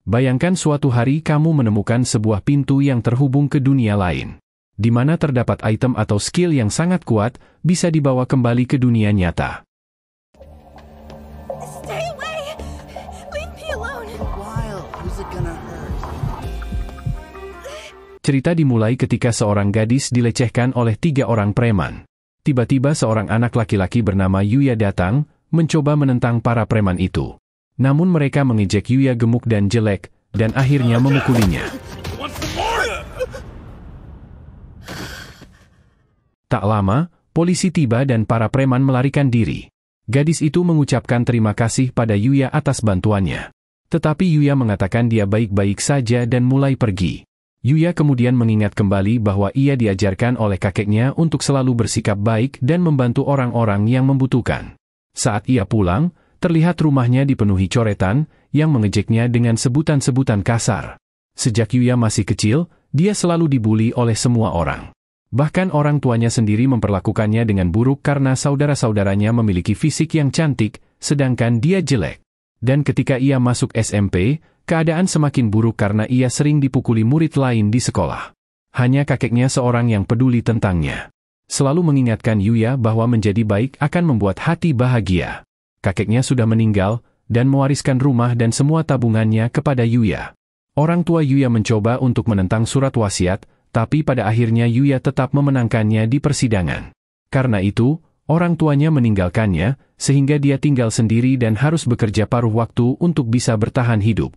Bayangkan suatu hari kamu menemukan sebuah pintu yang terhubung ke dunia lain, di mana terdapat item atau skill yang sangat kuat, bisa dibawa kembali ke dunia nyata. Stay away! Leave me alone! Wild, who's it gonna hurt? Cerita dimulai ketika seorang gadis dilecehkan oleh 3 orang preman. Tiba-tiba seorang anak laki-laki bernama Yuya datang, mencoba menentang para preman itu. Namun mereka mengejek Yuya gemuk dan jelek, dan akhirnya memukulinya. Tak lama, polisi tiba dan para preman melarikan diri. Gadis itu mengucapkan terima kasih pada Yuya atas bantuannya. Tetapi Yuya mengatakan dia baik-baik saja dan mulai pergi. Yuya kemudian mengingat kembali bahwa ia diajarkan oleh kakeknya untuk selalu bersikap baik dan membantu orang-orang yang membutuhkan. Saat ia pulang, terlihat rumahnya dipenuhi coretan, yang mengejeknya dengan sebutan-sebutan kasar. Sejak Yuya masih kecil, dia selalu dibuli oleh semua orang. Bahkan orang tuanya sendiri memperlakukannya dengan buruk karena saudara-saudaranya memiliki fisik yang cantik, sedangkan dia jelek. Dan ketika ia masuk SMP, keadaan semakin buruk karena ia sering dipukuli murid lain di sekolah. Hanya kakeknya seorang yang peduli tentangnya. Selalu mengingatkan Yuya bahwa menjadi baik akan membuat hati bahagia. Kakeknya sudah meninggal, dan mewariskan rumah dan semua tabungannya kepada Yuya. Orang tua Yuya mencoba untuk menentang surat wasiat, tapi pada akhirnya Yuya tetap memenangkannya di persidangan. Karena itu, orang tuanya meninggalkannya, sehingga dia tinggal sendiri dan harus bekerja paruh waktu untuk bisa bertahan hidup.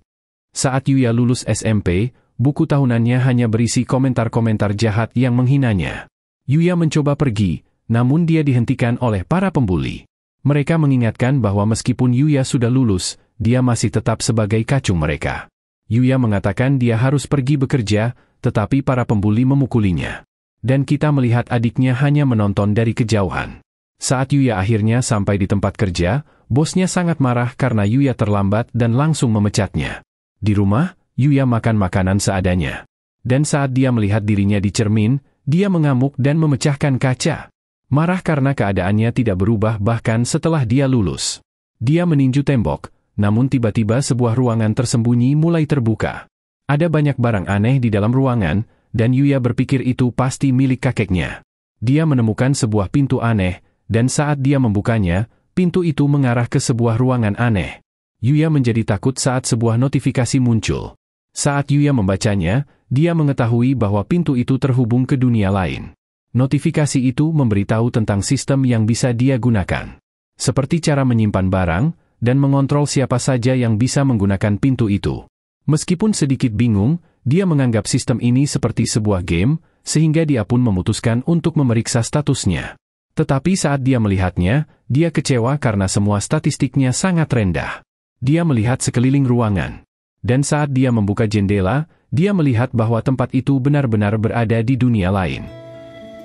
Saat Yuya lulus SMP, buku tahunannya hanya berisi komentar-komentar jahat yang menghinanya. Yuya mencoba pergi, namun dia dihentikan oleh para pembuli. Mereka mengingatkan bahwa meskipun Yuya sudah lulus, dia masih tetap sebagai kacung mereka. Yuya mengatakan dia harus pergi bekerja, tetapi para pembuli memukulinya. Dan kita melihat adiknya hanya menonton dari kejauhan. Saat Yuya akhirnya sampai di tempat kerja, bosnya sangat marah karena Yuya terlambat dan langsung memecatnya. Di rumah, Yuya makan makanan seadanya. Dan saat dia melihat dirinya di cermin, dia mengamuk dan memecahkan kaca. Marah karena keadaannya tidak berubah bahkan setelah dia lulus. Dia meninju tembok, namun tiba-tiba sebuah ruangan tersembunyi mulai terbuka. Ada banyak barang aneh di dalam ruangan, dan Yuya berpikir itu pasti milik kakeknya. Dia menemukan sebuah pintu aneh, dan saat dia membukanya, pintu itu mengarah ke sebuah ruangan aneh. Yuya menjadi takut saat sebuah notifikasi muncul. Saat Yuya membacanya, dia mengetahui bahwa pintu itu terhubung ke dunia lain. Notifikasi itu memberitahu tentang sistem yang bisa dia gunakan. Seperti cara menyimpan barang, dan mengontrol siapa saja yang bisa menggunakan pintu itu. Meskipun sedikit bingung, dia menganggap sistem ini seperti sebuah game, sehingga dia pun memutuskan untuk memeriksa statusnya. Tetapi saat dia melihatnya, dia kecewa karena semua statistiknya sangat rendah. Dia melihat sekeliling ruangan. Dan saat dia membuka jendela, dia melihat bahwa tempat itu benar-benar berada di dunia lain.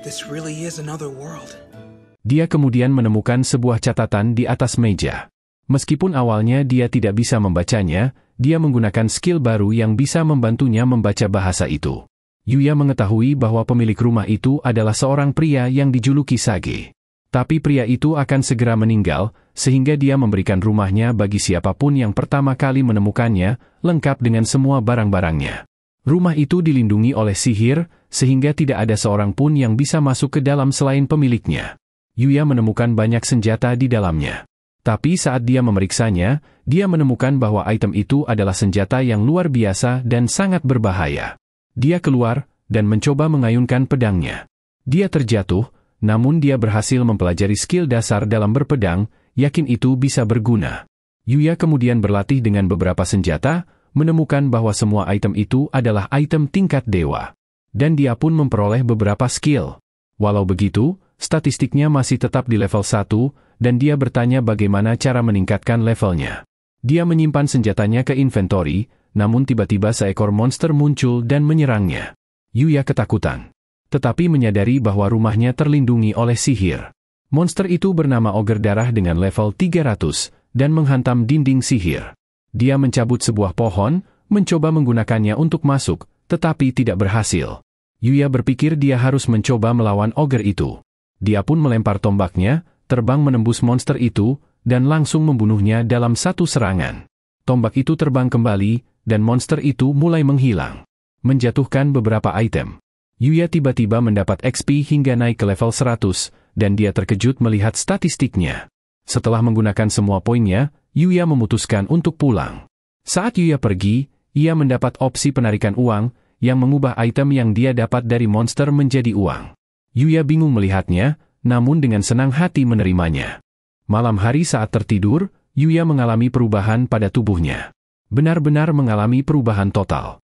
This really is another world. Dia kemudian menemukan sebuah catatan di atas meja. Meskipun awalnya dia tidak bisa membacanya, dia menggunakan skill baru yang bisa membantunya membaca bahasa itu. Yuya mengetahui bahwa pemilik rumah itu adalah seorang pria yang dijuluki Sage. Tapi pria itu akan segera meninggal, sehingga dia memberikan rumahnya bagi siapapun yang pertama kali menemukannya, lengkap dengan semua barang-barangnya. Rumah itu dilindungi oleh sihir, sehingga tidak ada seorang pun yang bisa masuk ke dalam selain pemiliknya. Yuya menemukan banyak senjata di dalamnya. Tapi saat dia memeriksanya, dia menemukan bahwa item itu adalah senjata yang luar biasa dan sangat berbahaya. Dia keluar, dan mencoba mengayunkan pedangnya. Dia terjatuh, namun dia berhasil mempelajari skill dasar dalam berpedang, yakin itu bisa berguna. Yuya kemudian berlatih dengan beberapa senjata, menemukan bahwa semua item itu adalah item tingkat dewa. Dan dia pun memperoleh beberapa skill. Walau begitu, statistiknya masih tetap di level 1, dan dia bertanya bagaimana cara meningkatkan levelnya. Dia menyimpan senjatanya ke inventory, namun tiba-tiba seekor monster muncul dan menyerangnya. Yuya ketakutan. Tetapi menyadari bahwa rumahnya terlindungi oleh sihir. Monster itu bernama Ogre Darah dengan level 300, dan menghantam dinding sihir. Dia mencabut sebuah pohon, mencoba menggunakannya untuk masuk, tetapi tidak berhasil. Yuya berpikir dia harus mencoba melawan Ogre itu. Dia pun melempar tombaknya, terbang menembus monster itu, dan langsung membunuhnya dalam satu serangan. Tombak itu terbang kembali, dan monster itu mulai menghilang. Menjatuhkan beberapa item. Yuya tiba-tiba mendapat XP hingga naik ke level 100, dan dia terkejut melihat statistiknya. Setelah menggunakan semua poinnya, Yuya memutuskan untuk pulang. Saat Yuya pergi, ia mendapat opsi penarikan uang, yang mengubah item yang dia dapat dari monster menjadi uang. Yuya bingung melihatnya, namun dengan senang hati menerimanya. Malam hari saat tertidur, Yuya mengalami perubahan pada tubuhnya. Benar-benar mengalami perubahan total.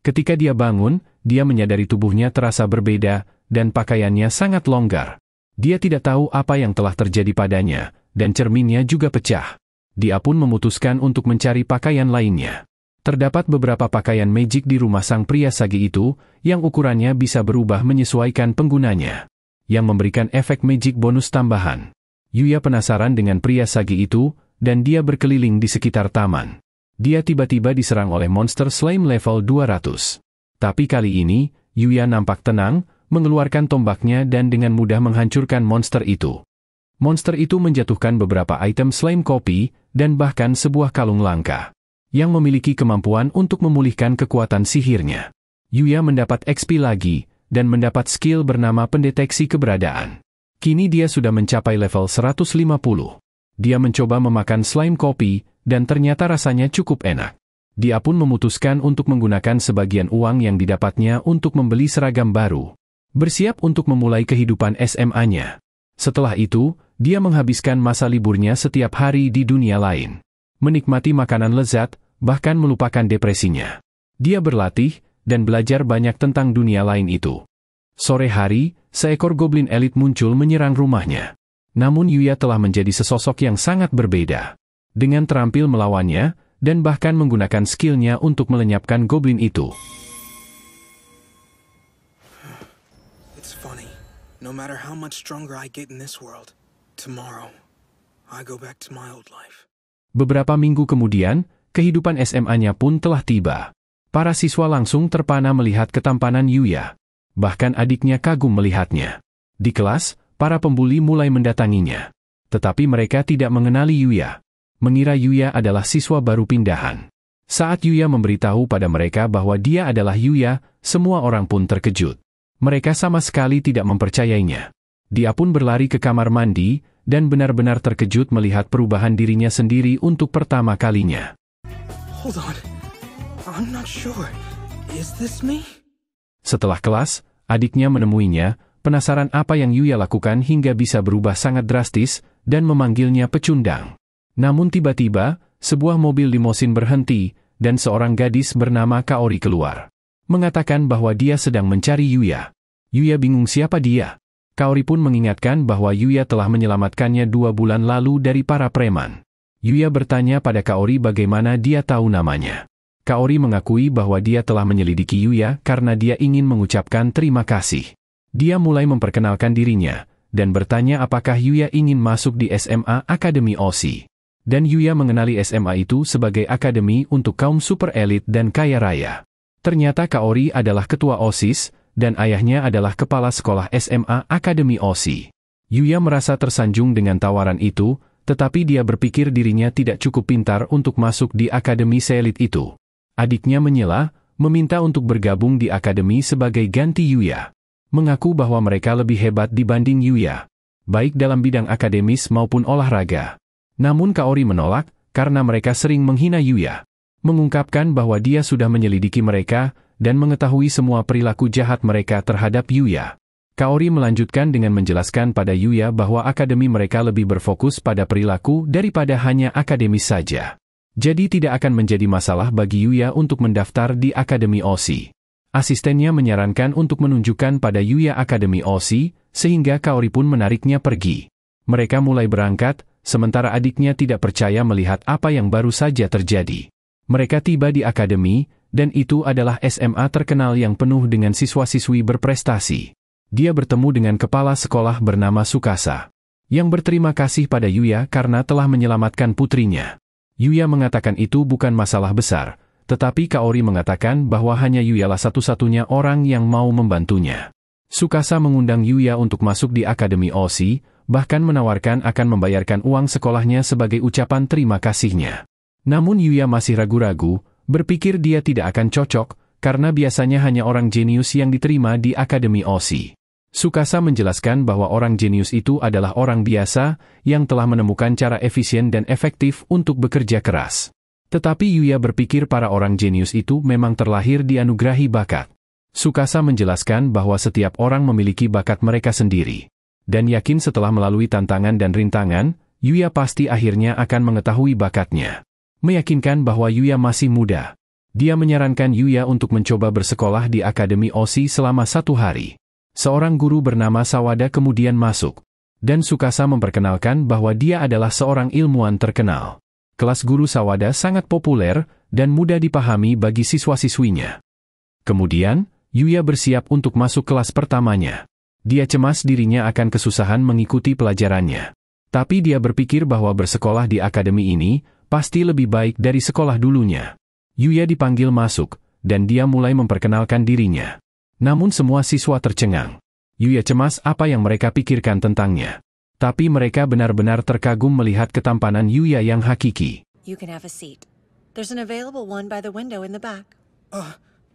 Ketika dia bangun, dia menyadari tubuhnya terasa berbeda, dan pakaiannya sangat longgar. Dia tidak tahu apa yang telah terjadi padanya, dan cerminnya juga pecah. Dia pun memutuskan untuk mencari pakaian lainnya. Terdapat beberapa pakaian magic di rumah sang pria sagi itu, yang ukurannya bisa berubah menyesuaikan penggunanya, yang memberikan efek magic bonus tambahan. Yuya penasaran dengan pria sagi itu, dan dia berkeliling di sekitar taman. Dia tiba-tiba diserang oleh monster slime level 200. Tapi kali ini, Yuya nampak tenang, mengeluarkan tombaknya dan dengan mudah menghancurkan monster itu. Monster itu menjatuhkan beberapa item slime kopi, dan bahkan sebuah kalung langka, yang memiliki kemampuan untuk memulihkan kekuatan sihirnya. Yuya mendapat XP lagi, dan mendapat skill bernama pendeteksi keberadaan. Kini dia sudah mencapai level 150. Dia mencoba memakan slime kopi, dan ternyata rasanya cukup enak. Dia pun memutuskan untuk menggunakan sebagian uang yang didapatnya untuk membeli seragam baru. Bersiap untuk memulai kehidupan SMA-nya. Setelah itu, dia menghabiskan masa liburnya setiap hari di dunia lain. Menikmati makanan lezat, bahkan melupakan depresinya. Dia berlatih, dan belajar banyak tentang dunia lain itu. Sore hari, seekor goblin elit muncul menyerang rumahnya. Namun Yuya telah menjadi sesosok yang sangat berbeda. Dengan terampil melawannya, dan bahkan menggunakan skillnya untuk melenyapkan goblin itu. It's funny. No matter how much stronger I get in this world, tomorrow, I go back to my old life. Beberapa minggu kemudian, kehidupan SMA-nya pun telah tiba. Para siswa langsung terpana melihat ketampanan Yuya. Bahkan adiknya kagum melihatnya. Di kelas, para pembuli mulai mendatanginya. Tetapi mereka tidak mengenali Yuya. Mengira Yuya adalah siswa baru pindahan. Saat Yuya memberitahu pada mereka bahwa dia adalah Yuya, semua orang pun terkejut. Mereka sama sekali tidak mempercayainya. Dia pun berlari ke kamar mandi, dan benar-benar terkejut melihat perubahan dirinya sendiri untuk pertama kalinya. Hold on. I'm not sure. Is this me? Setelah kelas, adiknya menemuinya, penasaran apa yang Yuya lakukan hingga bisa berubah sangat drastis, dan memanggilnya pecundang. Namun tiba-tiba, sebuah mobil limosin berhenti, dan seorang gadis bernama Kaori keluar. Mengatakan bahwa dia sedang mencari Yuya. Yuya bingung siapa dia. Kaori pun mengingatkan bahwa Yuya telah menyelamatkannya 2 bulan lalu dari para preman. Yuya bertanya pada Kaori bagaimana dia tahu namanya. Kaori mengakui bahwa dia telah menyelidiki Yuya karena dia ingin mengucapkan terima kasih. Dia mulai memperkenalkan dirinya, dan bertanya apakah Yuya ingin masuk di SMA Akademi OSI. Dan Yuya mengenali SMA itu sebagai akademi untuk kaum super elit dan kaya raya. Ternyata Kaori adalah ketua OSIS, dan ayahnya adalah kepala sekolah SMA Akademi OSI. Yuya merasa tersanjung dengan tawaran itu, tetapi dia berpikir dirinya tidak cukup pintar untuk masuk di akademi seelit itu. Adiknya menyela, meminta untuk bergabung di akademi sebagai ganti Yuya. Mengaku bahwa mereka lebih hebat dibanding Yuya, baik dalam bidang akademis maupun olahraga. Namun Kaori menolak, karena mereka sering menghina Yuya. Mengungkapkan bahwa dia sudah menyelidiki mereka, dan mengetahui semua perilaku jahat mereka terhadap Yuya. Kaori melanjutkan dengan menjelaskan pada Yuya bahwa akademi mereka lebih berfokus pada perilaku daripada hanya akademis saja. Jadi tidak akan menjadi masalah bagi Yuya untuk mendaftar di Akademi OSI. Asistennya menyarankan untuk menunjukkan pada Yuya Akademi OSI, sehingga Kaori pun menariknya pergi. Mereka mulai berangkat, sementara adiknya tidak percaya melihat apa yang baru saja terjadi. Mereka tiba di akademi, dan itu adalah SMA terkenal yang penuh dengan siswa-siswi berprestasi. Dia bertemu dengan kepala sekolah bernama Tsukasa, yang berterima kasih pada Yuya karena telah menyelamatkan putrinya. Yuya mengatakan itu bukan masalah besar, tetapi Kaori mengatakan bahwa hanya Yuyalah satu-satunya orang yang mau membantunya. Tsukasa mengundang Yuya untuk masuk di Akademi OSI, bahkan menawarkan akan membayarkan uang sekolahnya sebagai ucapan terima kasihnya. Namun Yuya masih ragu-ragu, berpikir dia tidak akan cocok, karena biasanya hanya orang jenius yang diterima di Akademi OSI. Tsukasa menjelaskan bahwa orang jenius itu adalah orang biasa, yang telah menemukan cara efisien dan efektif untuk bekerja keras. Tetapi Yuya berpikir para orang jenius itu memang terlahir dianugerahi bakat. Tsukasa menjelaskan bahwa setiap orang memiliki bakat mereka sendiri. Dan yakin setelah melalui tantangan dan rintangan, Yuya pasti akhirnya akan mengetahui bakatnya. Meyakinkan bahwa Yuya masih muda. Dia menyarankan Yuya untuk mencoba bersekolah di Akademi OSI selama 1 hari. Seorang guru bernama Sawada kemudian masuk. Dan Tsukasa memperkenalkan bahwa dia adalah seorang ilmuwan terkenal. Kelas guru Sawada sangat populer dan mudah dipahami bagi siswa-siswinya. Kemudian, Yuya bersiap untuk masuk kelas pertamanya. Dia cemas dirinya akan kesusahan mengikuti pelajarannya. Tapi dia berpikir bahwa bersekolah di akademi ini pasti lebih baik dari sekolah dulunya. Yuya dipanggil masuk, dan dia mulai memperkenalkan dirinya. Namun semua siswa tercengang. Yuya cemas apa yang mereka pikirkan tentangnya. Tapi mereka benar-benar terkagum melihat ketampanan Yuya yang hakiki. You can have a seat. There's an available one by the window in the back.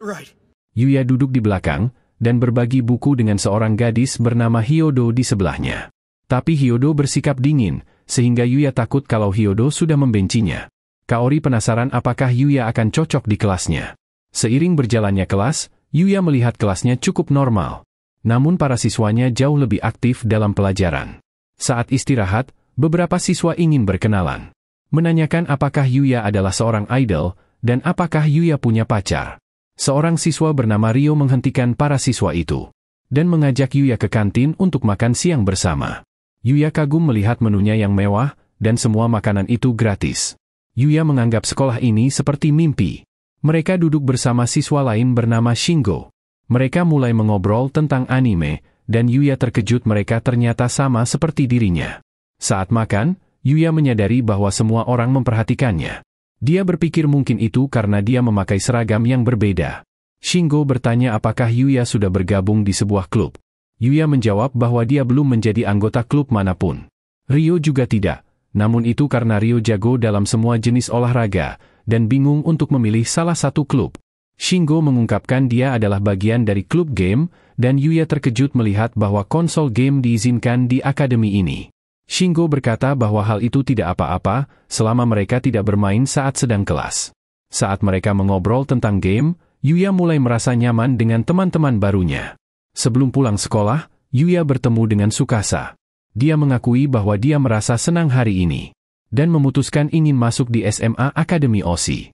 Right. Yuya duduk di belakang, dan berbagi buku dengan seorang gadis bernama Hyodo di sebelahnya. Tapi Hyodo bersikap dingin, sehingga Yuya takut kalau Hyodo sudah membencinya. Kaori penasaran apakah Yuya akan cocok di kelasnya. Seiring berjalannya kelas, Yuya melihat kelasnya cukup normal. Namun para siswanya jauh lebih aktif dalam pelajaran. Saat istirahat, beberapa siswa ingin berkenalan. Menanyakan apakah Yuya adalah seorang idol, dan apakah Yuya punya pacar. Seorang siswa bernama Ryo menghentikan para siswa itu. Dan mengajak Yuya ke kantin untuk makan siang bersama. Yuya kagum melihat menunya yang mewah, dan semua makanan itu gratis. Yuya menganggap sekolah ini seperti mimpi. Mereka duduk bersama siswa lain bernama Shingo. Mereka mulai mengobrol tentang anime, dan Yuya terkejut mereka ternyata sama seperti dirinya. Saat makan, Yuya menyadari bahwa semua orang memperhatikannya. Dia berpikir mungkin itu karena dia memakai seragam yang berbeda. Shingo bertanya apakah Yuya sudah bergabung di sebuah klub. Yuya menjawab bahwa dia belum menjadi anggota klub manapun. Ryo juga tidak. Namun itu karena Ryo jago dalam semua jenis olahraga, dan bingung untuk memilih salah satu klub. Shingo mengungkapkan dia adalah bagian dari klub game, dan Yuya terkejut melihat bahwa konsol game diizinkan di akademi ini. Shingo berkata bahwa hal itu tidak apa-apa, selama mereka tidak bermain saat sedang kelas. Saat mereka mengobrol tentang game, Yuya mulai merasa nyaman dengan teman-teman barunya. Sebelum pulang sekolah, Yuya bertemu dengan Tsukasa. Dia mengakui bahwa dia merasa senang hari ini, dan memutuskan ingin masuk di SMA Akademi OSI.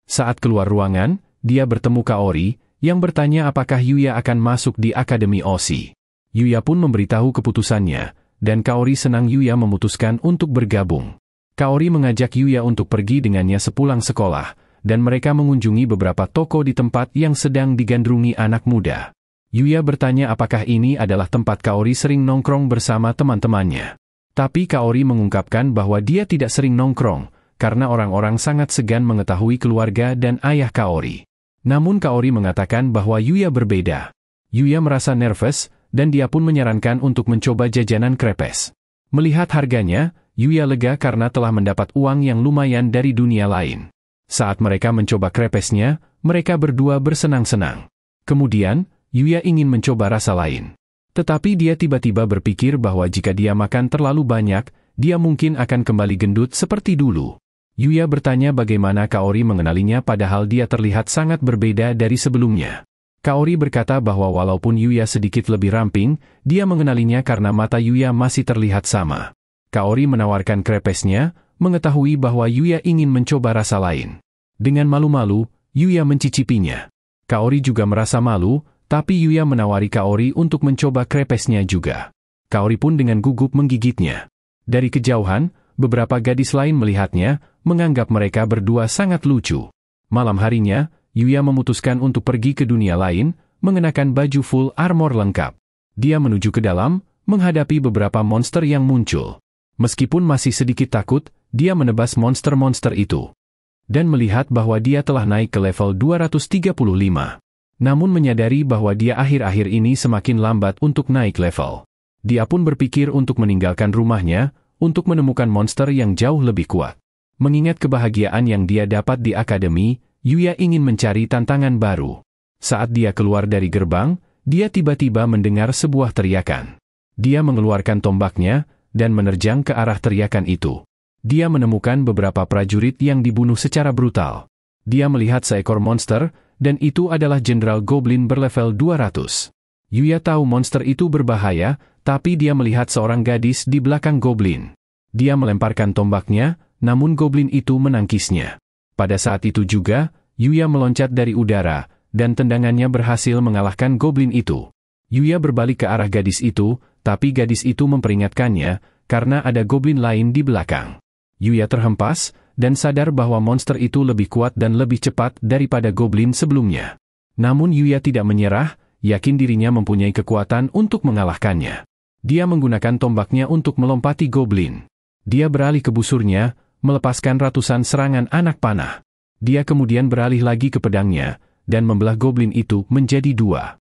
Saat keluar ruangan, dia bertemu Kaori, yang bertanya apakah Yuya akan masuk di Akademi OSI. Yuya pun memberitahu keputusannya, dan Kaori senang Yuya memutuskan untuk bergabung. Kaori mengajak Yuya untuk pergi dengannya sepulang sekolah, dan mereka mengunjungi beberapa toko di tempat yang sedang digandrungi anak muda. Yuya bertanya apakah ini adalah tempat Kaori sering nongkrong bersama teman-temannya. Tapi Kaori mengungkapkan bahwa dia tidak sering nongkrong, karena orang-orang sangat segan mengetahui keluarga dan ayah Kaori. Namun Kaori mengatakan bahwa Yuya berbeda. Yuya merasa nervous, dan dia pun menyarankan untuk mencoba jajanan krepes. Melihat harganya, Yuya lega karena telah mendapat uang yang lumayan dari dunia lain. Saat mereka mencoba krepesnya, mereka berdua bersenang-senang. Kemudian, Yuya ingin mencoba rasa lain. Tetapi dia tiba-tiba berpikir bahwa jika dia makan terlalu banyak, dia mungkin akan kembali gendut seperti dulu. Yuya bertanya bagaimana Kaori mengenalinya padahal dia terlihat sangat berbeda dari sebelumnya. Kaori berkata bahwa walaupun Yuya sedikit lebih ramping, dia mengenalinya karena mata Yuya masih terlihat sama. Kaori menawarkan krepesnya, mengetahui bahwa Yuya ingin mencoba rasa lain. Dengan malu-malu, Yuya mencicipinya. Kaori juga merasa malu, tapi Yuya menawari Kaori untuk mencoba krepesnya juga. Kaori pun dengan gugup menggigitnya. Dari kejauhan, beberapa gadis lain melihatnya, menganggap mereka berdua sangat lucu. Malam harinya, Yuya memutuskan untuk pergi ke dunia lain, mengenakan baju full armor lengkap. Dia menuju ke dalam, menghadapi beberapa monster yang muncul. Meskipun masih sedikit takut, dia menebas monster-monster itu. Dan melihat bahwa dia telah naik ke level 235. Namun menyadari bahwa dia akhir-akhir ini semakin lambat untuk naik level. Dia pun berpikir untuk meninggalkan rumahnya, untuk menemukan monster yang jauh lebih kuat. Mengingat kebahagiaan yang dia dapat di akademi, Yuya ingin mencari tantangan baru. Saat dia keluar dari gerbang, dia tiba-tiba mendengar sebuah teriakan. Dia mengeluarkan tombaknya, dan menerjang ke arah teriakan itu. Dia menemukan beberapa prajurit yang dibunuh secara brutal. Dia melihat seekor monster, dan itu adalah Jenderal Goblin berlevel 200. Yuya tahu monster itu berbahaya, tapi dia melihat seorang gadis di belakang Goblin. Dia melemparkan tombaknya, namun Goblin itu menangkisnya. Pada saat itu juga, Yuya meloncat dari udara, dan tendangannya berhasil mengalahkan Goblin itu. Yuya berbalik ke arah gadis itu, tapi gadis itu memperingatkannya, karena ada Goblin lain di belakang. Yuya terhempas, dan sadar bahwa monster itu lebih kuat dan lebih cepat daripada Goblin sebelumnya. Namun Yuya tidak menyerah, yakin dirinya mempunyai kekuatan untuk mengalahkannya. Dia menggunakan tombaknya untuk melompati Goblin. Dia beralih ke busurnya, melepaskan ratusan serangan anak panah. Dia kemudian beralih lagi ke pedangnya, dan membelah Goblin itu menjadi dua.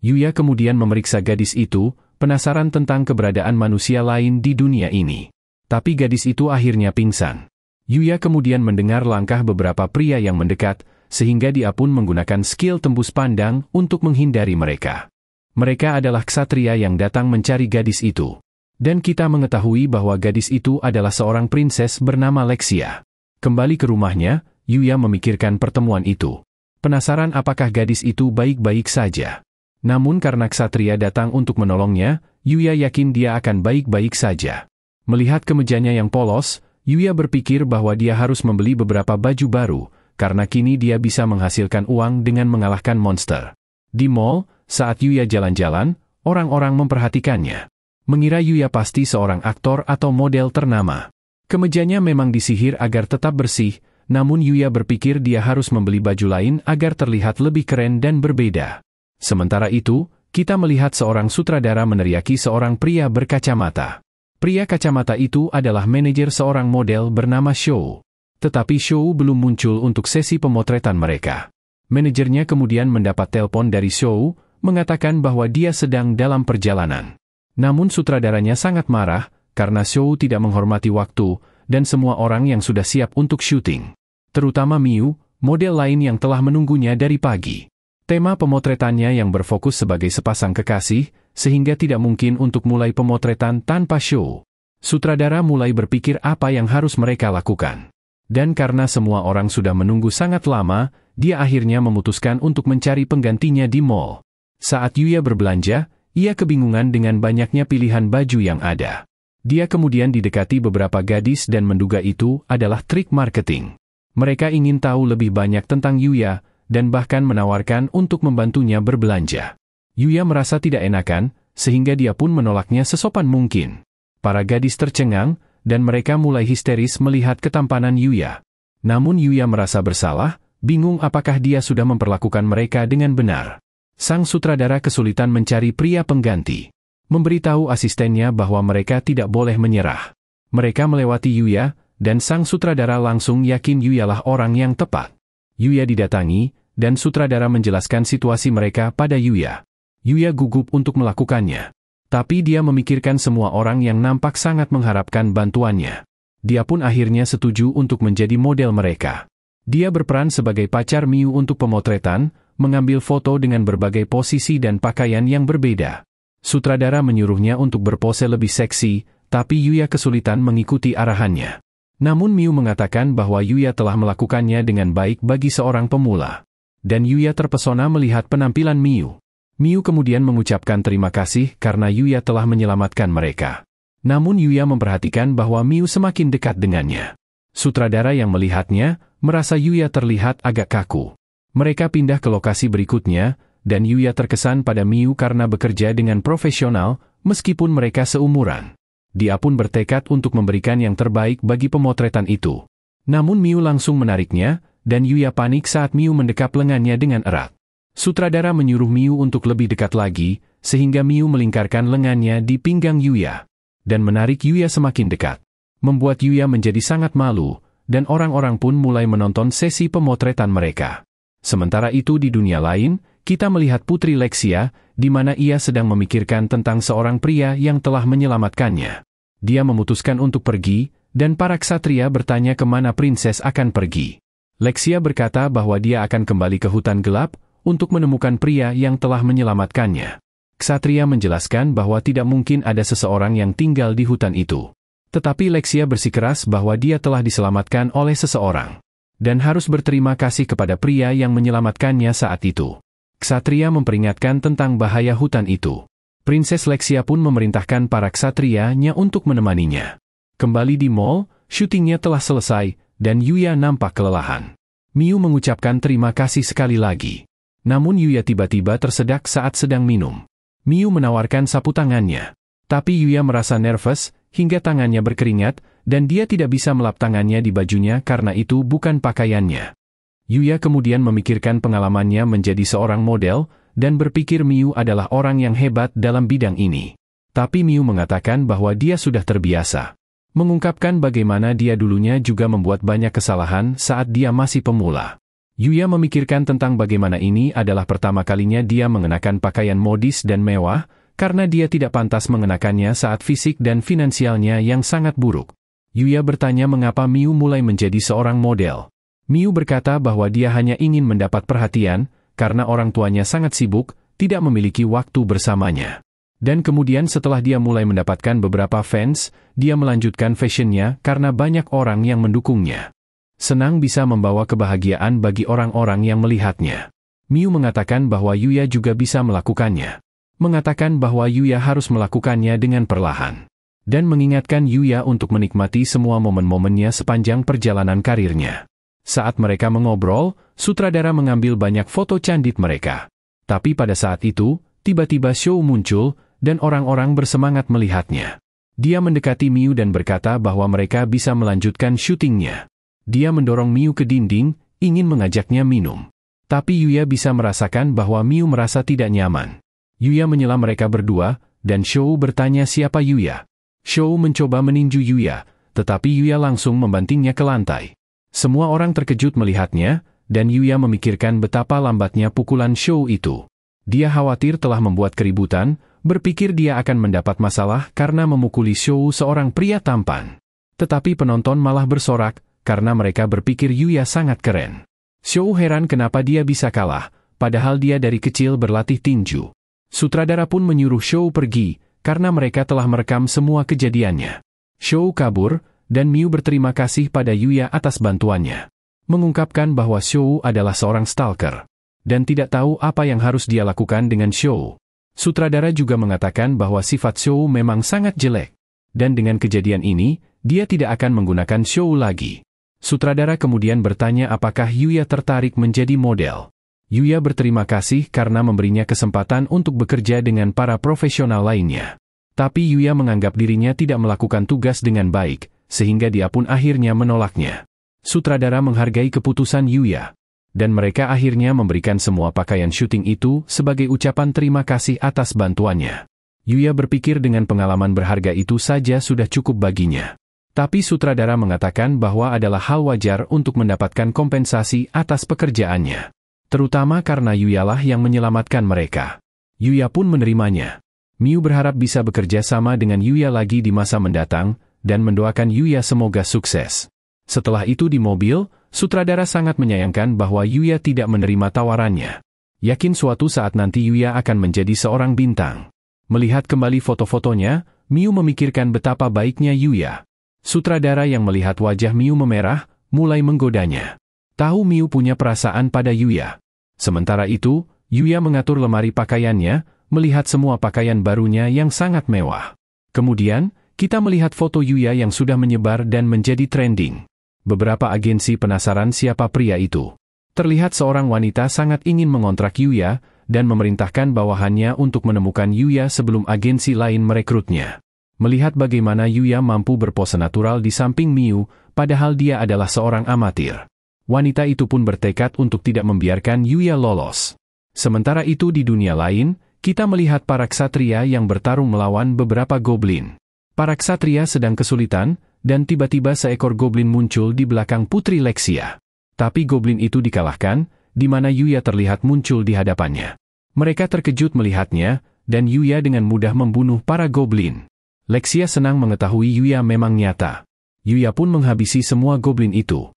Yuya kemudian memeriksa gadis itu, penasaran tentang keberadaan manusia lain di dunia ini. Tapi gadis itu akhirnya pingsan. Yuya kemudian mendengar langkah beberapa pria yang mendekat, sehingga dia pun menggunakan skill tembus pandang untuk menghindari mereka. Mereka adalah ksatria yang datang mencari gadis itu. Dan kita mengetahui bahwa gadis itu adalah seorang prinses bernama Lexia. Kembali ke rumahnya, Yuya memikirkan pertemuan itu. Penasaran apakah gadis itu baik-baik saja. Namun karena ksatria datang untuk menolongnya, Yuya yakin dia akan baik-baik saja. Melihat kemejanya yang polos, Yuya berpikir bahwa dia harus membeli beberapa baju baru, karena kini dia bisa menghasilkan uang dengan mengalahkan monster. Di mall, saat Yuya jalan-jalan, orang-orang memperhatikannya. Mengira Yuya pasti seorang aktor atau model ternama. Kemejanya memang disihir agar tetap bersih, namun Yuya berpikir dia harus membeli baju lain agar terlihat lebih keren dan berbeda. Sementara itu, kita melihat seorang sutradara meneriaki seorang pria berkacamata. Pria kacamata itu adalah manajer seorang model bernama Shou. Tetapi Shou belum muncul untuk sesi pemotretan mereka. Manajernya kemudian mendapat telepon dari Shou, mengatakan bahwa dia sedang dalam perjalanan. Namun sutradaranya sangat marah, karena Shou tidak menghormati waktu, dan semua orang yang sudah siap untuk syuting. Terutama Miu, model lain yang telah menunggunya dari pagi. Tema pemotretannya yang berfokus sebagai sepasang kekasih, sehingga tidak mungkin untuk mulai pemotretan tanpa Shou. Sutradara mulai berpikir apa yang harus mereka lakukan. Dan karena semua orang sudah menunggu sangat lama, dia akhirnya memutuskan untuk mencari penggantinya di mall. Saat Yuya berbelanja, ia kebingungan dengan banyaknya pilihan baju yang ada. Dia kemudian didekati beberapa gadis dan menduga itu adalah trik marketing. Mereka ingin tahu lebih banyak tentang Yuya, dan bahkan menawarkan untuk membantunya berbelanja. Yuya merasa tidak enakan, sehingga dia pun menolaknya sesopan mungkin. Para gadis tercengang, dan mereka mulai histeris melihat ketampanan Yuya. Namun Yuya merasa bersalah, bingung apakah dia sudah memperlakukan mereka dengan benar. Sang sutradara kesulitan mencari pria pengganti. Memberitahu asistennya bahwa mereka tidak boleh menyerah. Mereka melewati Yuya, dan sang sutradara langsung yakin Yuyalah orang yang tepat. Yuya didatangi, dan sutradara menjelaskan situasi mereka pada Yuya. Yuya gugup untuk melakukannya. Tapi dia memikirkan semua orang yang nampak sangat mengharapkan bantuannya. Dia pun akhirnya setuju untuk menjadi model mereka. Dia berperan sebagai pacar Miu untuk pemotretan, mengambil foto dengan berbagai posisi dan pakaian yang berbeda. Sutradara menyuruhnya untuk berpose lebih seksi, tapi Yuya kesulitan mengikuti arahannya. Namun Miu mengatakan bahwa Yuya telah melakukannya dengan baik bagi seorang pemula. Dan Yuya terpesona melihat penampilan Miu. Miu kemudian mengucapkan terima kasih karena Yuya telah menyelamatkan mereka. Namun Yuya memperhatikan bahwa Miu semakin dekat dengannya. Sutradara yang melihatnya, merasa Yuya terlihat agak kaku. Mereka pindah ke lokasi berikutnya, dan Yuya terkesan pada Miu karena bekerja dengan profesional, meskipun mereka seumuran. Dia pun bertekad untuk memberikan yang terbaik bagi pemotretan itu. Namun Miu langsung menariknya, dan Yuya panik saat Miu mendekap lengannya dengan erat. Sutradara menyuruh Miu untuk lebih dekat lagi, sehingga Miu melingkarkan lengannya di pinggang Yuya, dan menarik Yuya semakin dekat. Membuat Yuya menjadi sangat malu, dan orang-orang pun mulai menonton sesi pemotretan mereka. Sementara itu di dunia lain, kita melihat Putri Lexia, di mana ia sedang memikirkan tentang seorang pria yang telah menyelamatkannya. Dia memutuskan untuk pergi, dan para ksatria bertanya kemana prinses akan pergi. Lexia berkata bahwa dia akan kembali ke hutan gelap untuk menemukan pria yang telah menyelamatkannya. Ksatria menjelaskan bahwa tidak mungkin ada seseorang yang tinggal di hutan itu. Tetapi Lexia bersikeras bahwa dia telah diselamatkan oleh seseorang, dan harus berterima kasih kepada pria yang menyelamatkannya saat itu. Ksatria memperingatkan tentang bahaya hutan itu. Prinses Lexia pun memerintahkan para ksatrianya untuk menemaninya. Kembali di mall, syutingnya telah selesai, dan Yuya nampak kelelahan. Miu mengucapkan terima kasih sekali lagi. Namun Yuya tiba-tiba tersedak saat sedang minum. Miu menawarkan sapu tangannya. Tapi Yuya merasa nervous, hingga tangannya berkeringat, dan dia tidak bisa melap tangannya di bajunya karena itu bukan pakaiannya. Yuya kemudian memikirkan pengalamannya menjadi seorang model, dan berpikir Miu adalah orang yang hebat dalam bidang ini. Tapi Miu mengatakan bahwa dia sudah terbiasa. Mengungkapkan bagaimana dia dulunya juga membuat banyak kesalahan saat dia masih pemula. Yuya memikirkan tentang bagaimana ini adalah pertama kalinya dia mengenakan pakaian modis dan mewah, karena dia tidak pantas mengenakannya saat fisik dan finansialnya yang sangat buruk. Yuya bertanya mengapa Miu mulai menjadi seorang model. Miu berkata bahwa dia hanya ingin mendapat perhatian, karena orang tuanya sangat sibuk, tidak memiliki waktu bersamanya. Dan kemudian setelah dia mulai mendapatkan beberapa fans, dia melanjutkan fashionnya karena banyak orang yang mendukungnya. Senang bisa membawa kebahagiaan bagi orang-orang yang melihatnya. Miu mengatakan bahwa Yuya juga bisa melakukannya. Mengatakan bahwa Yuya harus melakukannya dengan perlahan. Dan mengingatkan Yuya untuk menikmati semua momen-momennya sepanjang perjalanan karirnya. Saat mereka mengobrol, sutradara mengambil banyak foto candid mereka. Tapi pada saat itu, tiba-tiba Shou muncul, dan orang-orang bersemangat melihatnya. Dia mendekati Miu dan berkata bahwa mereka bisa melanjutkan syutingnya. Dia mendorong Miu ke dinding, ingin mengajaknya minum. Tapi Yuya bisa merasakan bahwa Miu merasa tidak nyaman. Yuya menyela mereka berdua, dan Shou bertanya siapa Yuya. Shou mencoba meninju Yuya, tetapi Yuya langsung membantingnya ke lantai. Semua orang terkejut melihatnya, dan Yuya memikirkan betapa lambatnya pukulan Shou itu. Dia khawatir telah membuat keributan, berpikir dia akan mendapat masalah karena memukuli Shou seorang pria tampan. Tetapi penonton malah bersorak, karena mereka berpikir Yuya sangat keren. Shou heran kenapa dia bisa kalah, padahal dia dari kecil berlatih tinju. Sutradara pun menyuruh Shou pergi, karena mereka telah merekam semua kejadiannya. Shou kabur, dan Miu berterima kasih pada Yuya atas bantuannya. Mengungkapkan bahwa Shou adalah seorang stalker, dan tidak tahu apa yang harus dia lakukan dengan Shou. Sutradara juga mengatakan bahwa sifat Shou memang sangat jelek, dan dengan kejadian ini, dia tidak akan menggunakan Shou lagi. Sutradara kemudian bertanya apakah Yuya tertarik menjadi model. Yuya berterima kasih karena memberinya kesempatan untuk bekerja dengan para profesional lainnya. Tapi Yuya menganggap dirinya tidak melakukan tugas dengan baik, sehingga dia pun akhirnya menolaknya. Sutradara menghargai keputusan Yuya, dan mereka akhirnya memberikan semua pakaian syuting itu sebagai ucapan terima kasih atas bantuannya. Yuya berpikir dengan pengalaman berharga itu saja sudah cukup baginya. Tapi sutradara mengatakan bahwa adalah hal wajar untuk mendapatkan kompensasi atas pekerjaannya. Terutama karena Yuyalah yang menyelamatkan mereka. Yuya pun menerimanya. Miu berharap bisa bekerja sama dengan Yuya lagi di masa mendatang, dan mendoakan Yuya semoga sukses. Setelah itu di mobil, sutradara sangat menyayangkan bahwa Yuya tidak menerima tawarannya. Yakin suatu saat nanti Yuya akan menjadi seorang bintang. Melihat kembali foto-fotonya, Miu memikirkan betapa baiknya Yuya. Sutradara yang melihat wajah Miu memerah, mulai menggodanya. Tahu Miu punya perasaan pada Yuya. Sementara itu, Yuya mengatur lemari pakaiannya, melihat semua pakaian barunya yang sangat mewah. Kemudian, kita melihat foto Yuya yang sudah menyebar dan menjadi trending. Beberapa agensi penasaran siapa pria itu. Terlihat seorang wanita sangat ingin mengontrak Yuya, dan memerintahkan bawahannya untuk menemukan Yuya sebelum agensi lain merekrutnya. Melihat bagaimana Yuya mampu berpose natural di samping Miu, padahal dia adalah seorang amatir. Wanita itu pun bertekad untuk tidak membiarkan Yuya lolos. Sementara itu di dunia lain, kita melihat para ksatria yang bertarung melawan beberapa goblin. Para ksatria sedang kesulitan, dan tiba-tiba seekor goblin muncul di belakang Putri Lexia. Tapi goblin itu dikalahkan, di mana Yuya terlihat muncul di hadapannya. Mereka terkejut melihatnya, dan Yuya dengan mudah membunuh para goblin. Lexia senang mengetahui Yuya memang nyata. Yuya pun menghabisi semua goblin itu.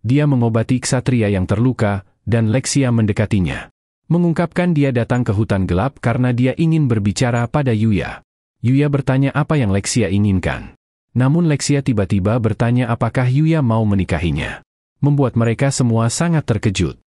Dia mengobati ksatria yang terluka, dan Lexia mendekatinya. Mengungkapkan dia datang ke hutan gelap karena dia ingin berbicara pada Yuya. Yuya bertanya apa yang Lexia inginkan. Namun Lexia tiba-tiba bertanya apakah Yuya mau menikahinya. Membuat mereka semua sangat terkejut.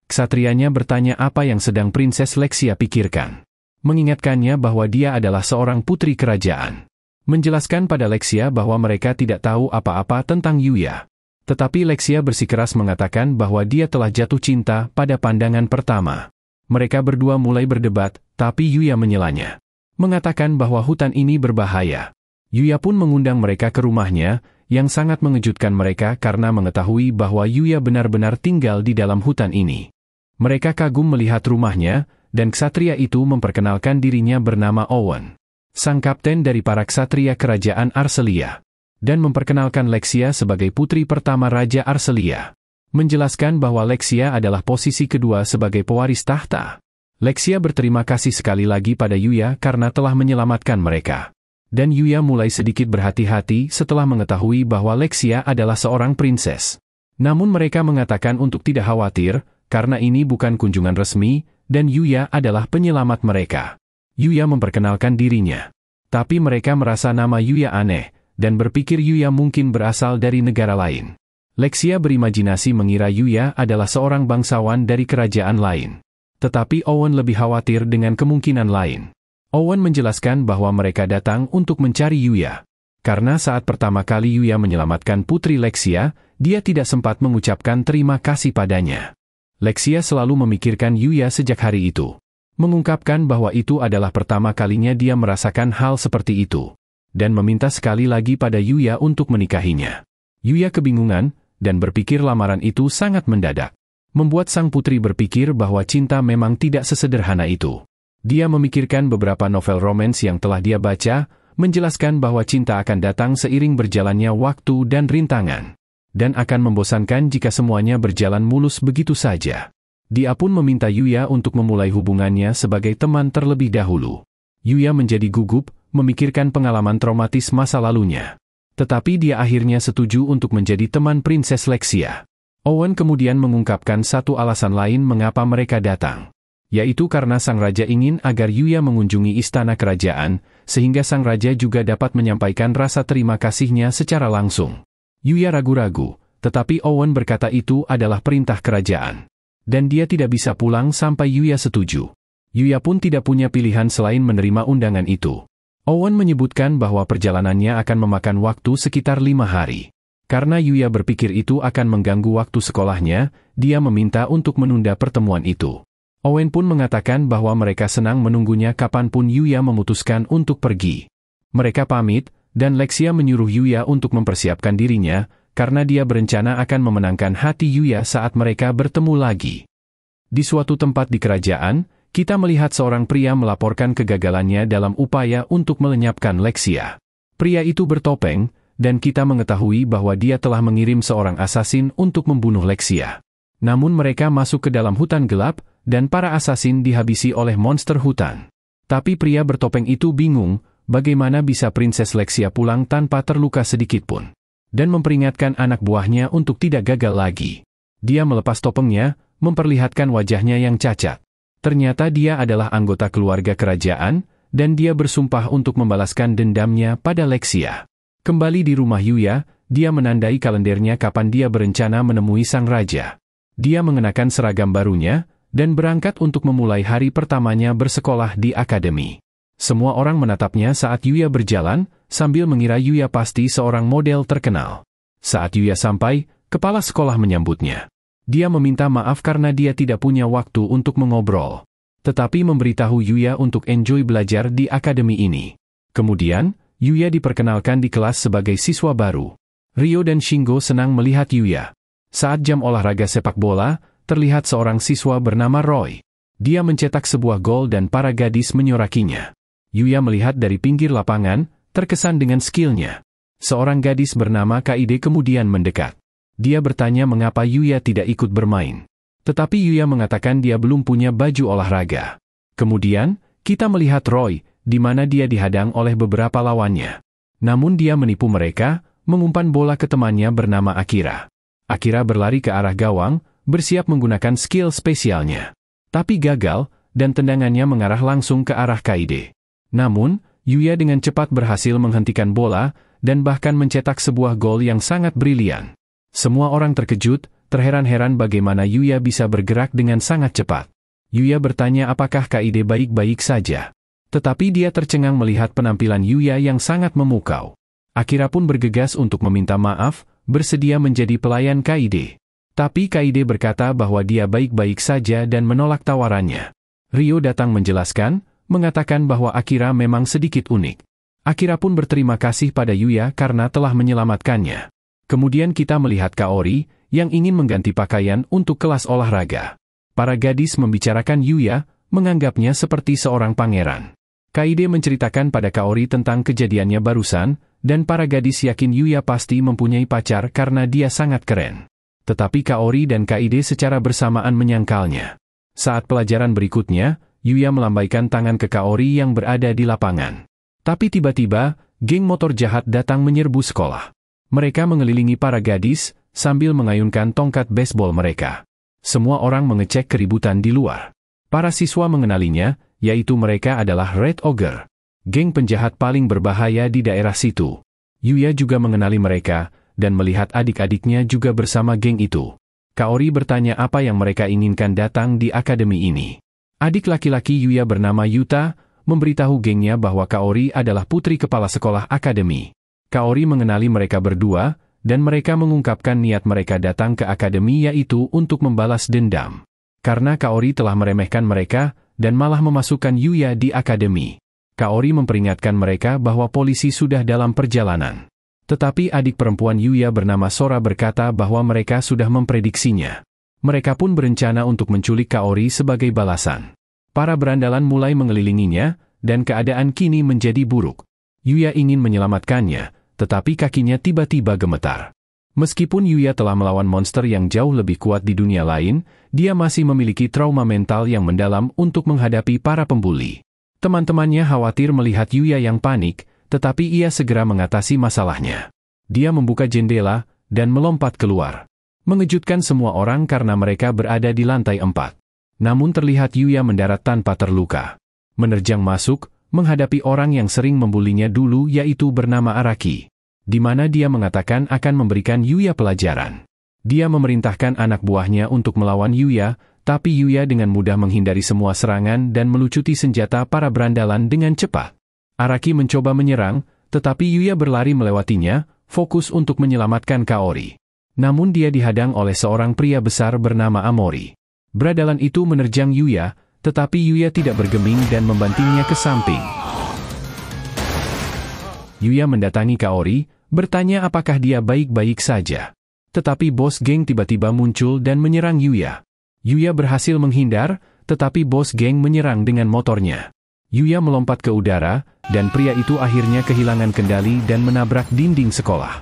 Ksatrianya bertanya apa yang sedang Prinses Lexia pikirkan. Mengingatkannya bahwa dia adalah seorang putri kerajaan. Menjelaskan pada Lexia bahwa mereka tidak tahu apa-apa tentang Yuya. Tetapi Lexia bersikeras mengatakan bahwa dia telah jatuh cinta pada pandangan pertama. Mereka berdua mulai berdebat, tapi Yuya menyelanya. Mengatakan bahwa hutan ini berbahaya. Yuya pun mengundang mereka ke rumahnya, yang sangat mengejutkan mereka karena mengetahui bahwa Yuya benar-benar tinggal di dalam hutan ini. Mereka kagum melihat rumahnya, dan ksatria itu memperkenalkan dirinya bernama Owen, sang kapten dari para ksatria kerajaan Arcelia. Dan memperkenalkan Lexia sebagai putri pertama Raja Arcelia. Menjelaskan bahwa Lexia adalah posisi kedua sebagai pewaris tahta. Lexia berterima kasih sekali lagi pada Yuya karena telah menyelamatkan mereka. Dan Yuya mulai sedikit berhati-hati setelah mengetahui bahwa Lexia adalah seorang prinses. Namun mereka mengatakan untuk tidak khawatir, karena ini bukan kunjungan resmi, dan Yuya adalah penyelamat mereka. Yuya memperkenalkan dirinya. Tapi mereka merasa nama Yuya aneh, dan berpikir Yuya mungkin berasal dari negara lain. Lexia berimajinasi mengira Yuya adalah seorang bangsawan dari kerajaan lain. Tetapi Owen lebih khawatir dengan kemungkinan lain. Owen menjelaskan bahwa mereka datang untuk mencari Yuya. Karena saat pertama kali Yuya menyelamatkan putri Lexia, dia tidak sempat mengucapkan terima kasih padanya. Lexia selalu memikirkan Yuya sejak hari itu. Mengungkapkan bahwa itu adalah pertama kalinya dia merasakan hal seperti itu. Dan meminta sekali lagi pada Yuya untuk menikahinya. Yuya kebingungan, dan berpikir lamaran itu sangat mendadak. Membuat sang putri berpikir bahwa cinta memang tidak sesederhana itu. Dia memikirkan beberapa novel romans yang telah dia baca, menjelaskan bahwa cinta akan datang seiring berjalannya waktu dan rintangan. Dan akan membosankan jika semuanya berjalan mulus begitu saja. Dia pun meminta Yuya untuk memulai hubungannya sebagai teman terlebih dahulu. Yuya menjadi gugup, memikirkan pengalaman traumatis masa lalunya. Tetapi dia akhirnya setuju untuk menjadi teman Prinses Lexia. Owen kemudian mengungkapkan satu alasan lain mengapa mereka datang. Yaitu karena sang raja ingin agar Yuya mengunjungi istana kerajaan, sehingga sang raja juga dapat menyampaikan rasa terima kasihnya secara langsung. Yuya ragu-ragu, tetapi Owen berkata itu adalah perintah kerajaan. Dan dia tidak bisa pulang sampai Yuya setuju. Yuya pun tidak punya pilihan selain menerima undangan itu. Owen menyebutkan bahwa perjalanannya akan memakan waktu sekitar 5 hari. Karena Yuya berpikir itu akan mengganggu waktu sekolahnya, dia meminta untuk menunda pertemuan itu. Owen pun mengatakan bahwa mereka senang menunggunya kapanpun Yuya memutuskan untuk pergi. Mereka pamit, dan Lexia menyuruh Yuya untuk mempersiapkan dirinya, karena dia berencana akan memenangkan hati Yuya saat mereka bertemu lagi. Di suatu tempat di kerajaan, kita melihat seorang pria melaporkan kegagalannya dalam upaya untuk melenyapkan Lexia. Pria itu bertopeng, dan kita mengetahui bahwa dia telah mengirim seorang asasin untuk membunuh Lexia. Namun mereka masuk ke dalam hutan gelap, dan para asasin dihabisi oleh monster hutan. Tapi pria bertopeng itu bingung, bagaimana bisa Prinses Lexia pulang tanpa terluka sedikitpun. Dan memperingatkan anak buahnya untuk tidak gagal lagi. Dia melepas topengnya, memperlihatkan wajahnya yang cacat. Ternyata dia adalah anggota keluarga kerajaan, dan dia bersumpah untuk membalaskan dendamnya pada Lexia. Kembali di rumah Yuya, dia menandai kalendernya kapan dia berencana menemui sang raja. Dia mengenakan seragam barunya, dan berangkat untuk memulai hari pertamanya bersekolah di akademi. Semua orang menatapnya saat Yuya berjalan, sambil mengira Yuya pasti seorang model terkenal. Saat Yuya sampai, kepala sekolah menyambutnya. Dia meminta maaf karena dia tidak punya waktu untuk mengobrol. Tetapi memberitahu Yuya untuk enjoy belajar di akademi ini. Kemudian, Yuya diperkenalkan di kelas sebagai siswa baru. Ryo dan Shingo senang melihat Yuya. Saat jam olahraga sepak bola, terlihat seorang siswa bernama Roy. Dia mencetak sebuah gol dan para gadis menyorakinya. Yuya melihat dari pinggir lapangan, terkesan dengan skillnya. Seorang gadis bernama Kaide kemudian mendekat. Dia bertanya mengapa Yuya tidak ikut bermain. Tetapi Yuya mengatakan dia belum punya baju olahraga. Kemudian, kita melihat Roy, di mana dia dihadang oleh beberapa lawannya. Namun dia menipu mereka, mengumpan bola ke temannya bernama Akira. Akira berlari ke arah gawang, bersiap menggunakan skill spesialnya. Tapi gagal, dan tendangannya mengarah langsung ke arah Kaide. Namun, Yuya dengan cepat berhasil menghentikan bola, dan bahkan mencetak sebuah gol yang sangat brilian. Semua orang terkejut, terheran-heran bagaimana Yuya bisa bergerak dengan sangat cepat. Yuya bertanya apakah Kaide baik-baik saja. Tetapi dia tercengang melihat penampilan Yuya yang sangat memukau. Akira pun bergegas untuk meminta maaf, bersedia menjadi pelayan Kaide. Tapi Kaide berkata bahwa dia baik-baik saja dan menolak tawarannya. Ryo datang menjelaskan, mengatakan bahwa Akira memang sedikit unik. Akira pun berterima kasih pada Yuya karena telah menyelamatkannya. Kemudian kita melihat Kaori, yang ingin mengganti pakaian untuk kelas olahraga. Para gadis membicarakan Yuya, menganggapnya seperti seorang pangeran. Kaide menceritakan pada Kaori tentang kejadiannya barusan, dan para gadis yakin Yuya pasti mempunyai pacar karena dia sangat keren. Tetapi Kaori dan Kaide secara bersamaan menyangkalnya. Saat pelajaran berikutnya, Yuya melambaikan tangan ke Kaori yang berada di lapangan. Tapi tiba-tiba, geng motor jahat datang menyerbu sekolah. Mereka mengelilingi para gadis, sambil mengayunkan tongkat baseball mereka. Semua orang mengecek keributan di luar. Para siswa mengenalinya, yaitu mereka adalah Red Ogre, geng penjahat paling berbahaya di daerah situ. Yuya juga mengenali mereka, dan melihat adik-adiknya juga bersama geng itu. Kaori bertanya apa yang mereka inginkan datang di akademi ini. Adik laki-laki Yuya bernama Yuta, memberitahu gengnya bahwa Kaori adalah putri kepala sekolah akademi. Kaori mengenali mereka berdua, dan mereka mengungkapkan niat mereka datang ke akademi yaitu untuk membalas dendam. Karena Kaori telah meremehkan mereka, dan malah memasukkan Yuya di akademi. Kaori memperingatkan mereka bahwa polisi sudah dalam perjalanan. Tetapi adik perempuan Yuya bernama Sora berkata bahwa mereka sudah memprediksinya. Mereka pun berencana untuk menculik Kaori sebagai balasan. Para berandalan mulai mengelilinginya, dan keadaan kini menjadi buruk. Yuya ingin menyelamatkannya, tetapi kakinya tiba-tiba gemetar. Meskipun Yuya telah melawan monster yang jauh lebih kuat di dunia lain, dia masih memiliki trauma mental yang mendalam untuk menghadapi para pembuli. Teman-temannya khawatir melihat Yuya yang panik, tetapi ia segera mengatasi masalahnya. Dia membuka jendela, dan melompat keluar. Mengejutkan semua orang karena mereka berada di lantai 4. Namun terlihat Yuya mendarat tanpa terluka. Menerjang masuk, menghadapi orang yang sering membulinya dulu yaitu bernama Araki, di mana dia mengatakan akan memberikan Yuya pelajaran. Dia memerintahkan anak buahnya untuk melawan Yuya, tapi Yuya dengan mudah menghindari semua serangan dan melucuti senjata para berandalan dengan cepat. Araki mencoba menyerang, tetapi Yuya berlari melewatinya, fokus untuk menyelamatkan Kaori. Namun dia dihadang oleh seorang pria besar bernama Amori. Berandalan itu menerjang Yuya, tetapi Yuya tidak bergeming dan membantingnya ke samping. Yuya mendatangi Kaori, bertanya apakah dia baik-baik saja. Tetapi bos geng tiba-tiba muncul dan menyerang Yuya. Yuya berhasil menghindar, tetapi bos geng menyerang dengan motornya. Yuya melompat ke udara, dan pria itu akhirnya kehilangan kendali dan menabrak dinding sekolah.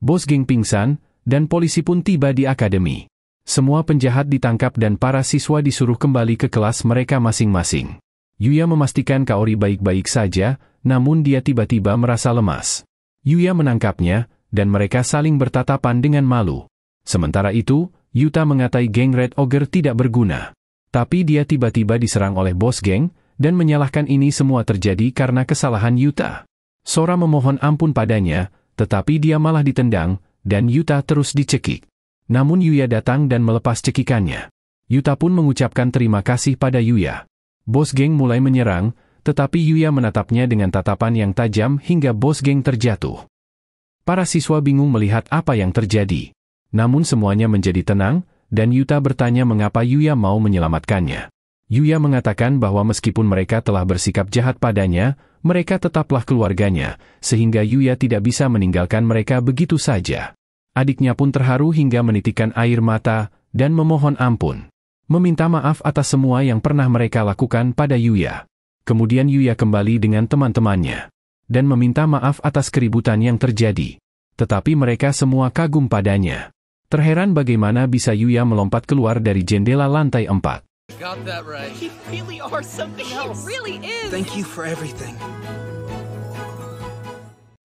Bos geng pingsan, dan polisi pun tiba di akademi. Semua penjahat ditangkap dan para siswa disuruh kembali ke kelas mereka masing-masing. Yuya memastikan Kaori baik-baik saja, namun dia tiba-tiba merasa lemas. Yuya menangkapnya, dan mereka saling bertatapan dengan malu. Sementara itu, Yuta mengatai geng Red Ogre tidak berguna. Tapi dia tiba-tiba diserang oleh bos geng, dan menyalahkan ini semua terjadi karena kesalahan Yuta. Sora memohon ampun padanya, tetapi dia malah ditendang, dan Yuta terus dicekik. Namun Yuya datang dan melepas cekikannya. Yuta pun mengucapkan terima kasih pada Yuya. Bos geng mulai menyerang, tetapi Yuya menatapnya dengan tatapan yang tajam hingga bos geng terjatuh. Para siswa bingung melihat apa yang terjadi. Namun semuanya menjadi tenang, dan Yuta bertanya mengapa Yuya mau menyelamatkannya. Yuya mengatakan bahwa meskipun mereka telah bersikap jahat padanya, mereka tetaplah keluarganya, sehingga Yuya tidak bisa meninggalkan mereka begitu saja. Adiknya pun terharu hingga menitikkan air mata, dan memohon ampun. Meminta maaf atas semua yang pernah mereka lakukan pada Yuya. Kemudian Yuya kembali dengan teman-temannya, dan meminta maaf atas keributan yang terjadi. Tetapi mereka semua kagum padanya. Terheran bagaimana bisa Yuya melompat keluar dari jendela lantai 4. Got that right. You really are something else. He really is. Thank you for everything.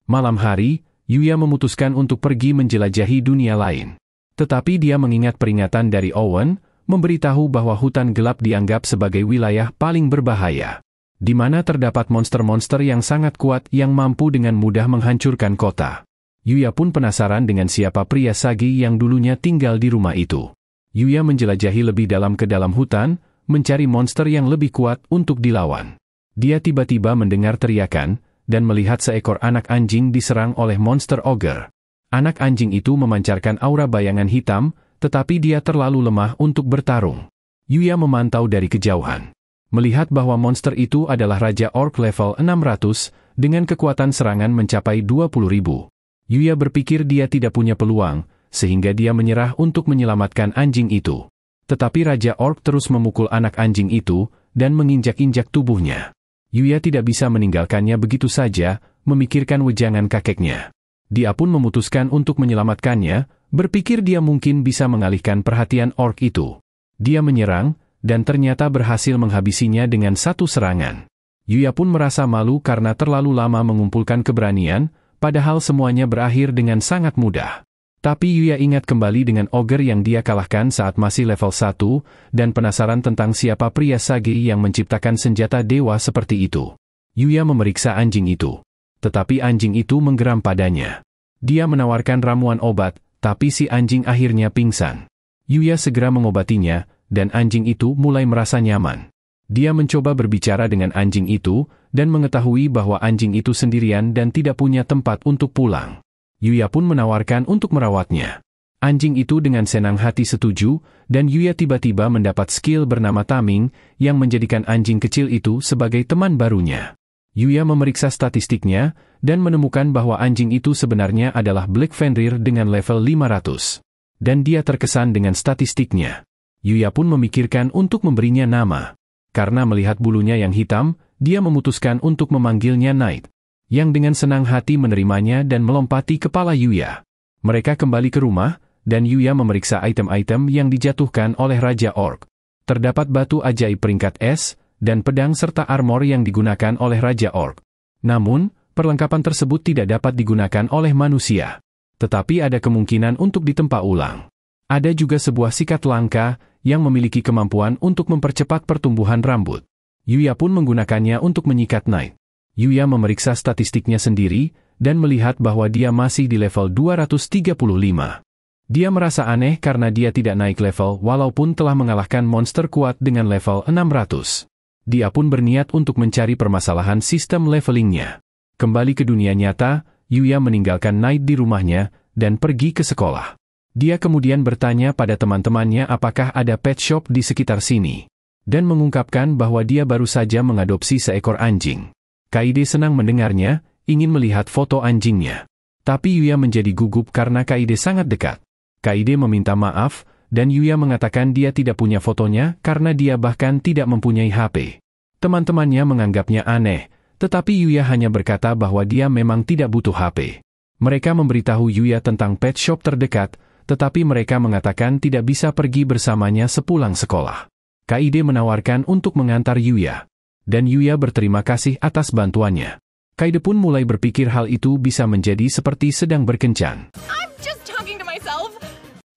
Malam hari, Yuya memutuskan untuk pergi menjelajahi dunia lain. Tetapi dia mengingat peringatan dari Owen, memberitahu bahwa hutan gelap dianggap sebagai wilayah paling berbahaya, di mana terdapat monster-monster yang sangat kuat yang mampu dengan mudah menghancurkan kota. Yuya pun penasaran dengan siapa pria Sagi yang dulunya tinggal di rumah itu. Yuya menjelajahi lebih dalam ke dalam hutan, mencari monster yang lebih kuat untuk dilawan. Dia tiba-tiba mendengar teriakan, dan melihat seekor anak anjing diserang oleh monster ogre. Anak anjing itu memancarkan aura bayangan hitam, tetapi dia terlalu lemah untuk bertarung. Yuya memantau dari kejauhan. Melihat bahwa monster itu adalah Raja Orc level 600, dengan kekuatan serangan mencapai 20.000. Yuya berpikir dia tidak punya peluang, sehingga dia menyerah untuk menyelamatkan anjing itu. Tetapi Raja Orc terus memukul anak anjing itu, dan menginjak-injak tubuhnya. Yuya tidak bisa meninggalkannya begitu saja, memikirkan wejangan kakeknya. Dia pun memutuskan untuk menyelamatkannya, berpikir dia mungkin bisa mengalihkan perhatian orc itu. Dia menyerang, dan ternyata berhasil menghabisinya dengan satu serangan. Yuya pun merasa malu karena terlalu lama mengumpulkan keberanian, padahal semuanya berakhir dengan sangat mudah. Tapi Yuya ingat kembali dengan ogre yang dia kalahkan saat masih level 1, dan penasaran tentang siapa pria Sagi yang menciptakan senjata dewa seperti itu. Yuya memeriksa anjing itu. Tetapi anjing itu menggeram padanya. Dia menawarkan ramuan obat, tapi si anjing akhirnya pingsan. Yuya segera mengobatinya, dan anjing itu mulai merasa nyaman. Dia mencoba berbicara dengan anjing itu, dan mengetahui bahwa anjing itu sendirian dan tidak punya tempat untuk pulang. Yuya pun menawarkan untuk merawatnya. Anjing itu dengan senang hati setuju, dan Yuya tiba-tiba mendapat skill bernama Taming, yang menjadikan anjing kecil itu sebagai teman barunya. Yuya memeriksa statistiknya, dan menemukan bahwa anjing itu sebenarnya adalah Black Fenrir dengan level 500. Dan dia terkesan dengan statistiknya. Yuya pun memikirkan untuk memberinya nama. Karena melihat bulunya yang hitam, dia memutuskan untuk memanggilnya Knight, yang dengan senang hati menerimanya dan melompati kepala Yuya. Mereka kembali ke rumah, dan Yuya memeriksa item-item yang dijatuhkan oleh Raja Orc. Terdapat batu ajaib peringkat S, dan pedang serta armor yang digunakan oleh Raja Orc. Namun, perlengkapan tersebut tidak dapat digunakan oleh manusia. Tetapi ada kemungkinan untuk ditempa ulang. Ada juga sebuah sikat langka, yang memiliki kemampuan untuk mempercepat pertumbuhan rambut. Yuya pun menggunakannya untuk menyikat Knight. Yuya memeriksa statistiknya sendiri, dan melihat bahwa dia masih di level 235. Dia merasa aneh karena dia tidak naik level walaupun telah mengalahkan monster kuat dengan level 600. Dia pun berniat untuk mencari permasalahan sistem levelingnya. Kembali ke dunia nyata, Yuya meninggalkan Knight di rumahnya, dan pergi ke sekolah. Dia kemudian bertanya pada teman-temannya apakah ada pet shop di sekitar sini, dan mengungkapkan bahwa dia baru saja mengadopsi seekor anjing. Kaide senang mendengarnya, ingin melihat foto anjingnya. Tapi Yuya menjadi gugup karena Kaide sangat dekat. Kaide meminta maaf, dan Yuya mengatakan dia tidak punya fotonya karena dia bahkan tidak mempunyai HP. Teman-temannya menganggapnya aneh, tetapi Yuya hanya berkata bahwa dia memang tidak butuh HP. Mereka memberitahu Yuya tentang pet shop terdekat, tetapi mereka mengatakan tidak bisa pergi bersamanya sepulang sekolah. Kaide menawarkan untuk mengantar Yuya, dan Yuya berterima kasih atas bantuannya. Kaide pun mulai berpikir hal itu bisa menjadi seperti sedang berkencan. I'm just talking to myself.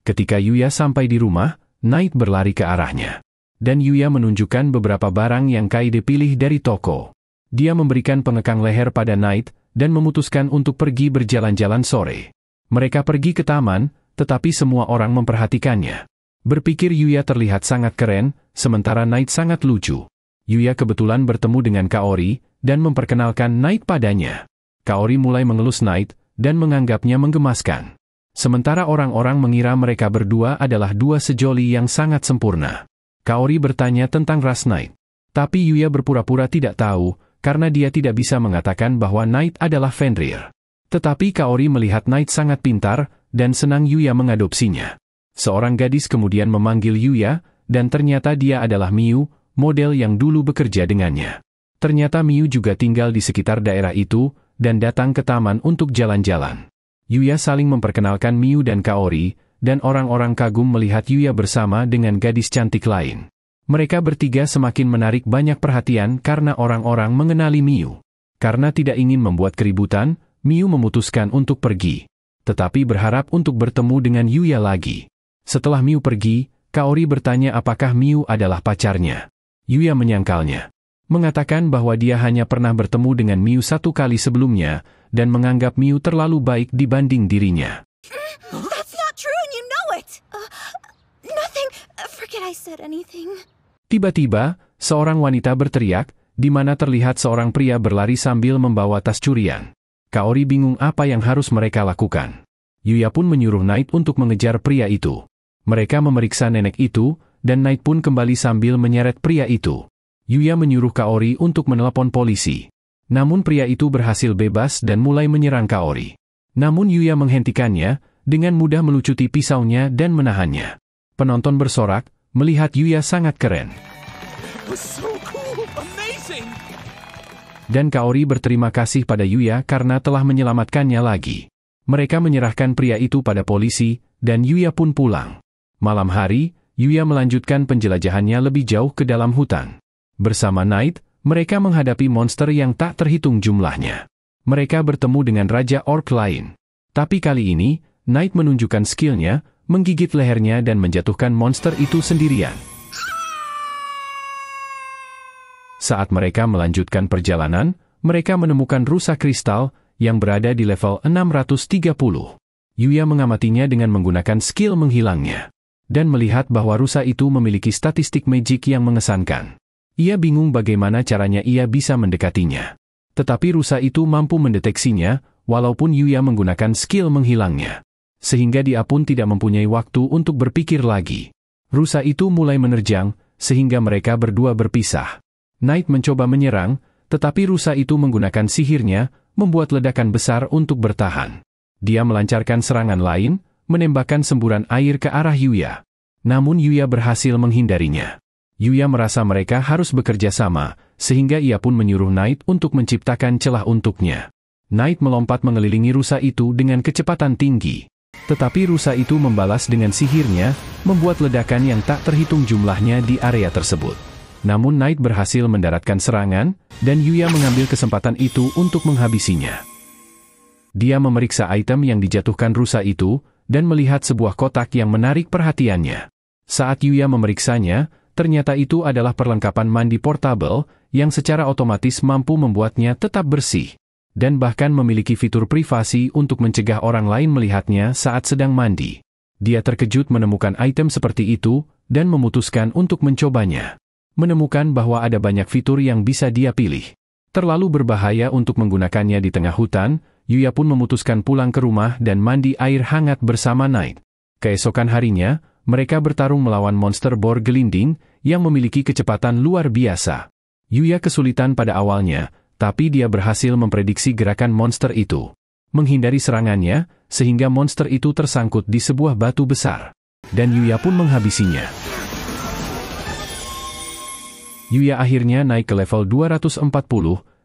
Ketika Yuya sampai di rumah, Knight berlari ke arahnya. Dan Yuya menunjukkan beberapa barang yang Kaide pilih dari toko. Dia memberikan pengekang leher pada Knight, dan memutuskan untuk pergi berjalan-jalan sore. Mereka pergi ke taman, tetapi semua orang memperhatikannya. Berpikir Yuya terlihat sangat keren, sementara Knight sangat lucu. Yuya kebetulan bertemu dengan Kaori, dan memperkenalkan Knight padanya. Kaori mulai mengelus Knight, dan menganggapnya menggemaskan. Sementara orang-orang mengira mereka berdua adalah dua sejoli yang sangat sempurna. Kaori bertanya tentang ras Knight. Tapi Yuya berpura-pura tidak tahu, karena dia tidak bisa mengatakan bahwa Knight adalah Fenrir. Tetapi Kaori melihat Knight sangat pintar, dan senang Yuya mengadopsinya. Seorang gadis kemudian memanggil Yuya, dan ternyata dia adalah Miu, model yang dulu bekerja dengannya. Ternyata Miu juga tinggal di sekitar daerah itu, dan datang ke taman untuk jalan-jalan. Yuya saling memperkenalkan Miu dan Kaori, dan orang-orang kagum melihat Yuya bersama dengan gadis cantik lain. Mereka bertiga semakin menarik banyak perhatian karena orang-orang mengenali Miu. Karena tidak ingin membuat keributan, Miu memutuskan untuk pergi. Tetapi berharap untuk bertemu dengan Yuya lagi. Setelah Miu pergi, Kaori bertanya apakah Miu adalah pacarnya. Yuya menyangkalnya. Mengatakan bahwa dia hanya pernah bertemu dengan Miu 1 kali sebelumnya, dan menganggap Miu terlalu baik dibanding dirinya. That's not true and you know it! Nothing. Forget I said anything. Tiba-tiba, seorang wanita berteriak, di mana terlihat seorang pria berlari sambil membawa tas curian. Kaori bingung apa yang harus mereka lakukan. Yuya pun menyuruh Knight untuk mengejar pria itu. Mereka memeriksa nenek itu, dan Knight pun kembali sambil menyeret pria itu. Yuya menyuruh Kaori untuk menelepon polisi. Namun pria itu berhasil bebas dan mulai menyerang Kaori. Namun Yuya menghentikannya, dengan mudah melucuti pisaunya dan menahannya. Penonton bersorak, melihat Yuya sangat keren. So cool, amazing. Dan Kaori berterima kasih pada Yuya karena telah menyelamatkannya lagi. Mereka menyerahkan pria itu pada polisi, dan Yuya pun pulang. Malam hari, Yuya melanjutkan penjelajahannya lebih jauh ke dalam hutan. Bersama Knight, mereka menghadapi monster yang tak terhitung jumlahnya. Mereka bertemu dengan Raja Orc lain. Tapi kali ini, Knight menunjukkan skillnya, menggigit lehernya dan menjatuhkan monster itu sendirian. Saat mereka melanjutkan perjalanan, mereka menemukan rusa kristal yang berada di level 630. Yuya mengamatinya dengan menggunakan skill menghilangnya, dan melihat bahwa rusa itu memiliki statistik magic yang mengesankan. Ia bingung bagaimana caranya ia bisa mendekatinya. Tetapi rusa itu mampu mendeteksinya, walaupun Yuya menggunakan skill menghilangnya. Sehingga dia pun tidak mempunyai waktu untuk berpikir lagi. Rusa itu mulai menerjang, sehingga mereka berdua berpisah. Knight mencoba menyerang, tetapi rusa itu menggunakan sihirnya, membuat ledakan besar untuk bertahan. Dia melancarkan serangan lain, menembakkan semburan air ke arah Yuya. Namun Yuya berhasil menghindarinya. Yuya merasa mereka harus bekerja sama, sehingga ia pun menyuruh Knight untuk menciptakan celah untuknya. Knight melompat mengelilingi rusa itu dengan kecepatan tinggi. Tetapi rusa itu membalas dengan sihirnya, membuat ledakan yang tak terhitung jumlahnya di area tersebut. Namun Knight berhasil mendaratkan serangan, dan Yuya mengambil kesempatan itu untuk menghabisinya. Dia memeriksa item yang dijatuhkan rusa itu, dan melihat sebuah kotak yang menarik perhatiannya. Saat Yuya memeriksanya, ternyata itu adalah perlengkapan mandi portable, yang secara otomatis mampu membuatnya tetap bersih, dan bahkan memiliki fitur privasi untuk mencegah orang lain melihatnya saat sedang mandi. Dia terkejut menemukan item seperti itu, dan memutuskan untuk mencobanya. Menemukan bahwa ada banyak fitur yang bisa dia pilih. Terlalu berbahaya untuk menggunakannya di tengah hutan, Yuya pun memutuskan pulang ke rumah dan mandi air hangat bersama Knight. Keesokan harinya, mereka bertarung melawan monster bor gelinding, yang memiliki kecepatan luar biasa. Yuya kesulitan pada awalnya, tapi dia berhasil memprediksi gerakan monster itu. Menghindari serangannya, sehingga monster itu tersangkut di sebuah batu besar. Dan Yuya pun menghabisinya. Yuya akhirnya naik ke level 240,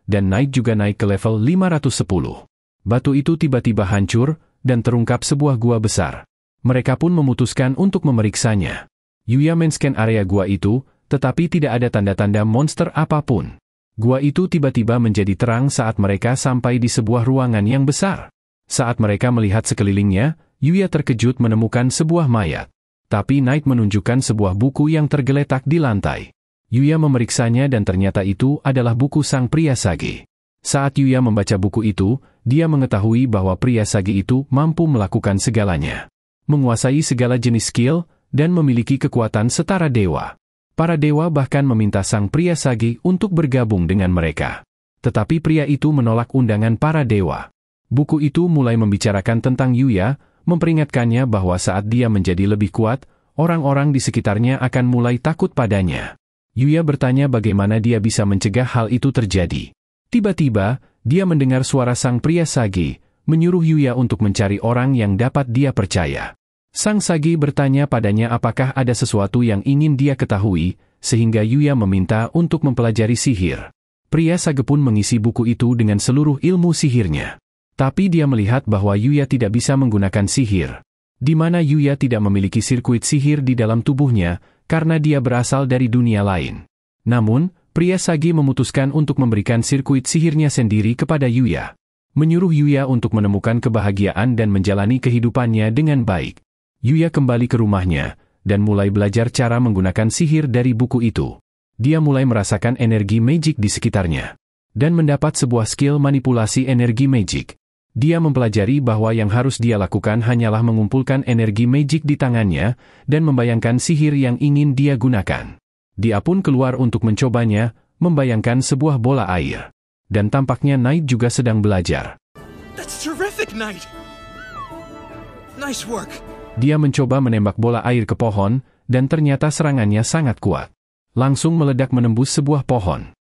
dan Knight juga naik ke level 510. Batu itu tiba-tiba hancur, dan terungkap sebuah gua besar. Mereka pun memutuskan untuk memeriksanya. Yuya men-scan area gua itu, tetapi tidak ada tanda-tanda monster apapun. Gua itu tiba-tiba menjadi terang saat mereka sampai di sebuah ruangan yang besar. Saat mereka melihat sekelilingnya, Yuya terkejut menemukan sebuah mayat. Tapi Knight menunjukkan sebuah buku yang tergeletak di lantai. Yuya memeriksanya dan ternyata itu adalah buku sang pria Sage. Saat Yuya membaca buku itu, dia mengetahui bahwa pria Sage itu mampu melakukan segalanya. Menguasai segala jenis skill, dan memiliki kekuatan setara dewa. Para dewa bahkan meminta sang pria Sage untuk bergabung dengan mereka. Tetapi pria itu menolak undangan para dewa. Buku itu mulai membicarakan tentang Yuya, memperingatkannya bahwa saat dia menjadi lebih kuat, orang-orang di sekitarnya akan mulai takut padanya. Yuya bertanya bagaimana dia bisa mencegah hal itu terjadi. Tiba-tiba, dia mendengar suara sang pria Sage, menyuruh Yuya untuk mencari orang yang dapat dia percaya. Sang Sage bertanya padanya apakah ada sesuatu yang ingin dia ketahui, sehingga Yuya meminta untuk mempelajari sihir. Pria Sage pun mengisi buku itu dengan seluruh ilmu sihirnya. Tapi dia melihat bahwa Yuya tidak bisa menggunakan sihir. di mana Yuya tidak memiliki sirkuit sihir di dalam tubuhnya karena dia berasal dari dunia lain. Namun, pria Sagi memutuskan untuk memberikan sirkuit sihirnya sendiri kepada Yuya, menyuruh Yuya untuk menemukan kebahagiaan dan menjalani kehidupannya dengan baik. Yuya kembali ke rumahnya dan mulai belajar cara menggunakan sihir dari buku itu. Dia mulai merasakan energi magic di sekitarnya dan mendapat sebuah skill manipulasi energi magic. Dia mempelajari bahwa yang harus dia lakukan hanyalah mengumpulkan energi magic di tangannya dan membayangkan sihir yang ingin dia gunakan. Dia pun keluar untuk mencobanya, membayangkan sebuah bola air. Dan tampaknya Knight juga sedang belajar. That's terrific, Knight! Nice work! Dia mencoba menembak bola air ke pohon, dan ternyata serangannya sangat kuat. Langsung meledak menembus sebuah pohon.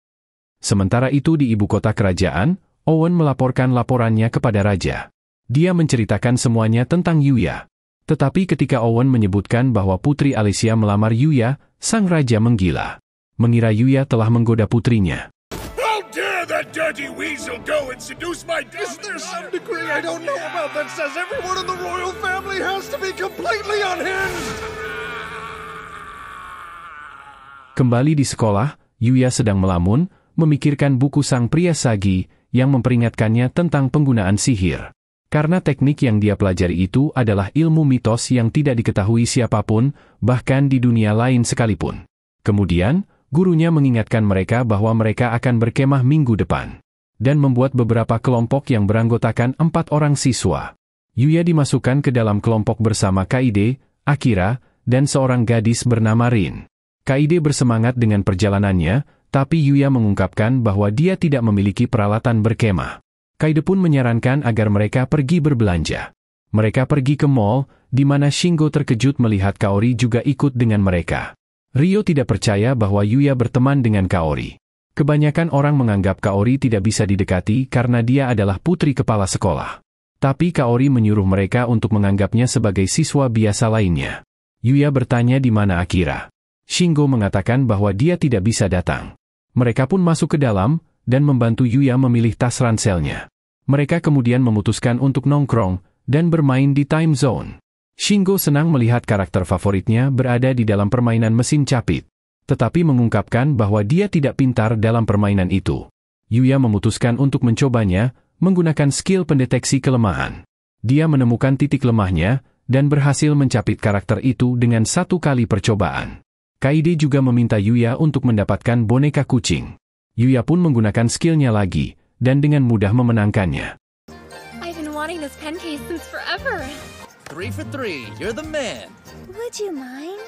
Sementara itu di ibu kota kerajaan, Owen melaporkan laporannya kepada raja. Dia menceritakan semuanya tentang Yuya. Tetapi ketika Owen menyebutkan bahwa Putri Alicia melamar Yuya, sang raja menggila. Mengira Yuya telah menggoda putrinya. How dare that dirty weasel go and seduce my daughter? Is there some decree I don't know about that says everyone in the royal family has to be completely unhinged? Kembali di sekolah, Yuya sedang melamun, memikirkan buku sang pria Sagi, yang memperingatkannya tentang penggunaan sihir. Karena teknik yang dia pelajari itu adalah ilmu mitos yang tidak diketahui siapapun, bahkan di dunia lain sekalipun. Kemudian, gurunya mengingatkan mereka bahwa mereka akan berkemah minggu depan, dan membuat beberapa kelompok yang beranggotakan 4 orang siswa. Yuya dimasukkan ke dalam kelompok bersama Kaide, Akira, dan seorang gadis bernama Rin. Kaide bersemangat dengan perjalanannya, tapi Yuya mengungkapkan bahwa dia tidak memiliki peralatan berkemah. Kaide pun menyarankan agar mereka pergi berbelanja. Mereka pergi ke mall, di mana Shingo terkejut melihat Kaori juga ikut dengan mereka. Ryo tidak percaya bahwa Yuya berteman dengan Kaori. Kebanyakan orang menganggap Kaori tidak bisa didekati karena dia adalah putri kepala sekolah. Tapi Kaori menyuruh mereka untuk menganggapnya sebagai siswa biasa lainnya. Yuya bertanya di mana Akira. Shingo mengatakan bahwa dia tidak bisa datang. Mereka pun masuk ke dalam, dan membantu Yuya memilih tas ranselnya. Mereka kemudian memutuskan untuk nongkrong, dan bermain di time zone. Shingo senang melihat karakter favoritnya berada di dalam permainan mesin capit, tetapi mengungkapkan bahwa dia tidak pintar dalam permainan itu. Yuya memutuskan untuk mencobanya, menggunakan skill pendeteksi kelemahan. Dia menemukan titik lemahnya, dan berhasil mencapit karakter itu dengan 1 kali percobaan. Kaide juga meminta Yuya untuk mendapatkan boneka kucing. Yuya pun menggunakan skillnya lagi, dan dengan mudah memenangkannya. I've been wanting this pen case since forever. 3 for 3, you're the man. Would you mind?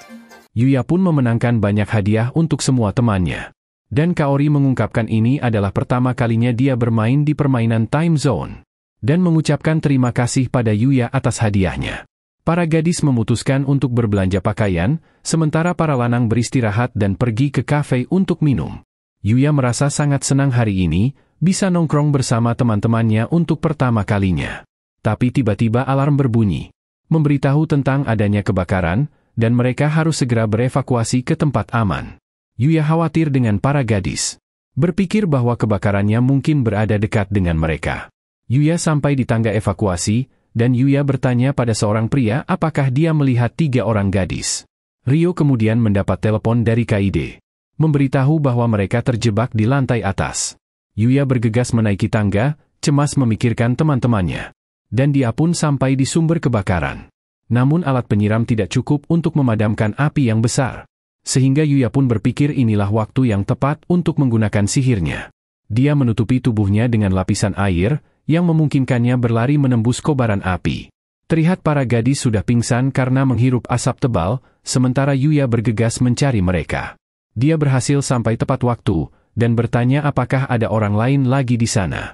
Yuya pun memenangkan banyak hadiah untuk semua temannya. Dan Kaori mengungkapkan ini adalah pertama kalinya dia bermain di permainan time zone. Dan mengucapkan terima kasih pada Yuya atas hadiahnya. Para gadis memutuskan untuk berbelanja pakaian, sementara para lanang beristirahat dan pergi ke kafe untuk minum. Yuya merasa sangat senang hari ini, bisa nongkrong bersama teman-temannya untuk pertama kalinya. Tapi tiba-tiba alarm berbunyi, memberitahu tentang adanya kebakaran, dan mereka harus segera berevakuasi ke tempat aman. Yuya khawatir dengan para gadis. Berpikir bahwa kebakarannya mungkin berada dekat dengan mereka. Yuya sampai di tangga evakuasi, dan Yuya bertanya pada seorang pria apakah dia melihat 3 orang gadis. Ryo kemudian mendapat telepon dari Kaide, memberitahu bahwa mereka terjebak di lantai atas. Yuya bergegas menaiki tangga, cemas memikirkan teman-temannya. Dan dia pun sampai di sumber kebakaran. Namun alat penyiram tidak cukup untuk memadamkan api yang besar. Sehingga Yuya pun berpikir inilah waktu yang tepat untuk menggunakan sihirnya. Dia menutupi tubuhnya dengan lapisan air, yang memungkinkannya berlari menembus kobaran api. Terlihat para gadis sudah pingsan karena menghirup asap tebal, sementara Yuya bergegas mencari mereka. Dia berhasil sampai tepat waktu, dan bertanya apakah ada orang lain lagi di sana.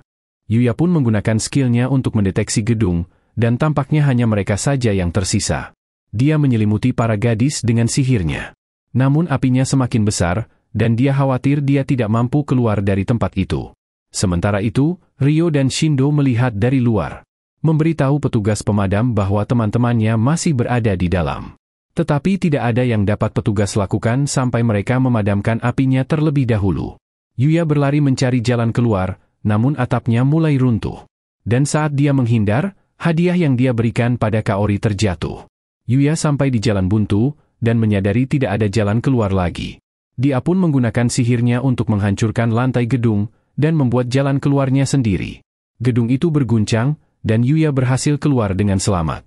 Yuya pun menggunakan skillnya untuk mendeteksi gedung, dan tampaknya hanya mereka saja yang tersisa. Dia menyelimuti para gadis dengan sihirnya. Namun apinya semakin besar, dan dia khawatir dia tidak mampu keluar dari tempat itu. Sementara itu, Ryo dan Shindo melihat dari luar, memberitahu petugas pemadam bahwa teman-temannya masih berada di dalam. Tetapi tidak ada yang dapat petugas lakukan sampai mereka memadamkan apinya terlebih dahulu. Yuya berlari mencari jalan keluar, namun atapnya mulai runtuh. Dan saat dia menghindar, hadiah yang dia berikan pada Kaori terjatuh. Yuya sampai di jalan buntu, dan menyadari tidak ada jalan keluar lagi. Dia pun menggunakan sihirnya untuk menghancurkan lantai gedung, dan membuat jalan keluarnya sendiri. Gedung itu berguncang, dan Yuya berhasil keluar dengan selamat.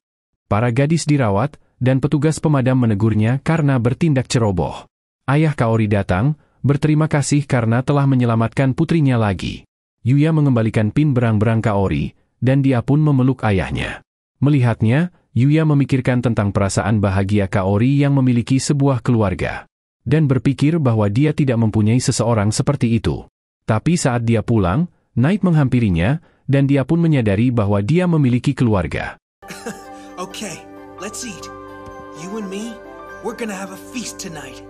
Para gadis dirawat, dan petugas pemadam menegurnya karena bertindak ceroboh. Ayah Kaori datang, berterima kasih karena telah menyelamatkan putrinya lagi. Yuya mengembalikan pin berang-berang Kaori, dan dia pun memeluk ayahnya. Melihatnya, Yuya memikirkan tentang perasaan bahagia Kaori yang memiliki sebuah keluarga. Dan berpikir bahwa dia tidak mempunyai seseorang seperti itu. Tapi saat dia pulang, Knight menghampirinya, dan dia pun menyadari bahwa dia memiliki keluarga. Okay, let's eat. You and me, we're gonna have a feast tonight.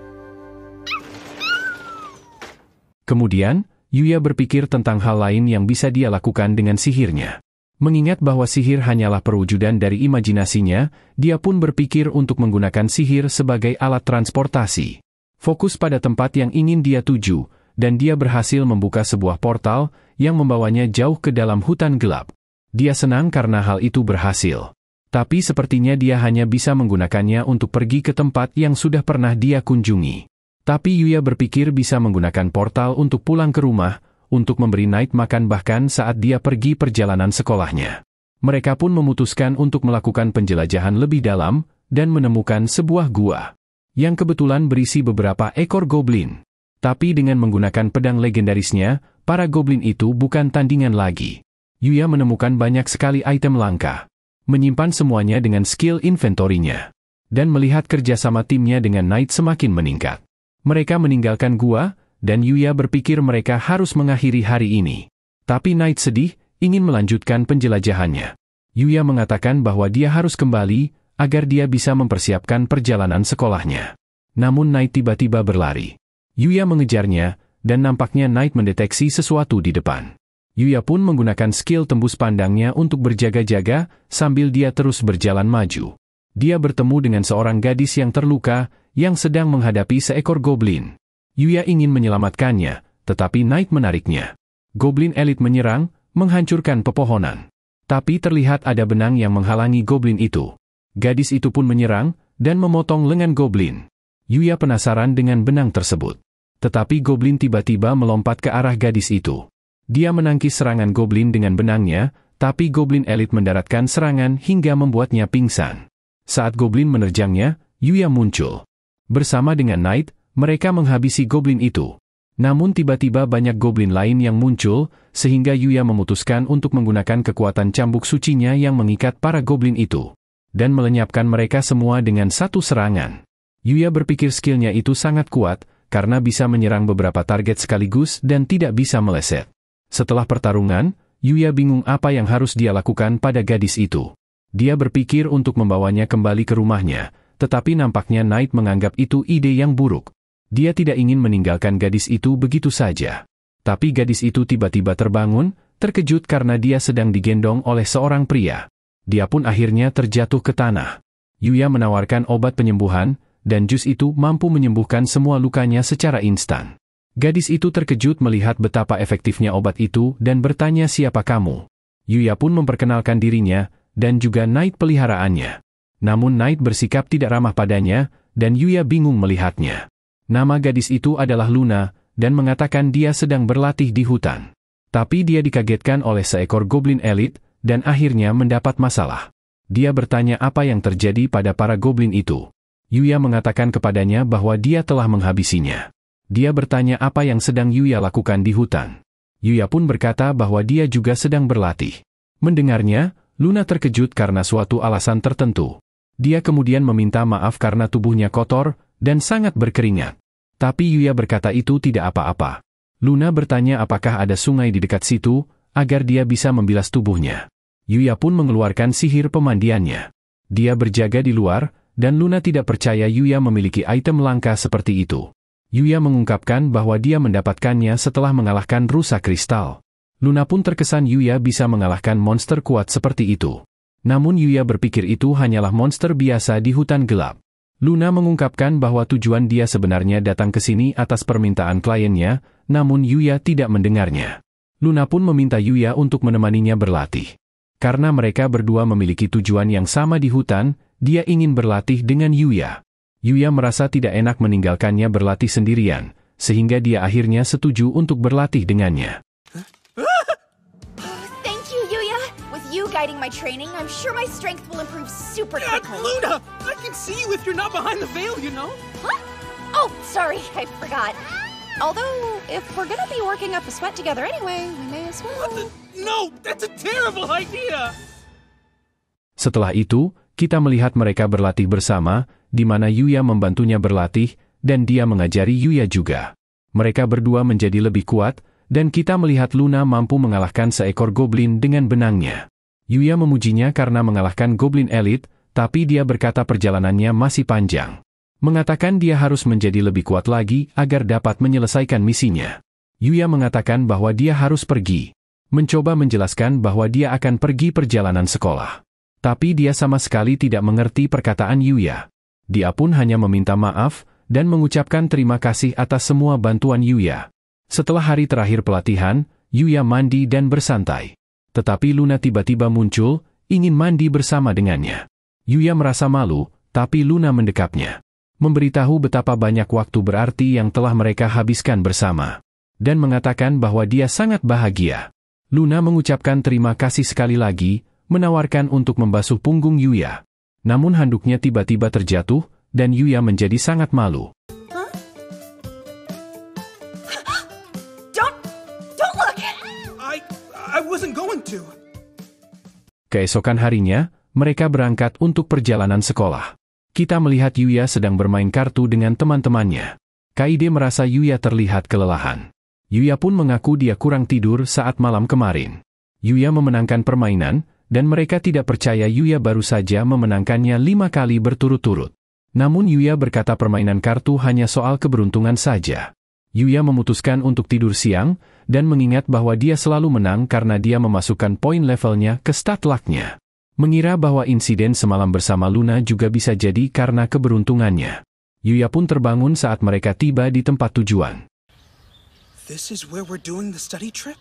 Kemudian, Yuya berpikir tentang hal lain yang bisa dia lakukan dengan sihirnya. Mengingat bahwa sihir hanyalah perwujudan dari imajinasinya, dia pun berpikir untuk menggunakan sihir sebagai alat transportasi. Fokus pada tempat yang ingin dia tuju, dan dia berhasil membuka sebuah portal yang membawanya jauh ke dalam hutan gelap. Dia senang karena hal itu berhasil. Tapi sepertinya dia hanya bisa menggunakannya untuk pergi ke tempat yang sudah pernah dia kunjungi. Tapi Yuya berpikir bisa menggunakan portal untuk pulang ke rumah, untuk memberi Knight makan bahkan saat dia pergi perjalanan sekolahnya. Mereka pun memutuskan untuk melakukan penjelajahan lebih dalam, dan menemukan sebuah gua yang kebetulan berisi beberapa ekor goblin. Tapi dengan menggunakan pedang legendarisnya, para goblin itu bukan tandingan lagi. Yuya menemukan banyak sekali item langka. Menyimpan semuanya dengan skill inventorinya. Dan melihat kerjasama timnya dengan Knight semakin meningkat. Mereka meninggalkan gua, dan Yuya berpikir mereka harus mengakhiri hari ini. Tapi Knight sedih, ingin melanjutkan penjelajahannya. Yuya mengatakan bahwa dia harus kembali, agar dia bisa mempersiapkan perjalanan sekolahnya. Namun Knight tiba-tiba berlari. Yuya mengejarnya, dan nampaknya Knight mendeteksi sesuatu di depan. Yuya pun menggunakan skill tembus pandangnya untuk berjaga-jaga, sambil dia terus berjalan maju. Dia bertemu dengan seorang gadis yang terluka, yang sedang menghadapi seekor goblin. Yuya ingin menyelamatkannya, tetapi Knight menariknya. Goblin elit menyerang, menghancurkan pepohonan. Tapi terlihat ada benang yang menghalangi goblin itu. Gadis itu pun menyerang, dan memotong lengan goblin. Yuya penasaran dengan benang tersebut. Tetapi goblin tiba-tiba melompat ke arah gadis itu. Dia menangkis serangan goblin dengan benangnya, tapi goblin elit mendaratkan serangan hingga membuatnya pingsan. Saat goblin menerjangnya, Yuya muncul. Bersama dengan Knight, mereka menghabisi goblin itu. Namun tiba-tiba banyak goblin lain yang muncul, sehingga Yuya memutuskan untuk menggunakan kekuatan cambuk sucinya yang mengikat para goblin itu. Dan melenyapkan mereka semua dengan satu serangan. Yuya berpikir skillnya itu sangat kuat, karena bisa menyerang beberapa target sekaligus dan tidak bisa meleset. Setelah pertarungan, Yuya bingung apa yang harus dia lakukan pada gadis itu. Dia berpikir untuk membawanya kembali ke rumahnya, tetapi nampaknya Knight menganggap itu ide yang buruk. Dia tidak ingin meninggalkan gadis itu begitu saja. Tapi gadis itu tiba-tiba terbangun, terkejut karena dia sedang digendong oleh seorang pria. Dia pun akhirnya terjatuh ke tanah. Yuya menawarkan obat penyembuhan, dan jus itu mampu menyembuhkan semua lukanya secara instan. Gadis itu terkejut melihat betapa efektifnya obat itu dan bertanya siapa kamu. Yuya pun memperkenalkan dirinya, dan juga Knight peliharaannya. Namun Knight bersikap tidak ramah padanya, dan Yuya bingung melihatnya. Nama gadis itu adalah Luna, dan mengatakan dia sedang berlatih di hutan. Tapi dia dikagetkan oleh seekor goblin elit, dan akhirnya mendapat masalah. Dia bertanya apa yang terjadi pada para goblin itu. Yuya mengatakan kepadanya bahwa dia telah menghabisinya. Dia bertanya apa yang sedang Yuya lakukan di hutan. Yuya pun berkata bahwa dia juga sedang berlatih. Mendengarnya, Luna terkejut karena suatu alasan tertentu. Dia kemudian meminta maaf karena tubuhnya kotor, dan sangat berkeringat. Tapi Yuya berkata itu tidak apa-apa. Luna bertanya apakah ada sungai di dekat situ, agar dia bisa membilas tubuhnya. Yuya pun mengeluarkan sihir pemandiannya. Dia berjaga di luar, dan Luna tidak percaya Yuya memiliki item langka seperti itu. Yuya mengungkapkan bahwa dia mendapatkannya setelah mengalahkan rusa kristal. Luna pun terkesan Yuya bisa mengalahkan monster kuat seperti itu. Namun Yuya berpikir itu hanyalah monster biasa di hutan gelap. Luna mengungkapkan bahwa tujuan dia sebenarnya datang ke sini atas permintaan kliennya, namun Yuya tidak mendengarnya. Luna pun meminta Yuya untuk menemaninya berlatih. Karena mereka berdua memiliki tujuan yang sama di hutan, dia ingin berlatih dengan Yuya. Yuya merasa tidak enak meninggalkannya berlatih sendirian, sehingga dia akhirnya setuju untuk berlatih dengannya. Thank you, Yuya. With you guiding my training, I'm sure my strength will improve super quickly. Luna! I can see you if you're not behind the veil, you know? Huh? Oh, sorry, I forgot. Although, if we're gonna be working up a sweat together anyway, we may as well. No, that's a terrible idea! Setelah itu, kita melihat mereka berlatih bersama, di mana Yuya membantunya berlatih, dan dia mengajari Yuya juga. Mereka berdua menjadi lebih kuat, dan kita melihat Luna mampu mengalahkan seekor goblin dengan benangnya. Yuya memujinya karena mengalahkan goblin elit, tapi dia berkata perjalanannya masih panjang. Mengatakan dia harus menjadi lebih kuat lagi agar dapat menyelesaikan misinya. Yuya mengatakan bahwa dia harus pergi. Mencoba menjelaskan bahwa dia akan pergi perjalanan sekolah. Tapi dia sama sekali tidak mengerti perkataan Yuya. Dia pun hanya meminta maaf, dan mengucapkan terima kasih atas semua bantuan Yuya. Setelah hari terakhir pelatihan, Yuya mandi dan bersantai. Tetapi Luna tiba-tiba muncul, ingin mandi bersama dengannya. Yuya merasa malu, tapi Luna mendekapnya. Memberitahu betapa banyak waktu berarti yang telah mereka habiskan bersama. Dan mengatakan bahwa dia sangat bahagia. Luna mengucapkan terima kasih sekali lagi, menawarkan untuk membasuh punggung Yuya. Namun handuknya tiba-tiba terjatuh, dan Yuya menjadi sangat malu. Huh? Don't look! I wasn't going to. Keesokan harinya, mereka berangkat untuk perjalanan sekolah. Kita melihat Yuya sedang bermain kartu dengan teman-temannya. Kaide merasa Yuya terlihat kelelahan. Yuya pun mengaku dia kurang tidur saat malam kemarin. Yuya memenangkan permainan, dan mereka tidak percaya Yuya baru saja memenangkannya 5 kali berturut-turut. Namun Yuya berkata permainan kartu hanya soal keberuntungan saja. Yuya memutuskan untuk tidur siang, dan mengingat bahwa dia selalu menang karena dia memasukkan poin levelnya ke stat luck-nya. Mengira bahwa insiden semalam bersama Luna juga bisa jadi karena keberuntungannya. Yuya pun terbangun saat mereka tiba di tempat tujuan. This is where we're doing the study trip?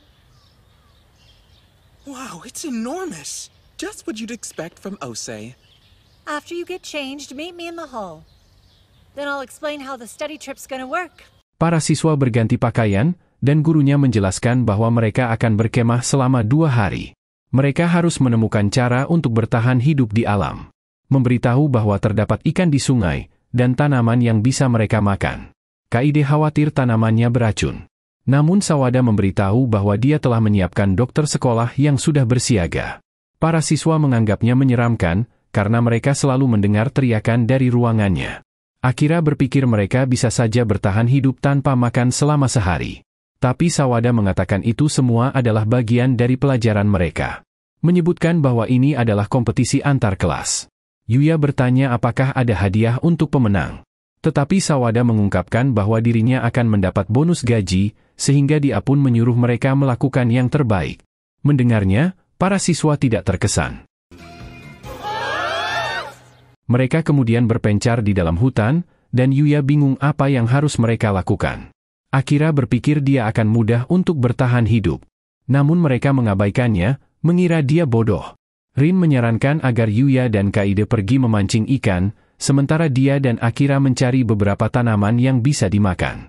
Wow, it's enormous. Just what you'd expect from Osei. After you get changed, meet me in the hall. Then I'll explain how the study trip's gonna work. Para siswa berganti pakaian, dan gurunya menjelaskan bahwa mereka akan berkemah selama 2 hari. Mereka harus menemukan cara untuk bertahan hidup di alam. Memberitahu bahwa terdapat ikan di sungai, dan tanaman yang bisa mereka makan. Kaide khawatir tanamannya beracun. Namun Sawada memberitahu bahwa dia telah menyiapkan dokter sekolah yang sudah bersiaga. Para siswa menganggapnya menyeramkan, karena mereka selalu mendengar teriakan dari ruangannya. Akira berpikir mereka bisa saja bertahan hidup tanpa makan selama sehari. Tapi Sawada mengatakan itu semua adalah bagian dari pelajaran mereka. Menyebutkan bahwa ini adalah kompetisi antar kelas. Yuya bertanya apakah ada hadiah untuk pemenang. Tetapi Sawada mengungkapkan bahwa dirinya akan mendapat bonus gaji, sehingga dia pun menyuruh mereka melakukan yang terbaik. Mendengarnya, para siswa tidak terkesan. Mereka kemudian berpencar di dalam hutan, dan Yuya bingung apa yang harus mereka lakukan. Akira berpikir dia akan mudah untuk bertahan hidup. Namun mereka mengabaikannya, mengira dia bodoh. Rin menyarankan agar Yuya dan Kaide pergi memancing ikan, sementara dia dan Akira mencari beberapa tanaman yang bisa dimakan.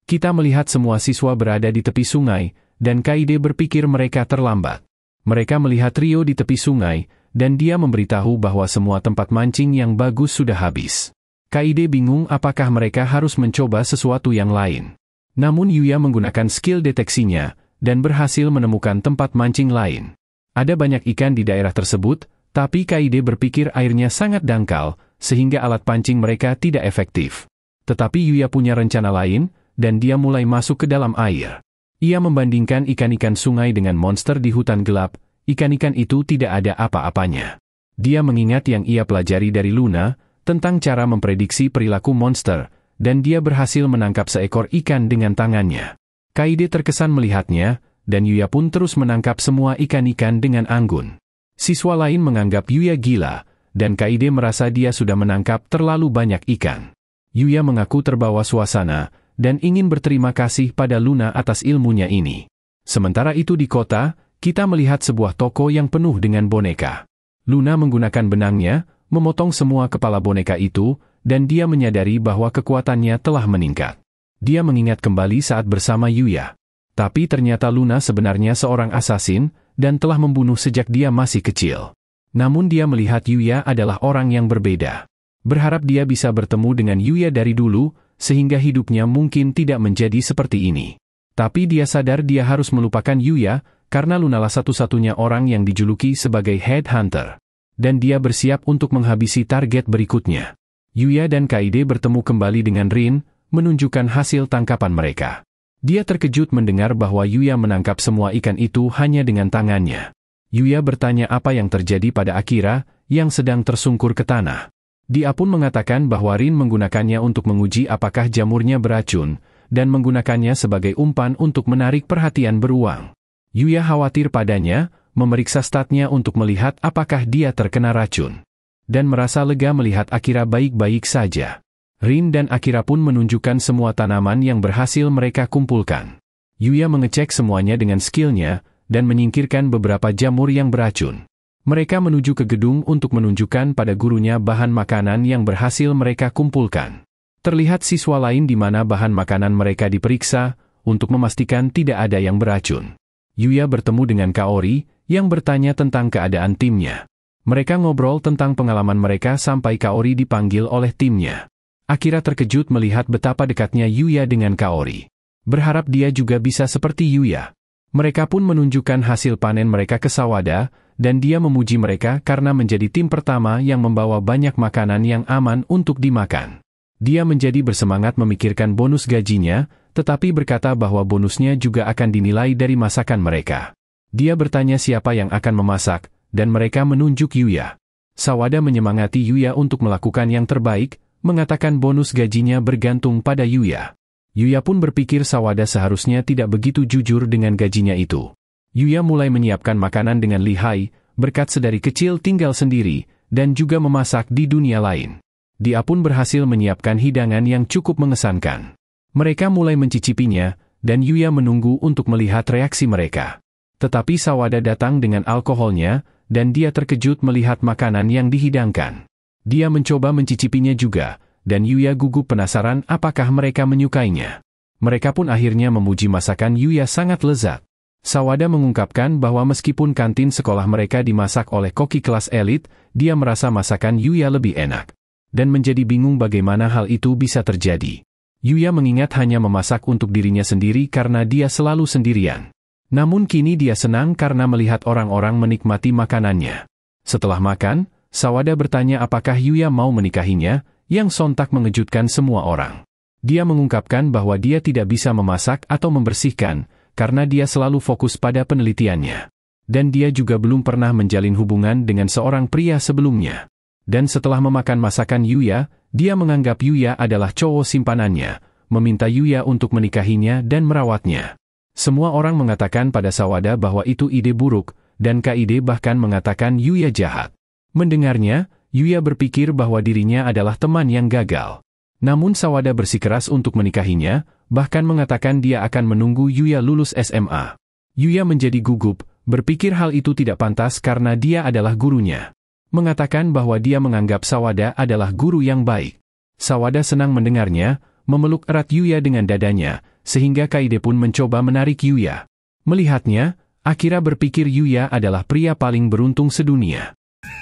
Kita melihat semua siswa berada di tepi sungai, dan Kaide berpikir mereka terlambat. Mereka melihat Rio di tepi sungai, dan dia memberitahu bahwa semua tempat mancing yang bagus sudah habis. Kaide bingung apakah mereka harus mencoba sesuatu yang lain. Namun Yuya menggunakan skill deteksinya, dan berhasil menemukan tempat mancing lain. Ada banyak ikan di daerah tersebut, tapi Kaide berpikir airnya sangat dangkal, sehingga alat pancing mereka tidak efektif. Tetapi Yuya punya rencana lain, dan dia mulai masuk ke dalam air. Ia membandingkan ikan-ikan sungai dengan monster di hutan gelap, ikan-ikan itu tidak ada apa-apanya. Dia mengingat yang ia pelajari dari Luna, tentang cara memprediksi perilaku monster, dan dia berhasil menangkap seekor ikan dengan tangannya. Kaide terkesan melihatnya, dan Yuya pun terus menangkap semua ikan-ikan dengan anggun. Siswa lain menganggap Yuya gila, dan Kaide merasa dia sudah menangkap terlalu banyak ikan. Yuya mengaku terbawa suasana, dan ingin berterima kasih pada Luna atas ilmunya ini. Sementara itu di kota, kita melihat sebuah toko yang penuh dengan boneka. Luna menggunakan benangnya, memotong semua kepala boneka itu, dan dia menyadari bahwa kekuatannya telah meningkat. Dia mengingat kembali saat bersama Yuya. Tapi ternyata Luna sebenarnya seorang asasin, dan telah membunuh sejak dia masih kecil. Namun dia melihat Yuya adalah orang yang berbeda. Berharap dia bisa bertemu dengan Yuya dari dulu, sehingga hidupnya mungkin tidak menjadi seperti ini. Tapi dia sadar dia harus melupakan Yuya, karena Lunalah satu-satunya orang yang dijuluki sebagai headhunter. Dan dia bersiap untuk menghabisi target berikutnya. Yuya dan Kaede bertemu kembali dengan Rin, menunjukkan hasil tangkapan mereka. Dia terkejut mendengar bahwa Yuya menangkap semua ikan itu hanya dengan tangannya. Yuya bertanya apa yang terjadi pada Akira, yang sedang tersungkur ke tanah. Dia pun mengatakan bahwa Rin menggunakannya untuk menguji apakah jamurnya beracun, dan menggunakannya sebagai umpan untuk menarik perhatian beruang. Yuya khawatir padanya, memeriksa statnya untuk melihat apakah dia terkena racun. Dan merasa lega melihat Akira baik-baik saja. Rin dan Akira pun menunjukkan semua tanaman yang berhasil mereka kumpulkan. Yuya mengecek semuanya dengan skillnya, dan menyingkirkan beberapa jamur yang beracun. Mereka menuju ke gedung untuk menunjukkan pada gurunya bahan makanan yang berhasil mereka kumpulkan. Terlihat siswa lain di mana bahan makanan mereka diperiksa, untuk memastikan tidak ada yang beracun. Yuya bertemu dengan Kaori, yang bertanya tentang keadaan timnya. Mereka ngobrol tentang pengalaman mereka sampai Kaori dipanggil oleh timnya. Akira terkejut melihat betapa dekatnya Yuya dengan Kaori. Berharap dia juga bisa seperti Yuya. Mereka pun menunjukkan hasil panen mereka ke Sawada, dan dia memuji mereka karena menjadi tim pertama yang membawa banyak makanan yang aman untuk dimakan. Dia menjadi bersemangat memikirkan bonus gajinya, tetapi berkata bahwa bonusnya juga akan dinilai dari masakan mereka. Dia bertanya siapa yang akan memasak, dan mereka menunjuk Yuya. Sawada menyemangati Yuya untuk melakukan yang terbaik, mengatakan bonus gajinya bergantung pada Yuya. Yuya pun berpikir Sawada seharusnya tidak begitu jujur dengan gajinya itu. Yuya mulai menyiapkan makanan dengan lihai, berkat sedari kecil tinggal sendiri, dan juga memasak di dunia lain. Dia pun berhasil menyiapkan hidangan yang cukup mengesankan. Mereka mulai mencicipinya, dan Yuya menunggu untuk melihat reaksi mereka. Tetapi Sawada datang dengan alkoholnya, dan dia terkejut melihat makanan yang dihidangkan. Dia mencoba mencicipinya juga, dan Yuya gugup penasaran apakah mereka menyukainya. Mereka pun akhirnya memuji masakan Yuya sangat lezat. Sawada mengungkapkan bahwa meskipun kantin sekolah mereka dimasak oleh koki kelas elit, dia merasa masakan Yuya lebih enak. Dan menjadi bingung bagaimana hal itu bisa terjadi. Yuya mengingat hanya memasak untuk dirinya sendiri karena dia selalu sendirian. Namun kini dia senang karena melihat orang-orang menikmati makanannya. Setelah makan, Sawada bertanya apakah Yuya mau menikahinya, yang sontak mengejutkan semua orang. Dia mengungkapkan bahwa dia tidak bisa memasak atau membersihkan, karena dia selalu fokus pada penelitiannya. Dan dia juga belum pernah menjalin hubungan dengan seorang pria sebelumnya. Dan setelah memakan masakan Yuya, dia menganggap Yuya adalah cowok simpanannya, meminta Yuya untuk menikahinya dan merawatnya. Semua orang mengatakan pada Sawada bahwa itu ide buruk, dan Kaede bahkan mengatakan Yuya jahat. Mendengarnya, Yuya berpikir bahwa dirinya adalah teman yang gagal. Namun Sawada bersikeras untuk menikahinya, bahkan mengatakan dia akan menunggu Yuya lulus SMA. Yuya menjadi gugup, berpikir hal itu tidak pantas karena dia adalah gurunya. Mengatakan bahwa dia menganggap Sawada adalah guru yang baik. Sawada senang mendengarnya, memeluk erat Yuya dengan dadanya, sehingga Kaede pun mencoba menarik Yuya. Melihatnya, Akira berpikir Yuya adalah pria paling beruntung sedunia.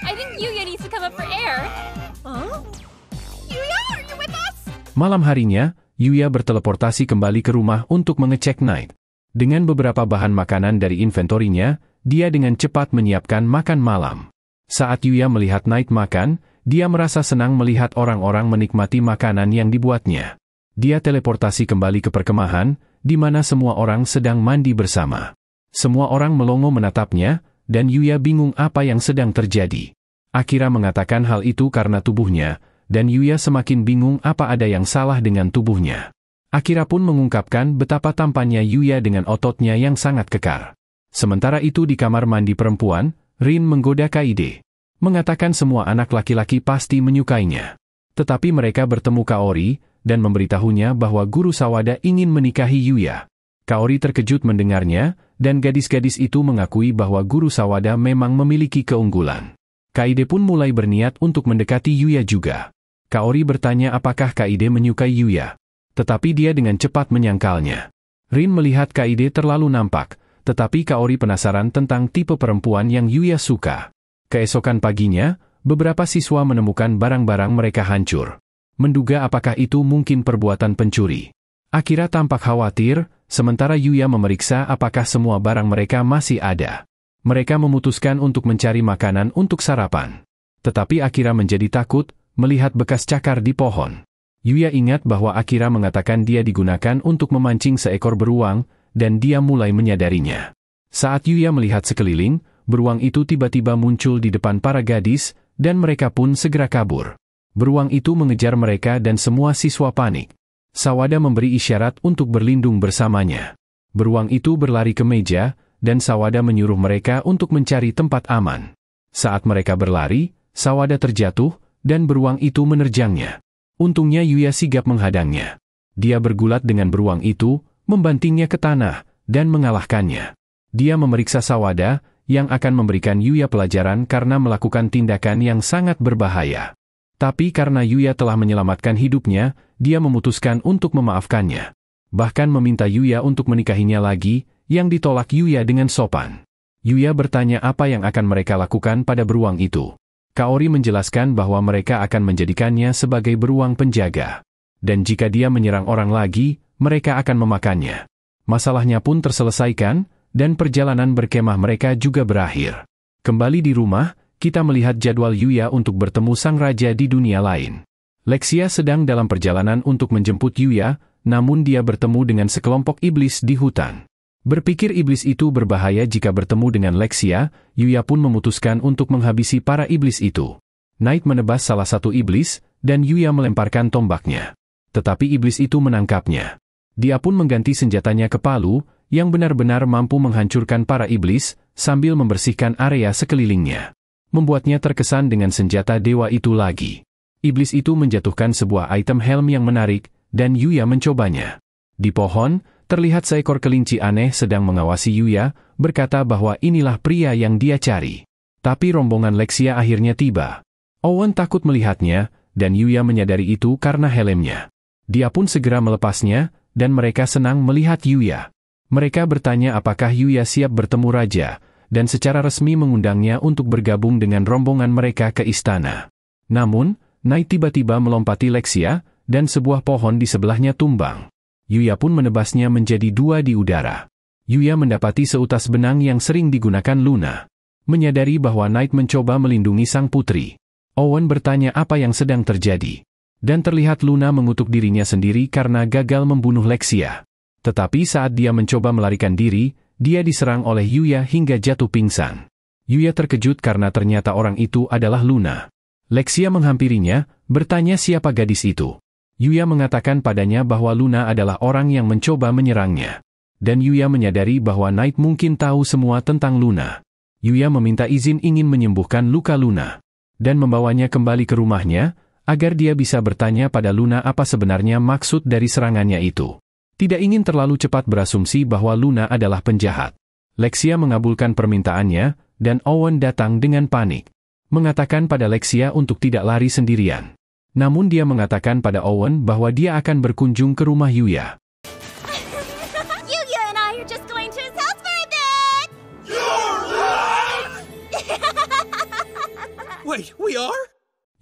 I think Yuya needs to come up for air. Huh? Yuya, are you with us? Malam harinya, Yuya berteleportasi kembali ke rumah untuk mengecek Knight. Dengan beberapa bahan makanan dari inventorinya, dia dengan cepat menyiapkan makan malam. Saat Yuya melihat Knight makan, dia merasa senang melihat orang-orang menikmati makanan yang dibuatnya. Dia teleportasi kembali ke perkemahan, di mana semua orang sedang mandi bersama. Semua orang melongo menatapnya, dan Yuya bingung apa yang sedang terjadi. Akira mengatakan hal itu karena tubuhnya, dan Yuya semakin bingung apa ada yang salah dengan tubuhnya. Akira pun mengungkapkan betapa tampannya Yuya dengan ototnya yang sangat kekar. Sementara itu di kamar mandi perempuan, Rin menggoda Kaede. Mengatakan semua anak laki-laki pasti menyukainya. Tetapi mereka bertemu Kaori, dan memberitahunya bahwa guru Sawada ingin menikahi Yuya. Kaori terkejut mendengarnya, dan gadis-gadis itu mengakui bahwa Guru Sawada memang memiliki keunggulan. Kaede pun mulai berniat untuk mendekati Yuya juga. Kaori bertanya apakah Kaede menyukai Yuya. Tetapi dia dengan cepat menyangkalnya. Rin melihat Kaede terlalu nampak, tetapi Kaori penasaran tentang tipe perempuan yang Yuya suka. Keesokan paginya, beberapa siswa menemukan barang-barang mereka hancur. Menduga apakah itu mungkin perbuatan pencuri. Akira tampak khawatir, sementara Yuya memeriksa apakah semua barang mereka masih ada. Mereka memutuskan untuk mencari makanan untuk sarapan. Tetapi Akira menjadi takut melihat bekas cakar di pohon. Yuya ingat bahwa Akira mengatakan dia digunakan untuk memancing seekor beruang, dan dia mulai menyadarinya. Saat Yuya melihat sekeliling, beruang itu tiba-tiba muncul di depan para gadis, dan mereka pun segera kabur. Beruang itu mengejar mereka dan semua siswa panik. Sawada memberi isyarat untuk berlindung bersamanya. Beruang itu berlari ke meja, dan Sawada menyuruh mereka untuk mencari tempat aman. Saat mereka berlari, Sawada terjatuh, dan beruang itu menerjangnya. Untungnya Yuya sigap menghadangnya. Dia bergulat dengan beruang itu, membantingnya ke tanah, dan mengalahkannya. Dia memeriksa Sawada, yang akan memberikan Yuya pelajaran karena melakukan tindakan yang sangat berbahaya. Tapi karena Yuya telah menyelamatkan hidupnya, dia memutuskan untuk memaafkannya. Bahkan meminta Yuya untuk menikahinya lagi, yang ditolak Yuya dengan sopan. Yuya bertanya apa yang akan mereka lakukan pada beruang itu. Kaori menjelaskan bahwa mereka akan menjadikannya sebagai beruang penjaga. Dan jika dia menyerang orang lagi, mereka akan memakannya. Masalahnya pun terselesaikan, dan perjalanan berkemah mereka juga berakhir. Kembali di rumah, kita melihat jadwal Yuya untuk bertemu sang raja di dunia lain. Lexia sedang dalam perjalanan untuk menjemput Yuya, namun dia bertemu dengan sekelompok iblis di hutan. Berpikir iblis itu berbahaya jika bertemu dengan Lexia, Yuya pun memutuskan untuk menghabisi para iblis itu. Knight menebas salah satu iblis, dan Yuya melemparkan tombaknya. Tetapi iblis itu menangkapnya. Dia pun mengganti senjatanya ke palu, yang benar-benar mampu menghancurkan para iblis, sambil membersihkan area sekelilingnya. Membuatnya terkesan dengan senjata dewa itu lagi. Iblis itu menjatuhkan sebuah item helm yang menarik, dan Yuya mencobanya. Di pohon, terlihat seekor kelinci aneh sedang mengawasi Yuya, berkata bahwa inilah pria yang dia cari. Tapi rombongan Lexia akhirnya tiba. Owen takut melihatnya, dan Yuya menyadari itu karena helmnya. Dia pun segera melepasnya, dan mereka senang melihat Yuya. Mereka bertanya apakah Yuya siap bertemu raja, dan secara resmi mengundangnya untuk bergabung dengan rombongan mereka ke istana. Namun, Knight tiba-tiba melompati Lexia, dan sebuah pohon di sebelahnya tumbang. Yuya pun menebasnya menjadi dua di udara. Yuya mendapati seutas benang yang sering digunakan Luna. Menyadari bahwa Knight mencoba melindungi sang putri. Owen bertanya apa yang sedang terjadi. Dan terlihat Luna mengutuk dirinya sendiri karena gagal membunuh Lexia. Tetapi saat dia mencoba melarikan diri, dia diserang oleh Yuya hingga jatuh pingsan. Yuya terkejut karena ternyata orang itu adalah Luna. Lexia menghampirinya, bertanya siapa gadis itu. Yuya mengatakan padanya bahwa Luna adalah orang yang mencoba menyerangnya. Dan Yuya menyadari bahwa Knight mungkin tahu semua tentang Luna. Yuya meminta izin ingin menyembuhkan luka Luna. Dan membawanya kembali ke rumahnya, agar dia bisa bertanya pada Luna apa sebenarnya maksud dari serangannya itu. Tidak ingin terlalu cepat berasumsi bahwa Luna adalah penjahat. Lexia mengabulkan permintaannya, dan Owen datang dengan panik. Mengatakan pada Lexia untuk tidak lari sendirian. Namun dia mengatakan pada Owen bahwa dia akan berkunjung ke rumah Yuya. Yuya and I are just going to his house for a bit! Wait, we are?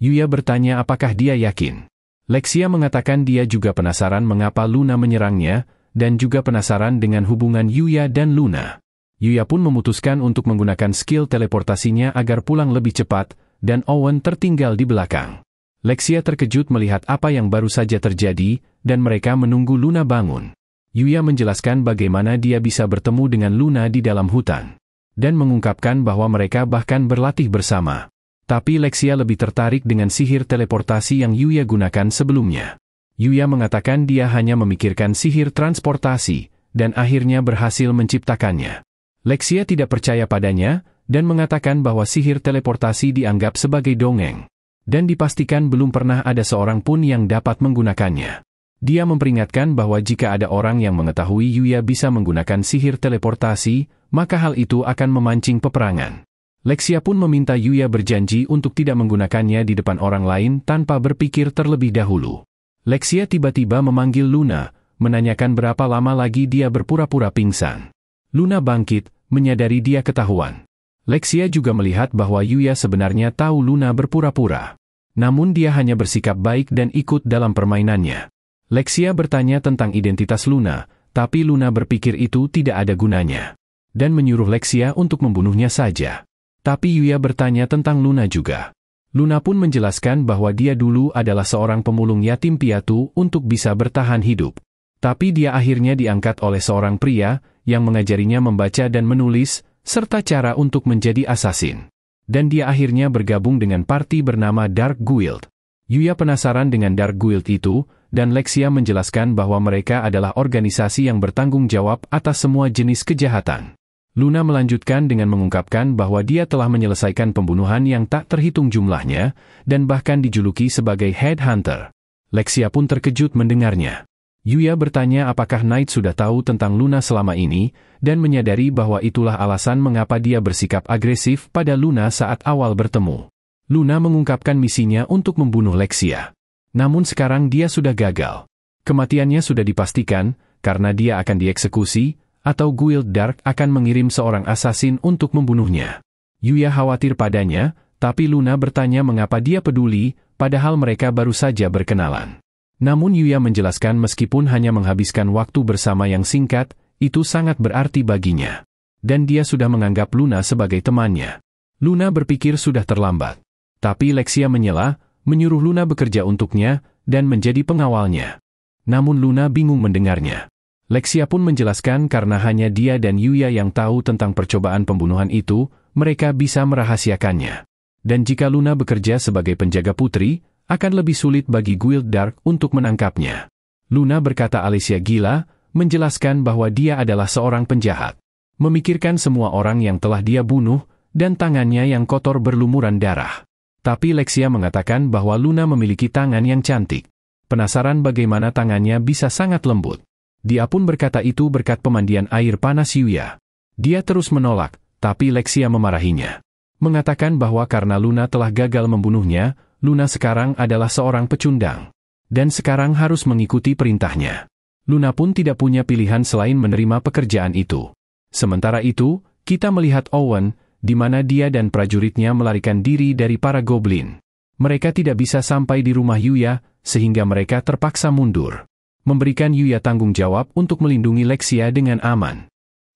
Yuya bertanya apakah dia yakin. Lexia mengatakan dia juga penasaran mengapa Luna menyerangnya, dan juga penasaran dengan hubungan Yuya dan Luna. Yuya pun memutuskan untuk menggunakan skill teleportasinya agar pulang lebih cepat, dan Owen tertinggal di belakang. Lexia terkejut melihat apa yang baru saja terjadi, dan mereka menunggu Luna bangun. Yuya menjelaskan bagaimana dia bisa bertemu dengan Luna di dalam hutan. Dan mengungkapkan bahwa mereka bahkan berlatih bersama. Tapi Lexia lebih tertarik dengan sihir teleportasi yang Yuya gunakan sebelumnya. Yuya mengatakan dia hanya memikirkan sihir transportasi, dan akhirnya berhasil menciptakannya. Lexia tidak percaya padanya, dan mengatakan bahwa sihir teleportasi dianggap sebagai dongeng. Dan dipastikan belum pernah ada seorang pun yang dapat menggunakannya. Dia memperingatkan bahwa jika ada orang yang mengetahui Yuya bisa menggunakan sihir teleportasi, maka hal itu akan memancing peperangan. Lexia pun meminta Yuya berjanji untuk tidak menggunakannya di depan orang lain tanpa berpikir terlebih dahulu. Lexia tiba-tiba memanggil Luna, menanyakan berapa lama lagi dia berpura-pura pingsan. Luna bangkit, menyadari dia ketahuan. Lexia juga melihat bahwa Yuya sebenarnya tahu Luna berpura-pura. Namun dia hanya bersikap baik dan ikut dalam permainannya. Lexia bertanya tentang identitas Luna, tapi Luna berpikir itu tidak ada gunanya. Dan menyuruh Lexia untuk membunuhnya saja. Tapi Yuya bertanya tentang Luna juga. Luna pun menjelaskan bahwa dia dulu adalah seorang pemulung yatim piatu untuk bisa bertahan hidup. Tapi dia akhirnya diangkat oleh seorang pria yang mengajarinya membaca dan menulis, serta cara untuk menjadi asasin. Dan dia akhirnya bergabung dengan parti bernama Dark Guild. Yuya penasaran dengan Dark Guild itu, dan Lexia menjelaskan bahwa mereka adalah organisasi yang bertanggung jawab atas semua jenis kejahatan. Luna melanjutkan dengan mengungkapkan bahwa dia telah menyelesaikan pembunuhan yang tak terhitung jumlahnya, dan bahkan dijuluki sebagai Headhunter. Lexia pun terkejut mendengarnya. Yuya bertanya apakah Knight sudah tahu tentang Luna selama ini, dan menyadari bahwa itulah alasan mengapa dia bersikap agresif pada Luna saat awal bertemu. Luna mengungkapkan misinya untuk membunuh Lexia. Namun sekarang dia sudah gagal. Kematiannya sudah dipastikan, karena dia akan dieksekusi, atau Guild Dark akan mengirim seorang asasin untuk membunuhnya. Yuya khawatir padanya, tapi Luna bertanya mengapa dia peduli, padahal mereka baru saja berkenalan. Namun Yuya menjelaskan meskipun hanya menghabiskan waktu bersama yang singkat, itu sangat berarti baginya. Dan dia sudah menganggap Luna sebagai temannya. Luna berpikir sudah terlambat. Tapi Lexia menyela, menyuruh Luna bekerja untuknya, dan menjadi pengawalnya. Namun Luna bingung mendengarnya. Lexia pun menjelaskan karena hanya dia dan Yuya yang tahu tentang percobaan pembunuhan itu, mereka bisa merahasiakannya. Dan jika Luna bekerja sebagai penjaga putri, akan lebih sulit bagi Guild Dark untuk menangkapnya. Luna berkata Alicia gila, menjelaskan bahwa dia adalah seorang penjahat. Memikirkan semua orang yang telah dia bunuh, dan tangannya yang kotor berlumuran darah. Tapi Lexia mengatakan bahwa Luna memiliki tangan yang cantik. Penasaran bagaimana tangannya bisa sangat lembut. Dia pun berkata itu berkat pemandian air panas Yuya. Dia terus menolak, tapi Lexia memarahinya. Mengatakan bahwa karena Luna telah gagal membunuhnya, Luna sekarang adalah seorang pecundang. Dan sekarang harus mengikuti perintahnya. Luna pun tidak punya pilihan selain menerima pekerjaan itu. Sementara itu, kita melihat Owen, di mana dia dan prajuritnya melarikan diri dari para goblin. Mereka tidak bisa sampai di rumah Yuya, sehingga mereka terpaksa mundur. Memberikan Yuya tanggung jawab untuk melindungi Lexia dengan aman.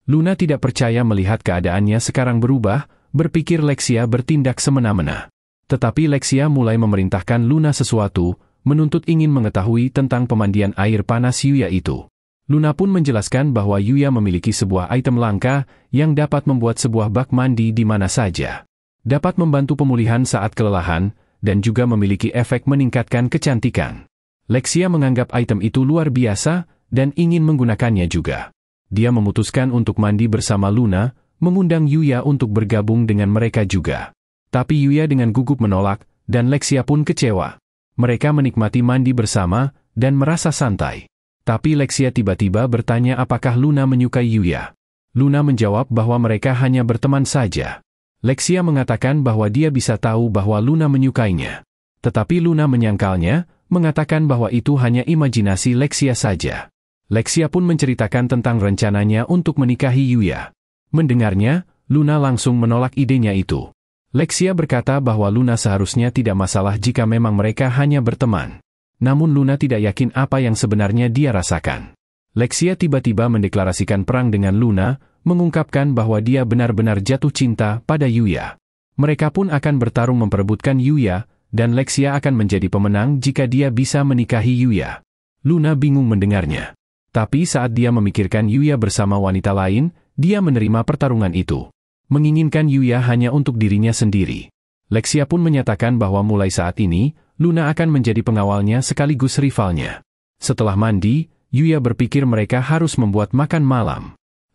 Luna tidak percaya melihat keadaannya sekarang berubah, berpikir Lexia bertindak semena-mena. Tetapi Lexia mulai memerintahkan Luna sesuatu, menuntut ingin mengetahui tentang pemandian air panas Yuya itu. Luna pun menjelaskan bahwa Yuya memiliki sebuah item langka yang dapat membuat sebuah bak mandi di mana saja. Dapat membantu pemulihan saat kelelahan, dan juga memiliki efek meningkatkan kecantikan. Lexia menganggap item itu luar biasa, dan ingin menggunakannya juga. Dia memutuskan untuk mandi bersama Luna, mengundang Yuya untuk bergabung dengan mereka juga. Tapi Yuya dengan gugup menolak, dan Lexia pun kecewa. Mereka menikmati mandi bersama, dan merasa santai. Tapi Lexia tiba-tiba bertanya apakah Luna menyukai Yuya. Luna menjawab bahwa mereka hanya berteman saja. Lexia mengatakan bahwa dia bisa tahu bahwa Luna menyukainya. Tetapi Luna menyangkalnya, mengatakan bahwa itu hanya imajinasi Lexia saja. Lexia pun menceritakan tentang rencananya untuk menikahi Yuya. Mendengarnya, Luna langsung menolak idenya itu. Lexia berkata bahwa Luna seharusnya tidak masalah jika memang mereka hanya berteman. Namun Luna tidak yakin apa yang sebenarnya dia rasakan. Lexia tiba-tiba mendeklarasikan perang dengan Luna, mengungkapkan bahwa dia benar-benar jatuh cinta pada Yuya. Mereka pun akan bertarung memperebutkan Yuya, dan Lexia akan menjadi pemenang jika dia bisa menikahi Yuya. Luna bingung mendengarnya. Tapi saat dia memikirkan Yuya bersama wanita lain, dia menerima pertarungan itu. Menginginkan Yuya hanya untuk dirinya sendiri. Lexia pun menyatakan bahwa mulai saat ini, Luna akan menjadi pengawalnya sekaligus rivalnya. Setelah mandi, Yuya berpikir mereka harus membuat makan malam.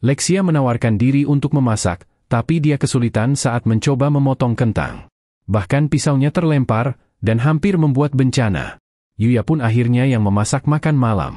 Lexia menawarkan diri untuk memasak, tapi dia kesulitan saat mencoba memotong kentang. Bahkan pisaunya terlempar, dan hampir membuat bencana. Yuya pun akhirnya yang memasak makan malam.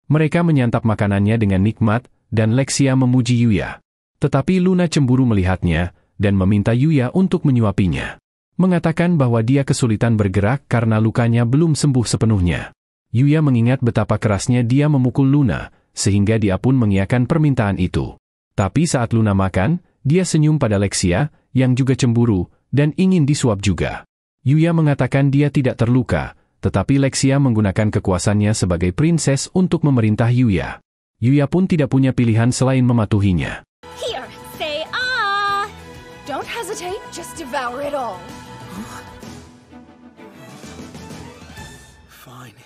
Mereka menyantap makanannya dengan nikmat, dan Lexia memuji Yuya. Tetapi Luna cemburu melihatnya, dan meminta Yuya untuk menyuapinya. Mengatakan bahwa dia kesulitan bergerak karena lukanya belum sembuh sepenuhnya. Yuya mengingat betapa kerasnya dia memukul Luna, sehingga dia pun mengiyakan permintaan itu. Tapi saat Luna makan, dia senyum pada Lexia, yang juga cemburu, dan ingin disuap juga. Yuya mengatakan dia tidak terluka, tetapi Lexia menggunakan kekuasaannya sebagai prinses untuk memerintah Yuya. Yuya pun tidak punya pilihan selain mematuhinya. Here, say ah! Don't hesitate, just devour it all. Fine.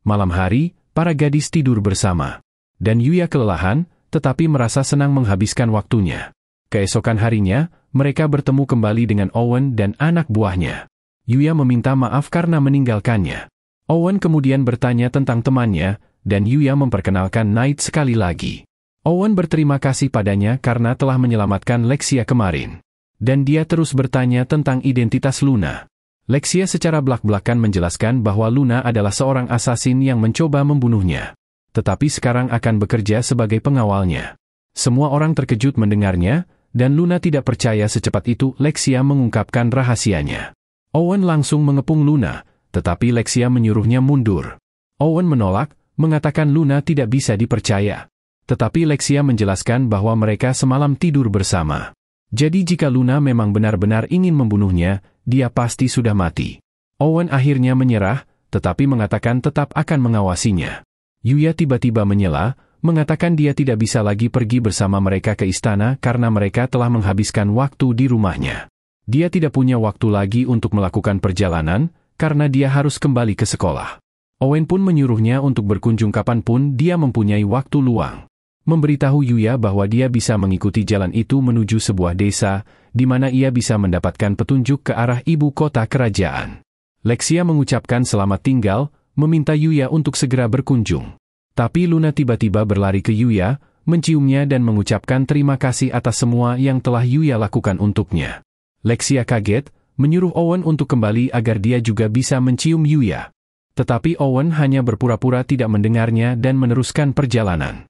Malam hari, para gadis tidur bersama. Dan Yuya kelelahan, tetapi merasa senang menghabiskan waktunya. Keesokan harinya, mereka bertemu kembali dengan Owen dan anak buahnya. Yuya meminta maaf karena meninggalkannya. Owen kemudian bertanya tentang temannya, dan Yuya memperkenalkan Knight sekali lagi. Owen berterima kasih padanya karena telah menyelamatkan Lexia kemarin. Dan dia terus bertanya tentang identitas Luna. Lexia secara belak-belakan menjelaskan bahwa Luna adalah seorang asasin yang mencoba membunuhnya. Tetapi sekarang akan bekerja sebagai pengawalnya. Semua orang terkejut mendengarnya, dan Luna tidak percaya secepat itu Lexia mengungkapkan rahasianya. Owen langsung mengepung Luna, tetapi Lexia menyuruhnya mundur. Owen menolak, mengatakan Luna tidak bisa dipercaya. Tetapi Lexia menjelaskan bahwa mereka semalam tidur bersama. Jadi jika Luna memang benar-benar ingin membunuhnya, dia pasti sudah mati. Owen akhirnya menyerah, tetapi mengatakan tetap akan mengawasinya. Yuya tiba-tiba menyela, mengatakan dia tidak bisa lagi pergi bersama mereka ke istana karena mereka telah menghabiskan waktu di rumahnya. Dia tidak punya waktu lagi untuk melakukan perjalanan, karena dia harus kembali ke sekolah. Owen pun menyuruhnya untuk berkunjung kapanpun dia mempunyai waktu luang. Memberitahu Yuya bahwa dia bisa mengikuti jalan itu menuju sebuah desa, di mana ia bisa mendapatkan petunjuk ke arah ibu kota kerajaan. Lexia mengucapkan selamat tinggal, meminta Yuya untuk segera berkunjung. Tapi Luna tiba-tiba berlari ke Yuya, menciumnya dan mengucapkan terima kasih atas semua yang telah Yuya lakukan untuknya. Lexia kaget, menyuruh Owen untuk kembali agar dia juga bisa mencium Yuya. Tetapi Owen hanya berpura-pura tidak mendengarnya dan meneruskan perjalanan.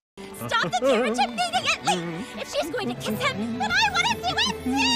Stop the carriage immediately! If she's going to kiss him, then I want to do it too!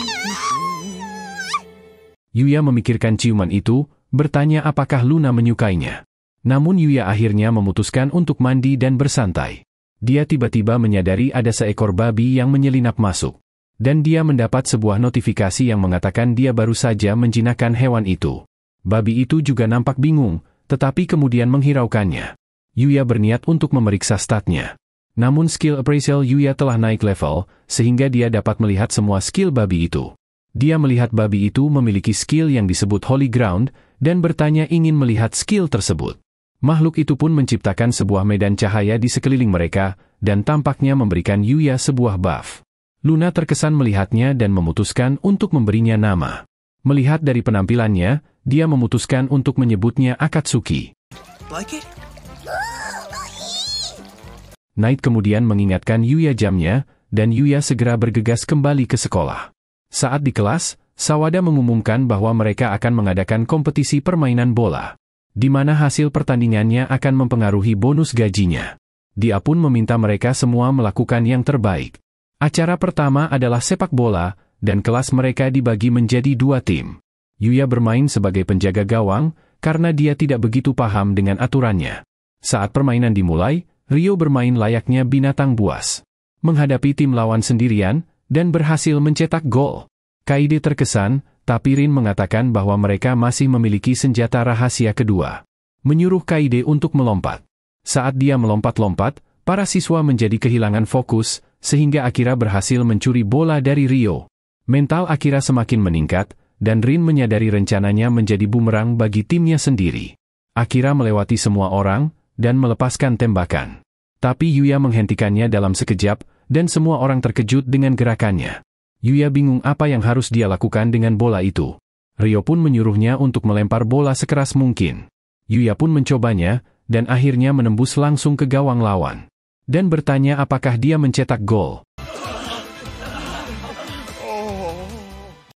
Yuya memikirkan ciuman itu, bertanya apakah Luna menyukainya. Namun Yuya akhirnya memutuskan untuk mandi dan bersantai. Dia tiba-tiba menyadari ada seekor babi yang menyelinap masuk. Dan dia mendapat sebuah notifikasi yang mengatakan dia baru saja menjinakkan hewan itu. Babi itu juga nampak bingung, tetapi kemudian menghiraukannya. Yuya berniat untuk memeriksa statnya. Namun skill appraisal Yuya telah naik level, sehingga dia dapat melihat semua skill babi itu. Dia melihat babi itu memiliki skill yang disebut Holy Ground, dan bertanya ingin melihat skill tersebut. Makhluk itu pun menciptakan sebuah medan cahaya di sekeliling mereka, dan tampaknya memberikan Yuya sebuah buff. Luna terkesan melihatnya dan memutuskan untuk memberinya nama. Melihat dari penampilannya, dia memutuskan untuk menyebutnya Akatsuki. Like it? Knight kemudian mengingatkan Yuya jamnya, dan Yuya segera bergegas kembali ke sekolah. Saat di kelas, Sawada mengumumkan bahwa mereka akan mengadakan kompetisi permainan bola, di mana hasil pertandingannya akan mempengaruhi bonus gajinya. Dia pun meminta mereka semua melakukan yang terbaik. Acara pertama adalah sepak bola, dan kelas mereka dibagi menjadi 2 tim. Yuya bermain sebagai penjaga gawang, karena dia tidak begitu paham dengan aturannya. Saat permainan dimulai, Rio bermain layaknya binatang buas. Menghadapi tim lawan sendirian, dan berhasil mencetak gol. Kaide terkesan, tapi Rin mengatakan bahwa mereka masih memiliki senjata rahasia kedua. Menyuruh Kaide untuk melompat. Saat dia melompat-lompat, para siswa menjadi kehilangan fokus, sehingga Akira berhasil mencuri bola dari Rio. Mental Akira semakin meningkat, dan Rin menyadari rencananya menjadi bumerang bagi timnya sendiri. Akira melewati semua orang, dan melepaskan tembakan. Tapi Yuya menghentikannya dalam sekejap, dan semua orang terkejut dengan gerakannya. Yuya bingung apa yang harus dia lakukan dengan bola itu. Rio pun menyuruhnya untuk melempar bola sekeras mungkin. Yuya pun mencobanya, dan akhirnya menembus langsung ke gawang lawan. Dan bertanya apakah dia mencetak gol.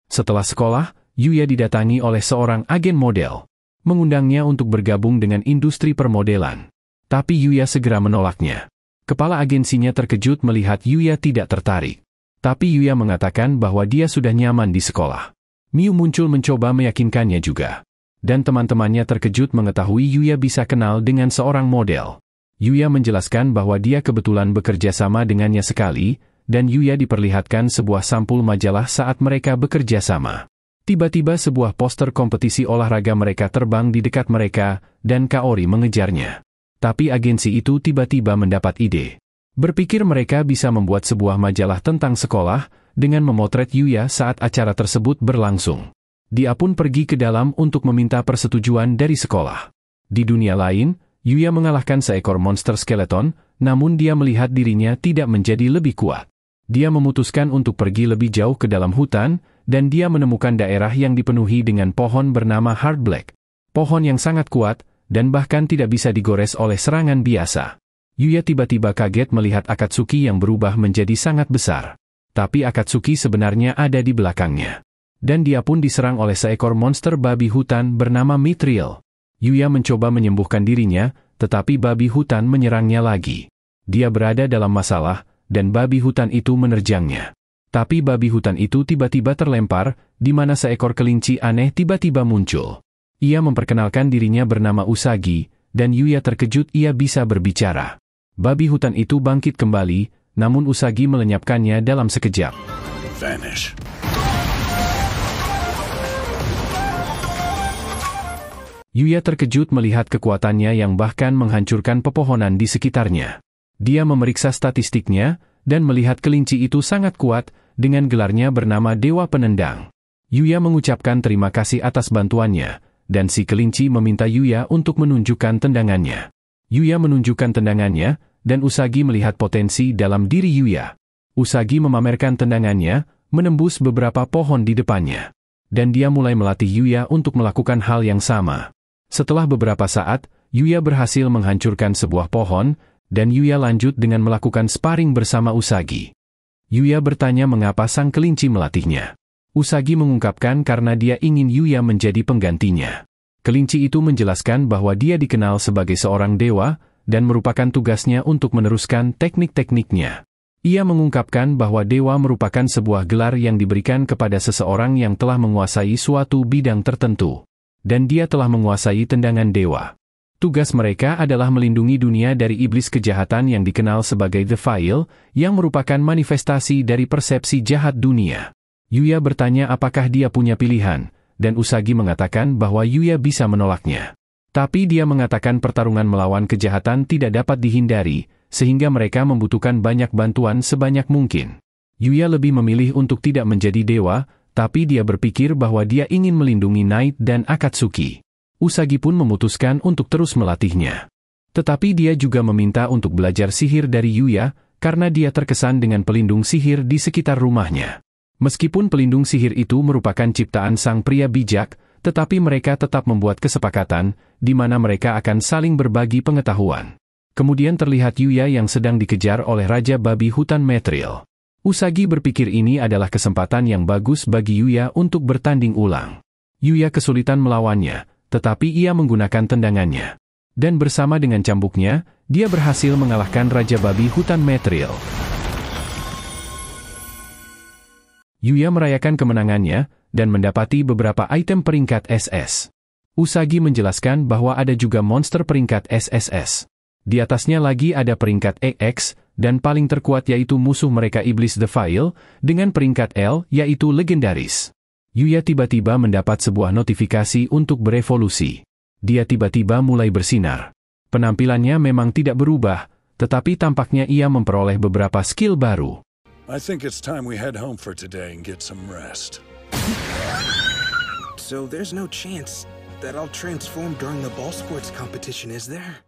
Setelah sekolah, Yuya didatangi oleh seorang agen model. mengundangnya untuk bergabung dengan industri permodelan. Tapi Yuya segera menolaknya. Kepala agensinya terkejut melihat Yuya tidak tertarik. Tapi Yuya mengatakan bahwa dia sudah nyaman di sekolah. Miu muncul mencoba meyakinkannya juga. Dan teman-temannya terkejut mengetahui Yuya bisa kenal dengan seorang model. Yuya menjelaskan bahwa dia kebetulan bekerja sama dengannya sekali, dan Yuya diperlihatkan sebuah sampul majalah saat mereka bekerja sama. Tiba-tiba sebuah poster kompetisi olahraga mereka terbang di dekat mereka, dan Kaori mengejarnya. Tapi agensi itu tiba-tiba mendapat ide. Berpikir mereka bisa membuat sebuah majalah tentang sekolah, dengan memotret Yuya saat acara tersebut berlangsung. Dia pun pergi ke dalam untuk meminta persetujuan dari sekolah. Di dunia lain, Yuya mengalahkan seekor monster skeleton, namun dia melihat dirinya tidak menjadi lebih kuat. Dia memutuskan untuk pergi lebih jauh ke dalam hutan, dan dia menemukan daerah yang dipenuhi dengan pohon bernama Hard Black. Pohon yang sangat kuat, dan bahkan tidak bisa digores oleh serangan biasa. Yuya tiba-tiba kaget melihat Akatsuki yang berubah menjadi sangat besar. Tapi Akatsuki sebenarnya ada di belakangnya. Dan dia pun diserang oleh seekor monster babi hutan bernama Mithril. Yuya mencoba menyembuhkan dirinya, tetapi babi hutan menyerangnya lagi. Dia berada dalam masalah, dan babi hutan itu menerjangnya. Tapi babi hutan itu tiba-tiba terlempar, di mana seekor kelinci aneh tiba-tiba muncul. Ia memperkenalkan dirinya bernama Usagi, dan Yuya terkejut ia bisa berbicara. Babi hutan itu bangkit kembali, namun Usagi melenyapkannya dalam sekejap. Vanish. Yuya terkejut melihat kekuatannya yang bahkan menghancurkan pepohonan di sekitarnya. Dia memeriksa statistiknya, dan melihat kelinci itu sangat kuat, dengan gelarnya bernama Dewa Penendang. Yuya mengucapkan terima kasih atas bantuannya, dan si kelinci meminta Yuya untuk menunjukkan tendangannya. Yuya menunjukkan tendangannya, dan Usagi melihat potensi dalam diri Yuya. Usagi memamerkan tendangannya, menembus beberapa pohon di depannya. Dan dia mulai melatih Yuya untuk melakukan hal yang sama. Setelah beberapa saat, Yuya berhasil menghancurkan sebuah pohon, dan Yuya lanjut dengan melakukan sparring bersama Usagi. Yuya bertanya mengapa sang kelinci melatihnya. Usagi mengungkapkan karena dia ingin Yuya menjadi penggantinya. Kelinci itu menjelaskan bahwa dia dikenal sebagai seorang dewa, dan merupakan tugasnya untuk meneruskan teknik-tekniknya. Ia mengungkapkan bahwa dewa merupakan sebuah gelar yang diberikan kepada seseorang yang telah menguasai suatu bidang tertentu. Dan dia telah menguasai tendangan dewa. Tugas mereka adalah melindungi dunia dari iblis kejahatan yang dikenal sebagai The File, yang merupakan manifestasi dari persepsi jahat dunia. Yuya bertanya apakah dia punya pilihan, dan Usagi mengatakan bahwa Yuya bisa menolaknya. Tapi dia mengatakan pertarungan melawan kejahatan tidak dapat dihindari, sehingga mereka membutuhkan banyak bantuan sebanyak mungkin. Yuya lebih memilih untuk tidak menjadi dewa, tapi dia berpikir bahwa dia ingin melindungi Night dan Akatsuki. Usagi pun memutuskan untuk terus melatihnya. Tetapi dia juga meminta untuk belajar sihir dari Yuya, karena dia terkesan dengan pelindung sihir di sekitar rumahnya. Meskipun pelindung sihir itu merupakan ciptaan sang pria bijak, tetapi mereka tetap membuat kesepakatan, di mana mereka akan saling berbagi pengetahuan. Kemudian terlihat Yuya yang sedang dikejar oleh Raja Babi Hutan Mithril. Usagi berpikir ini adalah kesempatan yang bagus bagi Yuya untuk bertanding ulang. Yuya kesulitan melawannya, tetapi ia menggunakan tendangannya. Dan bersama dengan cambuknya, dia berhasil mengalahkan Raja Babi Hutan Mithril. Yuya merayakan kemenangannya, dan mendapati beberapa item peringkat SS. Usagi menjelaskan bahwa ada juga monster peringkat SSS. Di atasnya lagi ada peringkat EX, dan paling terkuat yaitu musuh mereka Iblis The File, dengan peringkat L yaitu legendaris. Yuya tiba-tiba mendapat sebuah notifikasi untuk berevolusi. Dia tiba-tiba mulai bersinar. Penampilannya memang tidak berubah, tetapi tampaknya ia memperoleh beberapa skill baru. I think it's time we head home for today and get some rest. So there's no chance that I'll transform during the ball sports competition, is there?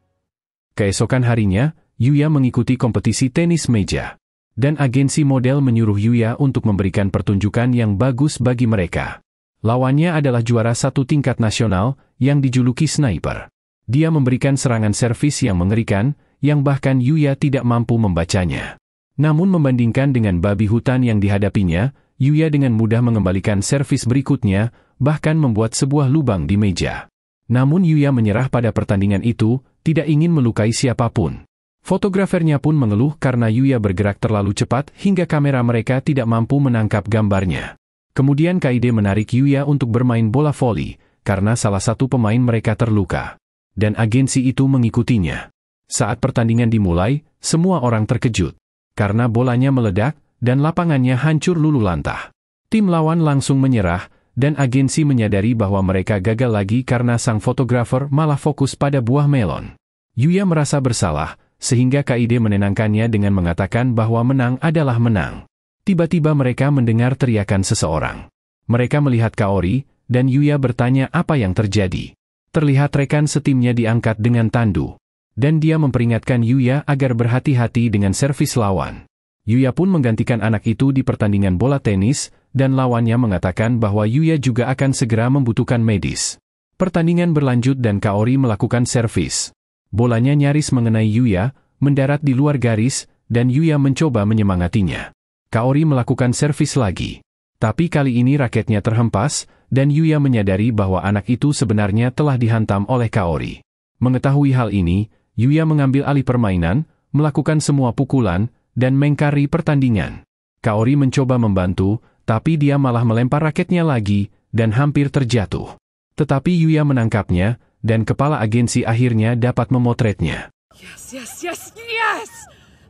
Keesokan harinya, Yuya mengikuti kompetisi tenis meja. Dan agensi model menyuruh Yuya untuk memberikan pertunjukan yang bagus bagi mereka. Lawannya adalah juara satu tingkat nasional, yang dijuluki Sniper. Dia memberikan serangan servis yang mengerikan, yang bahkan Yuya tidak mampu membacanya. Namun membandingkan dengan babi hutan yang dihadapinya, Yuya dengan mudah mengembalikan servis berikutnya, bahkan membuat sebuah lubang di meja. Namun Yuya menyerah pada pertandingan itu, tidak ingin melukai siapapun. Fotografernya pun mengeluh karena Yuya bergerak terlalu cepat hingga kamera mereka tidak mampu menangkap gambarnya. Kemudian Kaide menarik Yuya untuk bermain bola voli, karena salah satu pemain mereka terluka. Dan agensi itu mengikutinya. Saat pertandingan dimulai, semua orang terkejut. Karena bolanya meledak, dan lapangannya hancur lulu lantah. Tim lawan langsung menyerah, dan agensi menyadari bahwa mereka gagal lagi karena sang fotografer malah fokus pada buah melon. Yuya merasa bersalah, sehingga Kaide menenangkannya dengan mengatakan bahwa menang adalah menang. Tiba-tiba mereka mendengar teriakan seseorang. Mereka melihat Kaori, dan Yuya bertanya apa yang terjadi. Terlihat rekan setimnya diangkat dengan tandu. Dan dia memperingatkan Yuya agar berhati-hati dengan servis lawan. Yuya pun menggantikan anak itu di pertandingan bola tenis, dan lawannya mengatakan bahwa Yuya juga akan segera membutuhkan medis. Pertandingan berlanjut dan Kaori melakukan servis. Bolanya nyaris mengenai Yuya, mendarat di luar garis, dan Yuya mencoba menyemangatinya. Kaori melakukan servis lagi. Tapi kali ini raketnya terhempas, dan Yuya menyadari bahwa anak itu sebenarnya telah dihantam oleh Kaori. Mengetahui hal ini, Yuya mengambil alih permainan, melakukan semua pukulan, dan mengkari pertandingan. Kaori mencoba membantu, tapi dia malah melempar raketnya lagi, dan hampir terjatuh. Tetapi Yuya menangkapnya, dan kepala agensi akhirnya dapat memotretnya. Yes!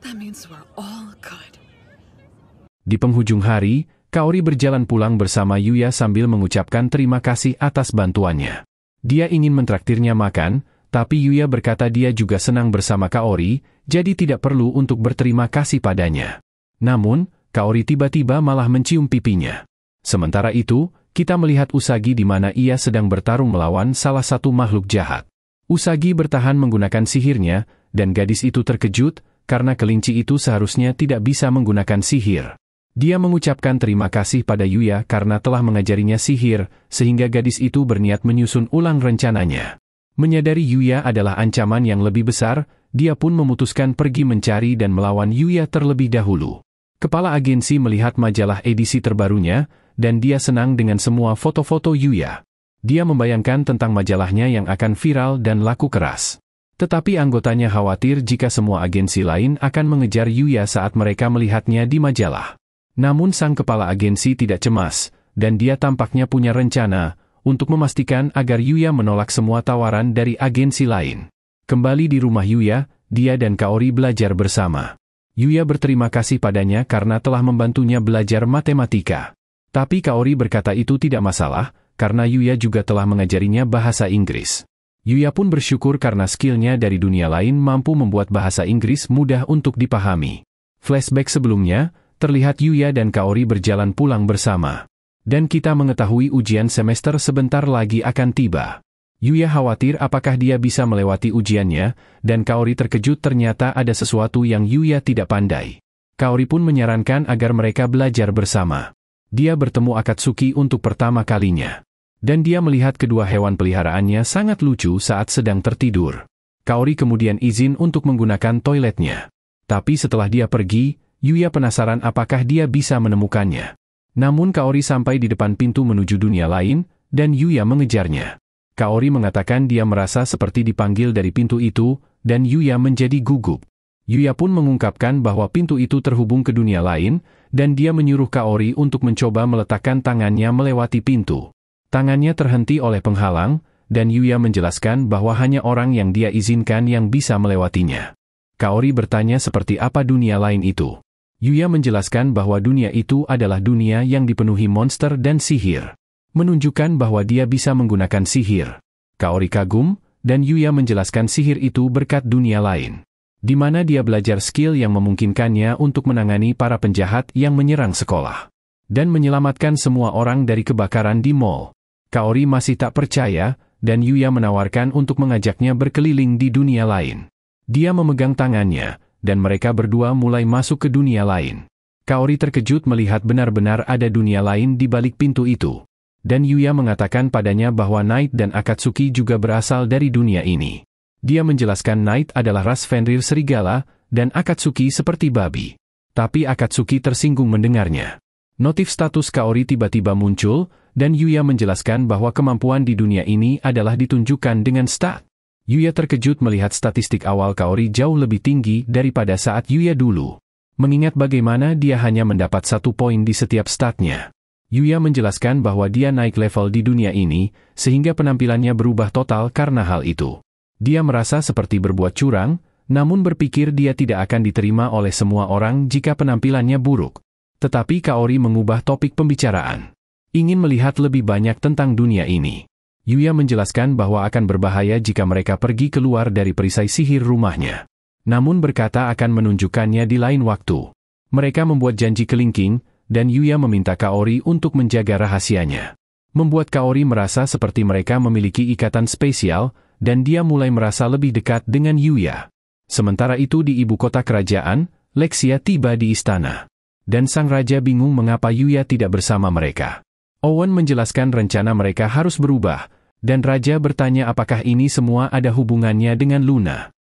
That means we're all good. Di penghujung hari, Kaori berjalan pulang bersama Yuya sambil mengucapkan terima kasih atas bantuannya. Dia ingin mentraktirnya makan, tapi Yuya berkata dia juga senang bersama Kaori, jadi tidak perlu untuk berterima kasih padanya. Namun, Kaori tiba-tiba malah mencium pipinya. Sementara itu, kita melihat Usagi di mana ia sedang bertarung melawan salah satu makhluk jahat. Usagi bertahan menggunakan sihirnya, dan gadis itu terkejut, karena kelinci itu seharusnya tidak bisa menggunakan sihir. Dia mengucapkan terima kasih pada Yuya karena telah mengajarinya sihir, sehingga gadis itu berniat menyusun ulang rencananya. Menyadari Yuya adalah ancaman yang lebih besar, dia pun memutuskan pergi mencari dan melawan Yuya terlebih dahulu. Kepala agensi melihat majalah edisi terbarunya, dan dia senang dengan semua foto-foto Yuya. Dia membayangkan tentang majalahnya yang akan viral dan laku keras. Tetapi anggotanya khawatir jika semua agensi lain akan mengejar Yuya saat mereka melihatnya di majalah. Namun sang kepala agensi tidak cemas, dan dia tampaknya punya rencana untuk memastikan agar Yuya menolak semua tawaran dari agensi lain. Kembali di rumah Yuya, dia dan Kaori belajar bersama. Yuya berterima kasih padanya karena telah membantunya belajar matematika. Tapi Kaori berkata itu tidak masalah, karena Yuya juga telah mengajarinya bahasa Inggris. Yuya pun bersyukur karena skillnya dari dunia lain mampu membuat bahasa Inggris mudah untuk dipahami. Flashback sebelumnya, terlihat Yuya dan Kaori berjalan pulang bersama. Dan kita mengetahui ujian semester sebentar lagi akan tiba. Yuya khawatir apakah dia bisa melewati ujiannya, dan Kaori terkejut ternyata ada sesuatu yang Yuya tidak pandai. Kaori pun menyarankan agar mereka belajar bersama. Dia bertemu Akatsuki untuk pertama kalinya. Dan dia melihat kedua hewan peliharaannya sangat lucu saat sedang tertidur. Kaori kemudian izin untuk menggunakan toiletnya. Tapi setelah dia pergi, Yuya penasaran apakah dia bisa menemukannya. Namun Kaori sampai di depan pintu menuju dunia lain, dan Yuya mengejarnya. Kaori mengatakan dia merasa seperti dipanggil dari pintu itu, dan Yuya menjadi gugup. Yuya pun mengungkapkan bahwa pintu itu terhubung ke dunia lain, dan dia menyuruh Kaori untuk mencoba meletakkan tangannya melewati pintu. Tangannya terhenti oleh penghalang, dan Yuya menjelaskan bahwa hanya orang yang dia izinkan yang bisa melewatinya. Kaori bertanya seperti apa dunia lain itu. Yuya menjelaskan bahwa dunia itu adalah dunia yang dipenuhi monster dan sihir. Menunjukkan bahwa dia bisa menggunakan sihir. Kaori kagum, dan Yuya menjelaskan sihir itu berkat dunia lain. Di mana dia belajar skill yang memungkinkannya untuk menangani para penjahat yang menyerang sekolah. Dan menyelamatkan semua orang dari kebakaran di mall. Kaori masih tak percaya, dan Yuya menawarkan untuk mengajaknya berkeliling di dunia lain. Dia memegang tangannya, dan mereka berdua mulai masuk ke dunia lain. Kaori terkejut melihat benar-benar ada dunia lain di balik pintu itu. Dan Yuya mengatakan padanya bahwa Knight dan Akatsuki juga berasal dari dunia ini. Dia menjelaskan Knight adalah ras Fenrir serigala, dan Akatsuki seperti babi. Tapi Akatsuki tersinggung mendengarnya. Notif status Kaori tiba-tiba muncul, Dan Yuya menjelaskan bahwa kemampuan di dunia ini adalah ditunjukkan dengan stat. Yuya terkejut melihat statistik awal Kaori jauh lebih tinggi daripada saat Yuya dulu. Mengingat bagaimana dia hanya mendapat 1 poin di setiap statnya. Yuya menjelaskan bahwa dia naik level di dunia ini, sehingga penampilannya berubah total karena hal itu. Dia merasa seperti berbuat curang, namun berpikir dia tidak akan diterima oleh semua orang jika penampilannya buruk. Tetapi Kaori mengubah topik pembicaraan. Ingin melihat lebih banyak tentang dunia ini. Yuya menjelaskan bahwa akan berbahaya jika mereka pergi keluar dari perisai sihir rumahnya. Namun berkata akan menunjukkannya di lain waktu. Mereka membuat janji kelingking, dan Yuya meminta Kaori untuk menjaga rahasianya. Membuat Kaori merasa seperti mereka memiliki ikatan spesial, dan dia mulai merasa lebih dekat dengan Yuya. Sementara itu di ibu kota kerajaan, Lexia tiba di istana. Dan sang raja bingung mengapa Yuya tidak bersama mereka. Owen menjelaskan rencana mereka harus berubah, dan raja bertanya apakah ini semua ada hubungannya dengan Luna.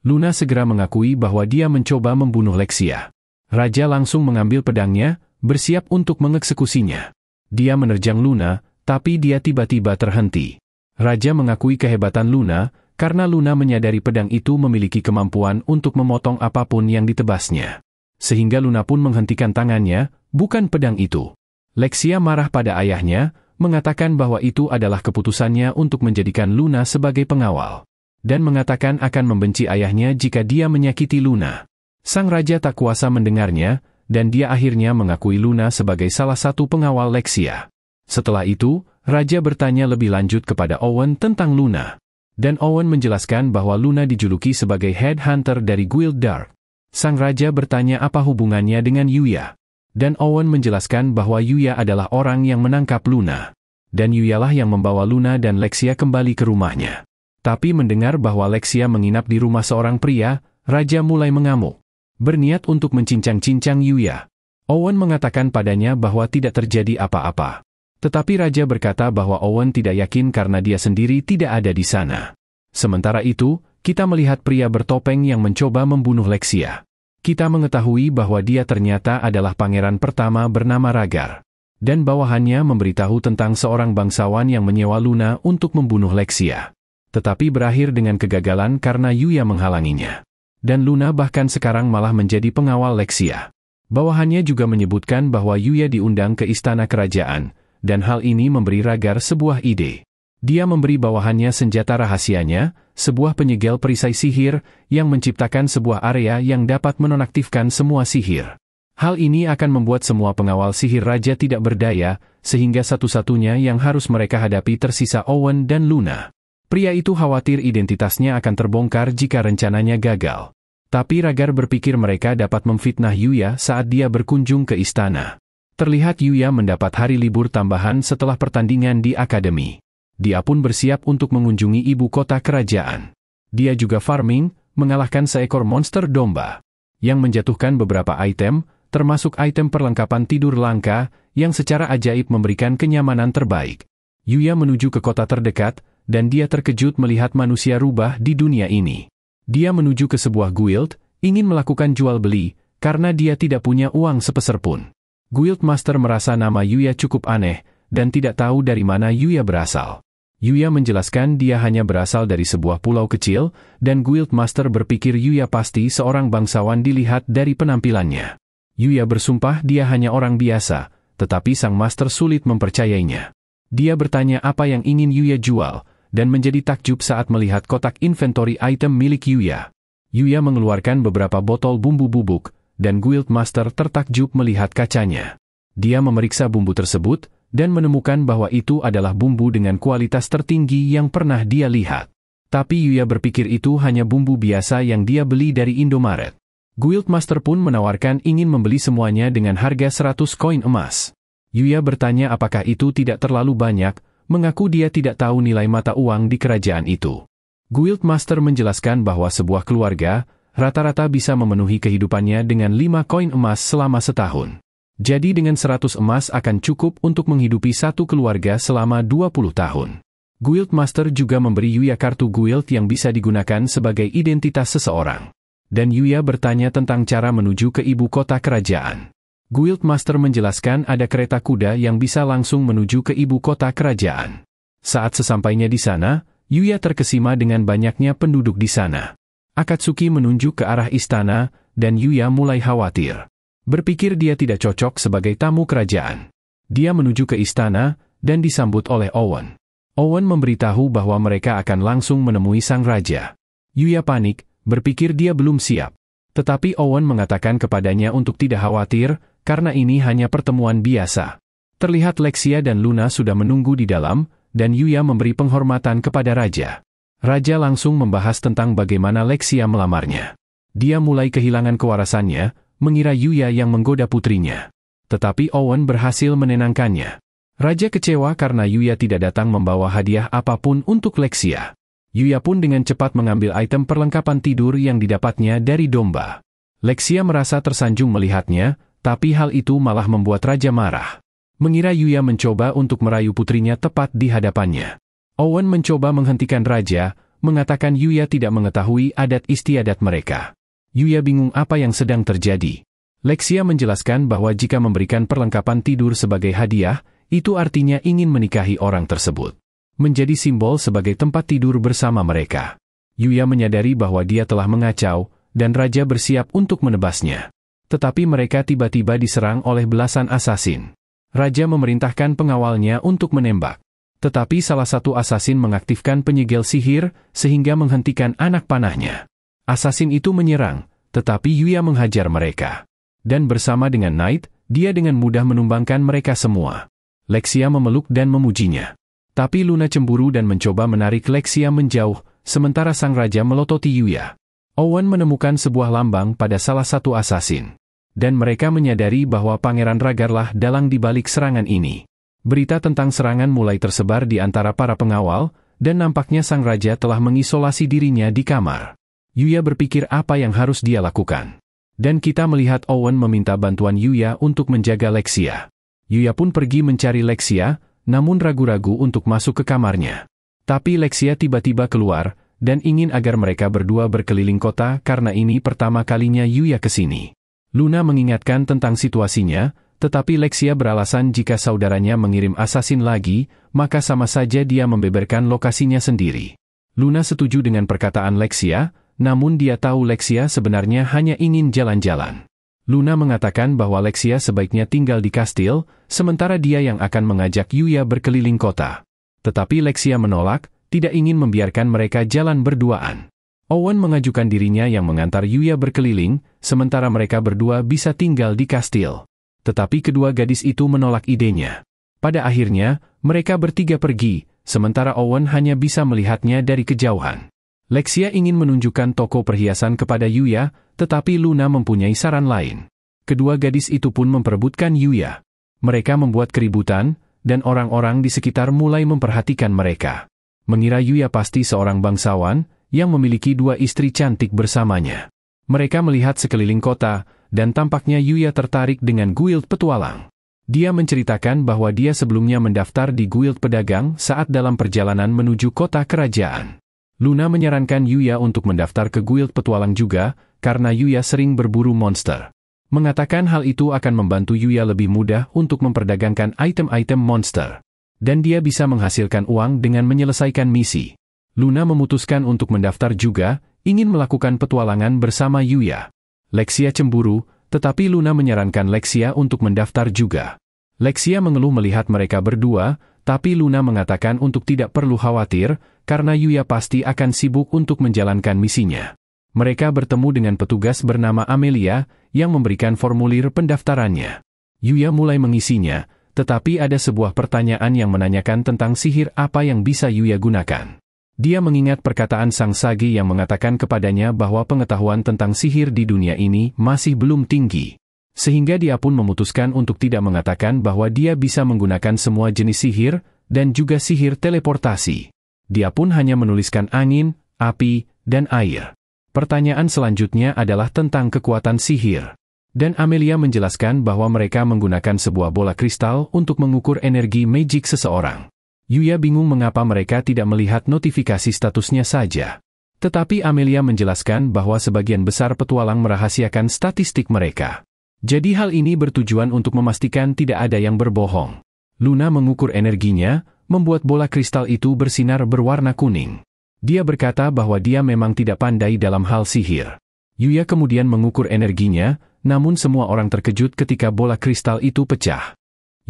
Luna segera mengakui bahwa dia mencoba membunuh Lexia. Raja langsung mengambil pedangnya, bersiap untuk mengeksekusinya. Dia menerjang Luna, tapi dia tiba-tiba terhenti. Raja mengakui kehebatan Luna, karena Luna menyadari pedang itu memiliki kemampuan untuk memotong apapun yang ditebasnya. Sehingga Luna pun menghentikan tangannya, bukan pedang itu. Lexia marah pada ayahnya, mengatakan bahwa itu adalah keputusannya untuk menjadikan Luna sebagai pengawal. Dan mengatakan akan membenci ayahnya jika dia menyakiti Luna. Sang raja tak kuasa mendengarnya, dan dia akhirnya mengakui Luna sebagai salah satu pengawal Lexia. Setelah itu, raja bertanya lebih lanjut kepada Owen tentang Luna. Dan Owen menjelaskan bahwa Luna dijuluki sebagai headhunter dari Guild Dark. Sang raja bertanya apa hubungannya dengan Yuya. Dan Owen menjelaskan bahwa Yuya adalah orang yang menangkap Luna. Dan Yuyalah yang membawa Luna dan Lexia kembali ke rumahnya. Tapi mendengar bahwa Lexia menginap di rumah seorang pria, raja mulai mengamuk. Berniat untuk mencincang-cincang Yuya. Owen mengatakan padanya bahwa tidak terjadi apa-apa. Tetapi raja berkata bahwa Owen tidak yakin karena dia sendiri tidak ada di sana. Sementara itu, kita melihat pria bertopeng yang mencoba membunuh Lexia. Kita mengetahui bahwa dia ternyata adalah pangeran pertama bernama Ragar. Dan bawahannya memberitahu tentang seorang bangsawan yang menyewa Luna untuk membunuh Lexia. Tetapi berakhir dengan kegagalan karena Yuya menghalanginya. Dan Luna bahkan sekarang malah menjadi pengawal Lexia. Bawahannya juga menyebutkan bahwa Yuya diundang ke istana kerajaan, dan hal ini memberi Ragar sebuah ide. Dia memberi bawahannya senjata rahasianya, sebuah penyegel perisai sihir, yang menciptakan sebuah area yang dapat menonaktifkan semua sihir. Hal ini akan membuat semua pengawal sihir raja tidak berdaya, sehingga satu-satunya yang harus mereka hadapi tersisa Owen dan Luna. Pria itu khawatir identitasnya akan terbongkar jika rencananya gagal. Tapi Ragar berpikir mereka dapat memfitnah Yuya saat dia berkunjung ke istana. Terlihat Yuya mendapat hari libur tambahan setelah pertandingan di akademi. Dia pun bersiap untuk mengunjungi ibu kota kerajaan. Dia juga farming, mengalahkan seekor monster domba. Yang menjatuhkan beberapa item, termasuk item perlengkapan tidur langka, yang secara ajaib memberikan kenyamanan terbaik. Yuya menuju ke kota terdekat, dan dia terkejut melihat manusia rubah di dunia ini. Dia menuju ke sebuah guild, ingin melakukan jual beli, karena dia tidak punya uang sepeser pun. Guild Master merasa nama Yuya cukup aneh, dan tidak tahu dari mana Yuya berasal. Yuya menjelaskan dia hanya berasal dari sebuah pulau kecil, dan Guild Master berpikir Yuya pasti seorang bangsawan dilihat dari penampilannya. Yuya bersumpah dia hanya orang biasa, tetapi sang master sulit mempercayainya. Dia bertanya apa yang ingin Yuya jual, dan menjadi takjub saat melihat kotak inventory item milik Yuya. Yuya mengeluarkan beberapa botol bumbu bubuk, dan Guild Master tertakjub melihat kacanya. Dia memeriksa bumbu tersebut, dan menemukan bahwa itu adalah bumbu dengan kualitas tertinggi yang pernah dia lihat. Tapi Yuya berpikir itu hanya bumbu biasa yang dia beli dari Indomaret. Guild Master pun menawarkan ingin membeli semuanya dengan harga 100 koin emas. Yuya bertanya apakah itu tidak terlalu banyak, mengaku dia tidak tahu nilai mata uang di kerajaan itu. Guild Master menjelaskan bahwa sebuah keluarga, rata-rata bisa memenuhi kehidupannya dengan 5 koin emas selama setahun. Jadi dengan 100 emas akan cukup untuk menghidupi satu keluarga selama 20 tahun. Guild Master juga memberi Yuya kartu guild yang bisa digunakan sebagai identitas seseorang. Dan Yuya bertanya tentang cara menuju ke ibu kota kerajaan. Guildmaster menjelaskan ada kereta kuda yang bisa langsung menuju ke ibu kota kerajaan. Saat sesampainya di sana, Yuya terkesima dengan banyaknya penduduk di sana. Akatsuki menunjuk ke arah istana, dan Yuya mulai khawatir. Berpikir dia tidak cocok sebagai tamu kerajaan. Dia menuju ke istana, dan disambut oleh Owen. Owen memberitahu bahwa mereka akan langsung menemui sang raja. Yuya panik, berpikir dia belum siap. Tetapi Owen mengatakan kepadanya untuk tidak khawatir, karena ini hanya pertemuan biasa. Terlihat Lexia dan Luna sudah menunggu di dalam, dan Yuya memberi penghormatan kepada raja. Raja langsung membahas tentang bagaimana Lexia melamarnya. Dia mulai kehilangan kewarasannya, mengira Yuya yang menggoda putrinya. Tetapi Owen berhasil menenangkannya. Raja kecewa karena Yuya tidak datang membawa hadiah apapun untuk Lexia. Yuya pun dengan cepat mengambil item perlengkapan tidur yang didapatnya dari domba. Lexia merasa tersanjung melihatnya, tapi hal itu malah membuat raja marah. Mengira Yuya mencoba untuk merayu putrinya tepat di hadapannya. Owen mencoba menghentikan raja, mengatakan Yuya tidak mengetahui adat istiadat mereka. Yuya bingung apa yang sedang terjadi. Lexia menjelaskan bahwa jika memberikan perlengkapan tidur sebagai hadiah, itu artinya ingin menikahi orang tersebut. Menjadi simbol sebagai tempat tidur bersama mereka. Yuya menyadari bahwa dia telah mengacau, dan raja bersiap untuk menebasnya. Tetapi mereka tiba-tiba diserang oleh belasan asasin. Raja memerintahkan pengawalnya untuk menembak. Tetapi salah satu asasin mengaktifkan penyegel sihir, sehingga menghentikan anak panahnya. Asasin itu menyerang, tetapi Yuya menghajar mereka. Dan bersama dengan Knight, dia dengan mudah menumbangkan mereka semua. Lexia memeluk dan memujinya. Tapi Luna cemburu dan mencoba menarik Lexia menjauh, sementara sang raja melototi Yuya. Owen menemukan sebuah lambang pada salah satu asasin. Dan mereka menyadari bahwa Pangeran Ragarlah dalang di balik serangan ini. Berita tentang serangan mulai tersebar di antara para pengawal, dan nampaknya sang raja telah mengisolasi dirinya di kamar. Yuya berpikir apa yang harus dia lakukan. Dan kita melihat Owen meminta bantuan Yuya untuk menjaga Lexia. Yuya pun pergi mencari Lexia, namun ragu-ragu untuk masuk ke kamarnya. Tapi Lexia tiba-tiba keluar, dan ingin agar mereka berdua berkeliling kota karena ini pertama kalinya Yuya ke sini. Luna mengingatkan tentang situasinya, tetapi Lexia beralasan jika saudaranya mengirim asasin lagi, maka sama saja dia membeberkan lokasinya sendiri. Luna setuju dengan perkataan Lexia, namun dia tahu Lexia sebenarnya hanya ingin jalan-jalan. Luna mengatakan bahwa Lexia sebaiknya tinggal di kastil, sementara dia yang akan mengajak Yuya berkeliling kota. Tetapi Lexia menolak, tidak ingin membiarkan mereka jalan berduaan. Owen mengajukan dirinya yang mengantar Yuya berkeliling, sementara mereka berdua bisa tinggal di kastil. Tetapi kedua gadis itu menolak idenya. Pada akhirnya, mereka bertiga pergi, sementara Owen hanya bisa melihatnya dari kejauhan. Lexia ingin menunjukkan toko perhiasan kepada Yuya, tetapi Luna mempunyai saran lain. Kedua gadis itu pun memperebutkan Yuya. Mereka membuat keributan, dan orang-orang di sekitar mulai memperhatikan mereka. Mengira Yuya pasti seorang bangsawan, yang memiliki dua istri cantik bersamanya. Mereka melihat sekeliling kota, dan tampaknya Yuya tertarik dengan guild petualang. Dia menceritakan bahwa dia sebelumnya mendaftar di guild pedagang saat dalam perjalanan menuju kota kerajaan. Luna menyarankan Yuya untuk mendaftar ke guild petualang juga, karena Yuya sering berburu monster. Mengatakan hal itu akan membantu Yuya lebih mudah untuk memperdagangkan item-item monster. Dan dia bisa menghasilkan uang dengan menyelesaikan misi. Luna memutuskan untuk mendaftar juga, ingin melakukan petualangan bersama Yuya. Lexia cemburu, tetapi Luna menyarankan Lexia untuk mendaftar juga. Lexia mengeluh melihat mereka berdua, tapi Luna mengatakan untuk tidak perlu khawatir, karena Yuya pasti akan sibuk untuk menjalankan misinya. Mereka bertemu dengan petugas bernama Amelia, yang memberikan formulir pendaftarannya. Yuya mulai mengisinya, tetapi ada sebuah pertanyaan yang menanyakan tentang sihir apa yang bisa Yuya gunakan. Dia mengingat perkataan Sang Sage yang mengatakan kepadanya bahwa pengetahuan tentang sihir di dunia ini masih belum tinggi. Sehingga dia pun memutuskan untuk tidak mengatakan bahwa dia bisa menggunakan semua jenis sihir, dan juga sihir teleportasi. Dia pun hanya menuliskan angin, api, dan air. Pertanyaan selanjutnya adalah tentang kekuatan sihir. Dan Amelia menjelaskan bahwa mereka menggunakan sebuah bola kristal untuk mengukur energi magic seseorang. Yuya bingung mengapa mereka tidak melihat notifikasi statusnya saja. Tetapi Amelia menjelaskan bahwa sebagian besar petualang merahasiakan statistik mereka. Jadi hal ini bertujuan untuk memastikan tidak ada yang berbohong. Luna mengukur energinya, membuat bola kristal itu bersinar berwarna kuning. Dia berkata bahwa dia memang tidak pandai dalam hal sihir. Yuya kemudian mengukur energinya, namun semua orang terkejut ketika bola kristal itu pecah.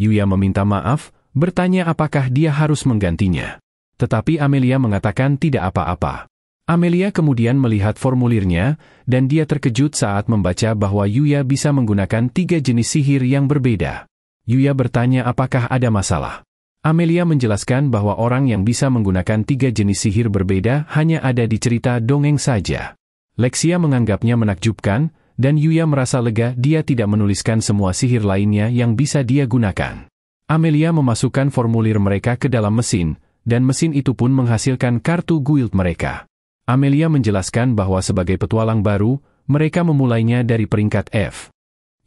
Yuya meminta maaf, bertanya apakah dia harus menggantinya. Tetapi Amelia mengatakan tidak apa-apa. Amelia kemudian melihat formulirnya, dan dia terkejut saat membaca bahwa Yuya bisa menggunakan 3 jenis sihir yang berbeda. Yuya bertanya apakah ada masalah. Amelia menjelaskan bahwa orang yang bisa menggunakan 3 jenis sihir berbeda hanya ada di cerita dongeng saja. Lexia menganggapnya menakjubkan, dan Yuya merasa lega dia tidak menuliskan semua sihir lainnya yang bisa dia gunakan. Amelia memasukkan formulir mereka ke dalam mesin, dan mesin itu pun menghasilkan kartu guild mereka. Amelia menjelaskan bahwa sebagai petualang baru, mereka memulainya dari peringkat F.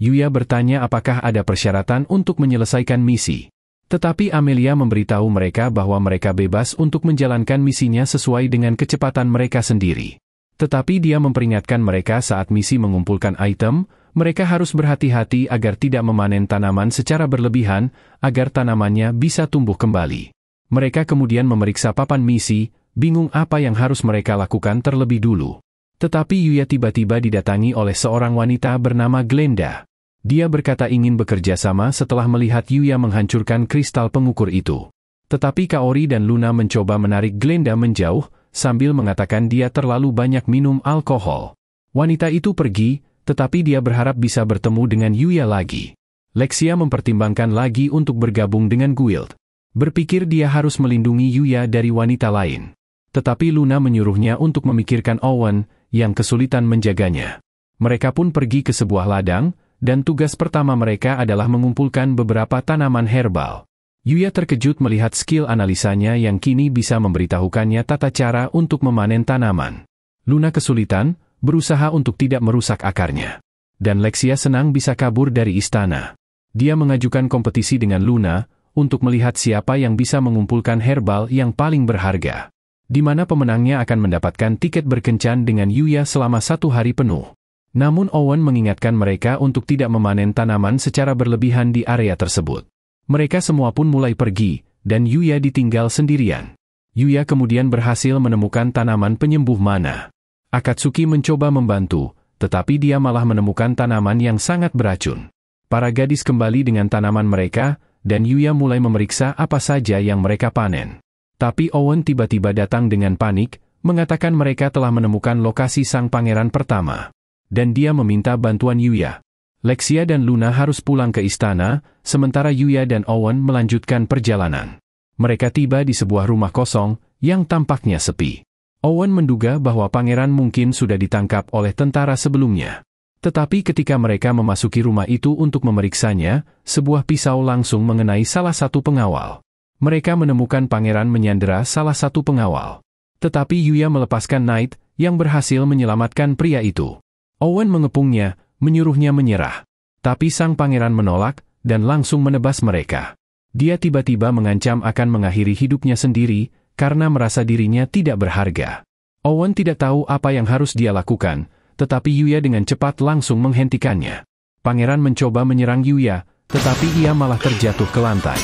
Yuya bertanya apakah ada persyaratan untuk menyelesaikan misi. Tetapi Amelia memberitahu mereka bahwa mereka bebas untuk menjalankan misinya sesuai dengan kecepatan mereka sendiri. Tetapi dia memperingatkan mereka saat misi mengumpulkan item, mereka harus berhati-hati agar tidak memanen tanaman secara berlebihan, agar tanamannya bisa tumbuh kembali. Mereka kemudian memeriksa papan misi, bingung apa yang harus mereka lakukan terlebih dulu. Tetapi Yuya tiba-tiba didatangi oleh seorang wanita bernama Glenda. Dia berkata ingin bekerja sama setelah melihat Yuya menghancurkan kristal pengukur itu. Tetapi Kaori dan Luna mencoba menarik Glenda menjauh, sambil mengatakan dia terlalu banyak minum alkohol. Wanita itu pergi, tetapi dia berharap bisa bertemu dengan Yuya lagi. Lexia mempertimbangkan lagi untuk bergabung dengan guild. Berpikir dia harus melindungi Yuya dari wanita lain. Tetapi Luna menyuruhnya untuk memikirkan Owen, yang kesulitan menjaganya. Mereka pun pergi ke sebuah ladang, dan tugas pertama mereka adalah mengumpulkan beberapa tanaman herbal. Yuya terkejut melihat skill analisanya yang kini bisa memberitahukannya tata cara untuk memanen tanaman. Luna kesulitan, berusaha untuk tidak merusak akarnya. Dan Lexia senang bisa kabur dari istana. Dia mengajukan kompetisi dengan Luna, untuk melihat siapa yang bisa mengumpulkan herbal yang paling berharga. Di mana pemenangnya akan mendapatkan tiket berkencan dengan Yuya selama 1 hari penuh. Namun Owen mengingatkan mereka untuk tidak memanen tanaman secara berlebihan di area tersebut. Mereka semua pun mulai pergi, dan Yuya ditinggal sendirian. Yuya kemudian berhasil menemukan tanaman penyembuh mana. Akatsuki mencoba membantu, tetapi dia malah menemukan tanaman yang sangat beracun. Para gadis kembali dengan tanaman mereka, dan Yuya mulai memeriksa apa saja yang mereka panen. Tapi Owen tiba-tiba datang dengan panik, mengatakan mereka telah menemukan lokasi sang pangeran pertama. Dan dia meminta bantuan Yuya. Lexia dan Luna harus pulang ke istana, sementara Yuya dan Owen melanjutkan perjalanan. Mereka tiba di sebuah rumah kosong, yang tampaknya sepi. Owen menduga bahwa pangeran mungkin sudah ditangkap oleh tentara sebelumnya. Tetapi ketika mereka memasuki rumah itu untuk memeriksanya, sebuah pisau langsung mengenai salah satu pengawal. Mereka menemukan pangeran menyandera salah satu pengawal. Tetapi Yuya melepaskan Knight, yang berhasil menyelamatkan pria itu. Owen mengepungnya, menyuruhnya menyerah. Tapi sang pangeran menolak, dan langsung menebas mereka. Dia tiba-tiba mengancam akan mengakhiri hidupnya sendiri, karena merasa dirinya tidak berharga. Owen tidak tahu apa yang harus dia lakukan, tetapi Yuya dengan cepat langsung menghentikannya. Pangeran mencoba menyerang Yuya, tetapi ia malah terjatuh ke lantai.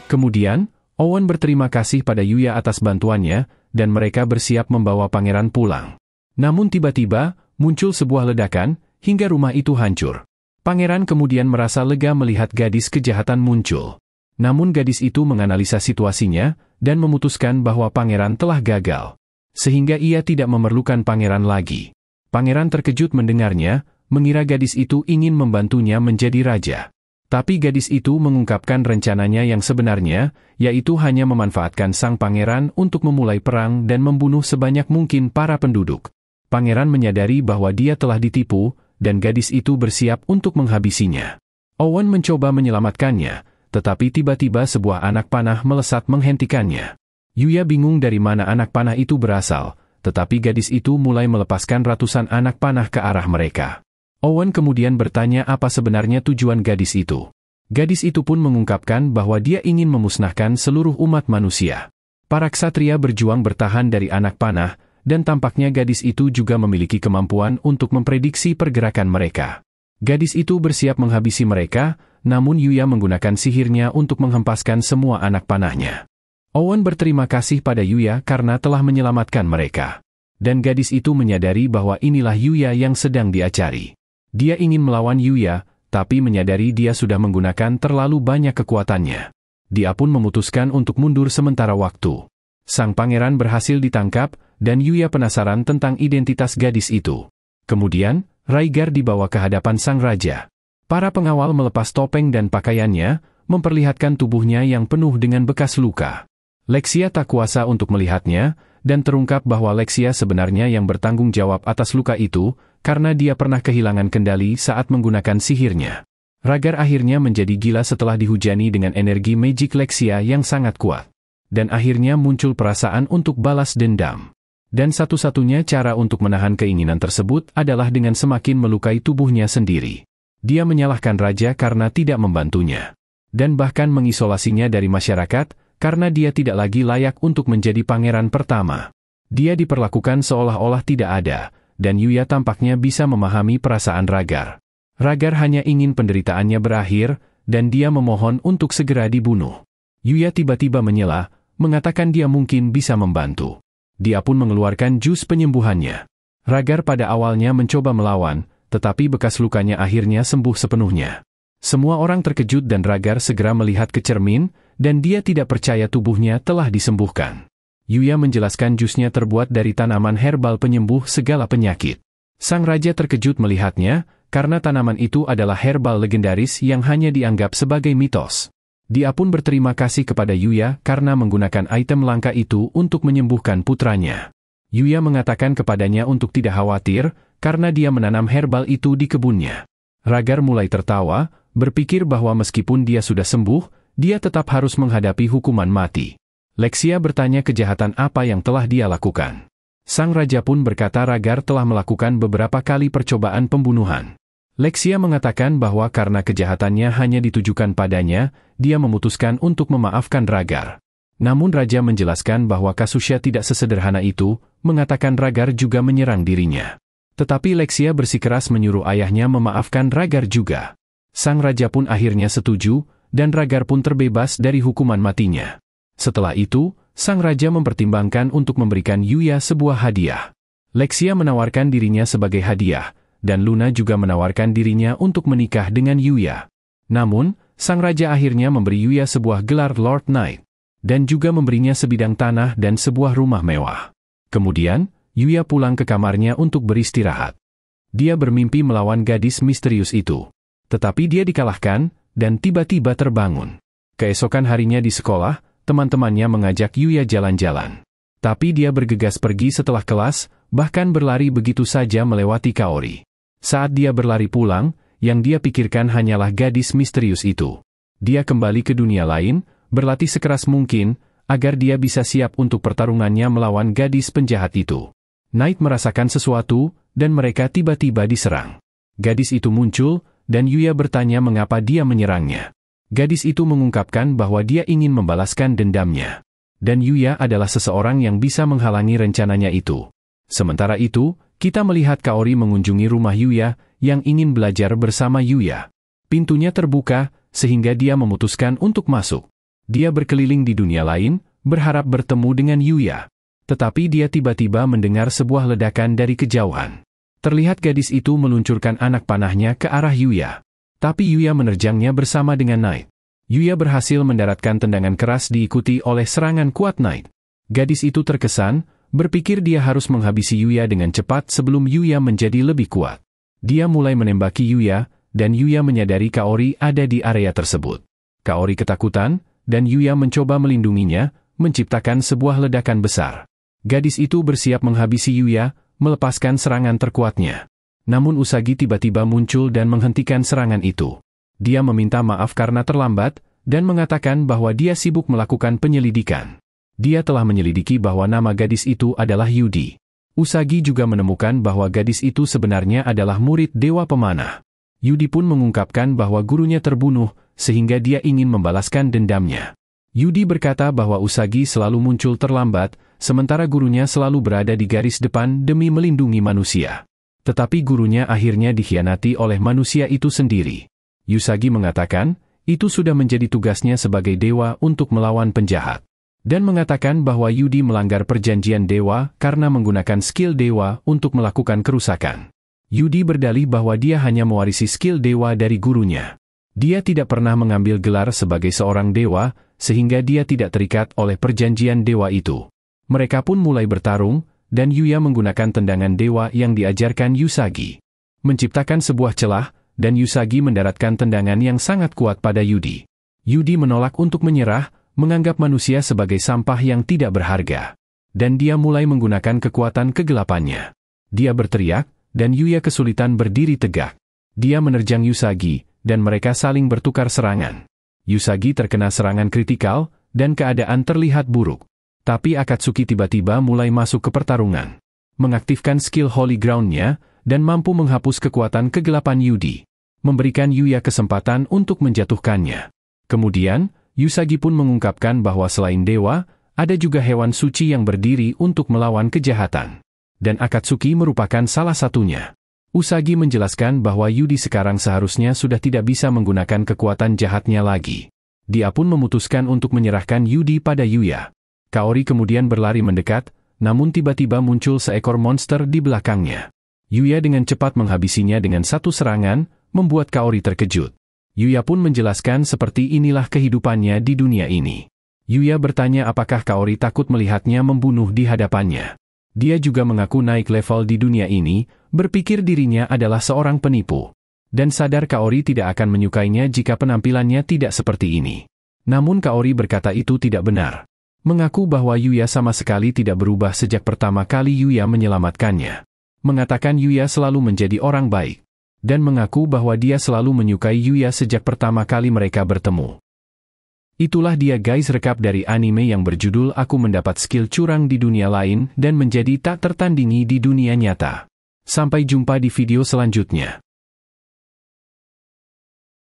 Kemudian, Owen berterima kasih pada Yuya atas bantuannya, dan mereka bersiap membawa pangeran pulang. Namun tiba-tiba, muncul sebuah ledakan, hingga rumah itu hancur. Pangeran kemudian merasa lega melihat gadis kejahatan muncul. Namun gadis itu menganalisa situasinya, dan memutuskan bahwa pangeran telah gagal. Sehingga ia tidak memerlukan pangeran lagi. Pangeran terkejut mendengarnya, mengira gadis itu ingin membantunya menjadi raja. Tapi gadis itu mengungkapkan rencananya yang sebenarnya, yaitu hanya memanfaatkan sang pangeran untuk memulai perang dan membunuh sebanyak mungkin para penduduk. Pangeran menyadari bahwa dia telah ditipu, dan gadis itu bersiap untuk menghabisinya. Owen mencoba menyelamatkannya, tetapi tiba-tiba sebuah anak panah melesat menghentikannya. Yuya bingung dari mana anak panah itu berasal, tetapi gadis itu mulai melepaskan ratusan anak panah ke arah mereka. Owen kemudian bertanya apa sebenarnya tujuan gadis itu. Gadis itu pun mengungkapkan bahwa dia ingin memusnahkan seluruh umat manusia. Para ksatria berjuang bertahan dari anak panah, dan tampaknya gadis itu juga memiliki kemampuan untuk memprediksi pergerakan mereka. Gadis itu bersiap menghabisi mereka, namun Yuya menggunakan sihirnya untuk menghempaskan semua anak panahnya. Owen berterima kasih pada Yuya karena telah menyelamatkan mereka. Dan gadis itu menyadari bahwa inilah Yuya yang sedang diacari. Dia ingin melawan Yuya, tapi menyadari dia sudah menggunakan terlalu banyak kekuatannya. Dia pun memutuskan untuk mundur sementara waktu. Sang pangeran berhasil ditangkap, dan Yuya penasaran tentang identitas gadis itu. Kemudian, Rhaegar dibawa ke hadapan sang raja. Para pengawal melepas topeng dan pakaiannya, memperlihatkan tubuhnya yang penuh dengan bekas luka. Lexia tak kuasa untuk melihatnya, dan terungkap bahwa Lexia sebenarnya yang bertanggung jawab atas luka itu, karena dia pernah kehilangan kendali saat menggunakan sihirnya. Rhaegar akhirnya menjadi gila setelah dihujani dengan energi magic Lexia yang sangat kuat. Dan akhirnya muncul perasaan untuk balas dendam. Dan satu-satunya cara untuk menahan keinginan tersebut adalah dengan semakin melukai tubuhnya sendiri. Dia menyalahkan raja karena tidak membantunya. Dan bahkan mengisolasinya dari masyarakat, karena dia tidak lagi layak untuk menjadi pangeran pertama. Dia diperlakukan seolah-olah tidak ada, dan Yuya tampaknya bisa memahami perasaan Rhaegar. Rhaegar hanya ingin penderitaannya berakhir, dan dia memohon untuk segera dibunuh. Yuya tiba-tiba menyela, mengatakan dia mungkin bisa membantu. Dia pun mengeluarkan jus penyembuhannya. Rhaegar pada awalnya mencoba melawan, tetapi bekas lukanya akhirnya sembuh sepenuhnya. Semua orang terkejut dan Rhaegar segera melihat ke cermin, dan dia tidak percaya tubuhnya telah disembuhkan. Yuya menjelaskan jusnya terbuat dari tanaman herbal penyembuh segala penyakit. Sang raja terkejut melihatnya, karena tanaman itu adalah herbal legendaris yang hanya dianggap sebagai mitos. Dia pun berterima kasih kepada Yuya karena menggunakan item langka itu untuk menyembuhkan putranya. Yuya mengatakan kepadanya untuk tidak khawatir, karena dia menanam herbal itu di kebunnya. Rhaegar mulai tertawa, berpikir bahwa meskipun dia sudah sembuh, dia tetap harus menghadapi hukuman mati. Lexia bertanya kejahatan apa yang telah dia lakukan. Sang raja pun berkata Rhaegar telah melakukan beberapa kali percobaan pembunuhan. Lexia mengatakan bahwa karena kejahatannya hanya ditujukan padanya, dia memutuskan untuk memaafkan Rhaegar. Namun raja menjelaskan bahwa kasusnya tidak sesederhana itu, mengatakan Rhaegar juga menyerang dirinya. Tetapi Lexia bersikeras menyuruh ayahnya memaafkan Rhaegar juga. Sang raja pun akhirnya setuju, dan Rhaegar pun terbebas dari hukuman matinya. Setelah itu, sang raja mempertimbangkan untuk memberikan Yuya sebuah hadiah. Lexia menawarkan dirinya sebagai hadiah, dan Luna juga menawarkan dirinya untuk menikah dengan Yuya. Namun, sang raja akhirnya memberi Yuya sebuah gelar Lord Knight, dan juga memberinya sebidang tanah dan sebuah rumah mewah. Kemudian, Yuya pulang ke kamarnya untuk beristirahat. Dia bermimpi melawan gadis misterius itu. Tetapi dia dikalahkan, dan tiba-tiba terbangun. Keesokan harinya di sekolah, teman-temannya mengajak Yuya jalan-jalan. Tapi dia bergegas pergi setelah kelas, bahkan berlari begitu saja melewati Kaori. Saat dia berlari pulang, yang dia pikirkan hanyalah gadis misterius itu. Dia kembali ke dunia lain, berlatih sekeras mungkin, agar dia bisa siap untuk pertarungannya melawan gadis penjahat itu. Knight merasakan sesuatu, dan mereka tiba-tiba diserang. Gadis itu muncul, dan Yuya bertanya mengapa dia menyerangnya. Gadis itu mengungkapkan bahwa dia ingin membalaskan dendamnya. Dan Yuya adalah seseorang yang bisa menghalangi rencananya itu. Sementara itu, kita melihat Kaori mengunjungi rumah Yuya, yang ingin belajar bersama Yuya. Pintunya terbuka, sehingga dia memutuskan untuk masuk. Dia berkeliling di dunia lain, berharap bertemu dengan Yuya. Tetapi dia tiba-tiba mendengar sebuah ledakan dari kejauhan. Terlihat gadis itu meluncurkan anak panahnya ke arah Yuya. Tapi Yuya menerjangnya bersama dengan Knight. Yuya berhasil mendaratkan tendangan keras diikuti oleh serangan kuat Knight. Gadis itu terkesan, berpikir dia harus menghabisi Yuya dengan cepat sebelum Yuya menjadi lebih kuat. Dia mulai menembaki Yuya, dan Yuya menyadari Kaori ada di area tersebut. Kaori ketakutan, dan Yuya mencoba melindunginya, menciptakan sebuah ledakan besar. Gadis itu bersiap menghabisi Yuya, melepaskan serangan terkuatnya. Namun Usagi tiba-tiba muncul dan menghentikan serangan itu. Dia meminta maaf karena terlambat, dan mengatakan bahwa dia sibuk melakukan penyelidikan. Dia telah menyelidiki bahwa nama gadis itu adalah Yudi. Usagi juga menemukan bahwa gadis itu sebenarnya adalah murid Dewa Pemanah. Yudi pun mengungkapkan bahwa gurunya terbunuh, sehingga dia ingin membalaskan dendamnya. Yudi berkata bahwa Usagi selalu muncul terlambat, sementara gurunya selalu berada di garis depan demi melindungi manusia. Tetapi gurunya akhirnya dikhianati oleh manusia itu sendiri. Usagi mengatakan, itu sudah menjadi tugasnya sebagai dewa untuk melawan penjahat. Dan mengatakan bahwa Yudi melanggar perjanjian dewa karena menggunakan skill dewa untuk melakukan kerusakan. Yudi berdalih bahwa dia hanya mewarisi skill dewa dari gurunya. Dia tidak pernah mengambil gelar sebagai seorang dewa, sehingga dia tidak terikat oleh perjanjian dewa itu. Mereka pun mulai bertarung, dan Yuya menggunakan tendangan dewa yang diajarkan Usagi. Menciptakan sebuah celah, dan Usagi mendaratkan tendangan yang sangat kuat pada Yudi. Yudi menolak untuk menyerah, menganggap manusia sebagai sampah yang tidak berharga. Dan dia mulai menggunakan kekuatan kegelapannya. Dia berteriak, dan Yuya kesulitan berdiri tegak. Dia menerjang Usagi, dan mereka saling bertukar serangan. Usagi terkena serangan kritikal, dan keadaan terlihat buruk. Tapi Akatsuki tiba-tiba mulai masuk ke pertarungan. Mengaktifkan skill Holy Ground-nya, dan mampu menghapus kekuatan kegelapan Yudi. Memberikan Yuya kesempatan untuk menjatuhkannya. Kemudian, Usagi pun mengungkapkan bahwa selain dewa, ada juga hewan suci yang berdiri untuk melawan kejahatan. Dan Akatsuki merupakan salah satunya. Usagi menjelaskan bahwa Yudi sekarang seharusnya sudah tidak bisa menggunakan kekuatan jahatnya lagi. Dia pun memutuskan untuk menyerahkan Yudi pada Yuya. Kaori kemudian berlari mendekat, namun tiba-tiba muncul seekor monster di belakangnya. Yuya dengan cepat menghabisinya dengan satu serangan, membuat Kaori terkejut. Yuya pun menjelaskan seperti inilah kehidupannya di dunia ini. Yuya bertanya apakah Kaori takut melihatnya membunuh di hadapannya. Dia juga mengaku naik level di dunia ini, berpikir dirinya adalah seorang penipu. Dan sadar Kaori tidak akan menyukainya jika penampilannya tidak seperti ini. Namun Kaori berkata itu tidak benar. Mengaku bahwa Yuya sama sekali tidak berubah sejak pertama kali Yuya menyelamatkannya. Mengatakan Yuya selalu menjadi orang baik. Dan mengaku bahwa dia selalu menyukai Yuya sejak pertama kali mereka bertemu. Itulah dia guys rekap dari anime yang berjudul Aku Mendapat Skill Curang di Dunia Lain dan Menjadi Tak Tertandingi di Dunia Nyata. Sampai jumpa di video selanjutnya.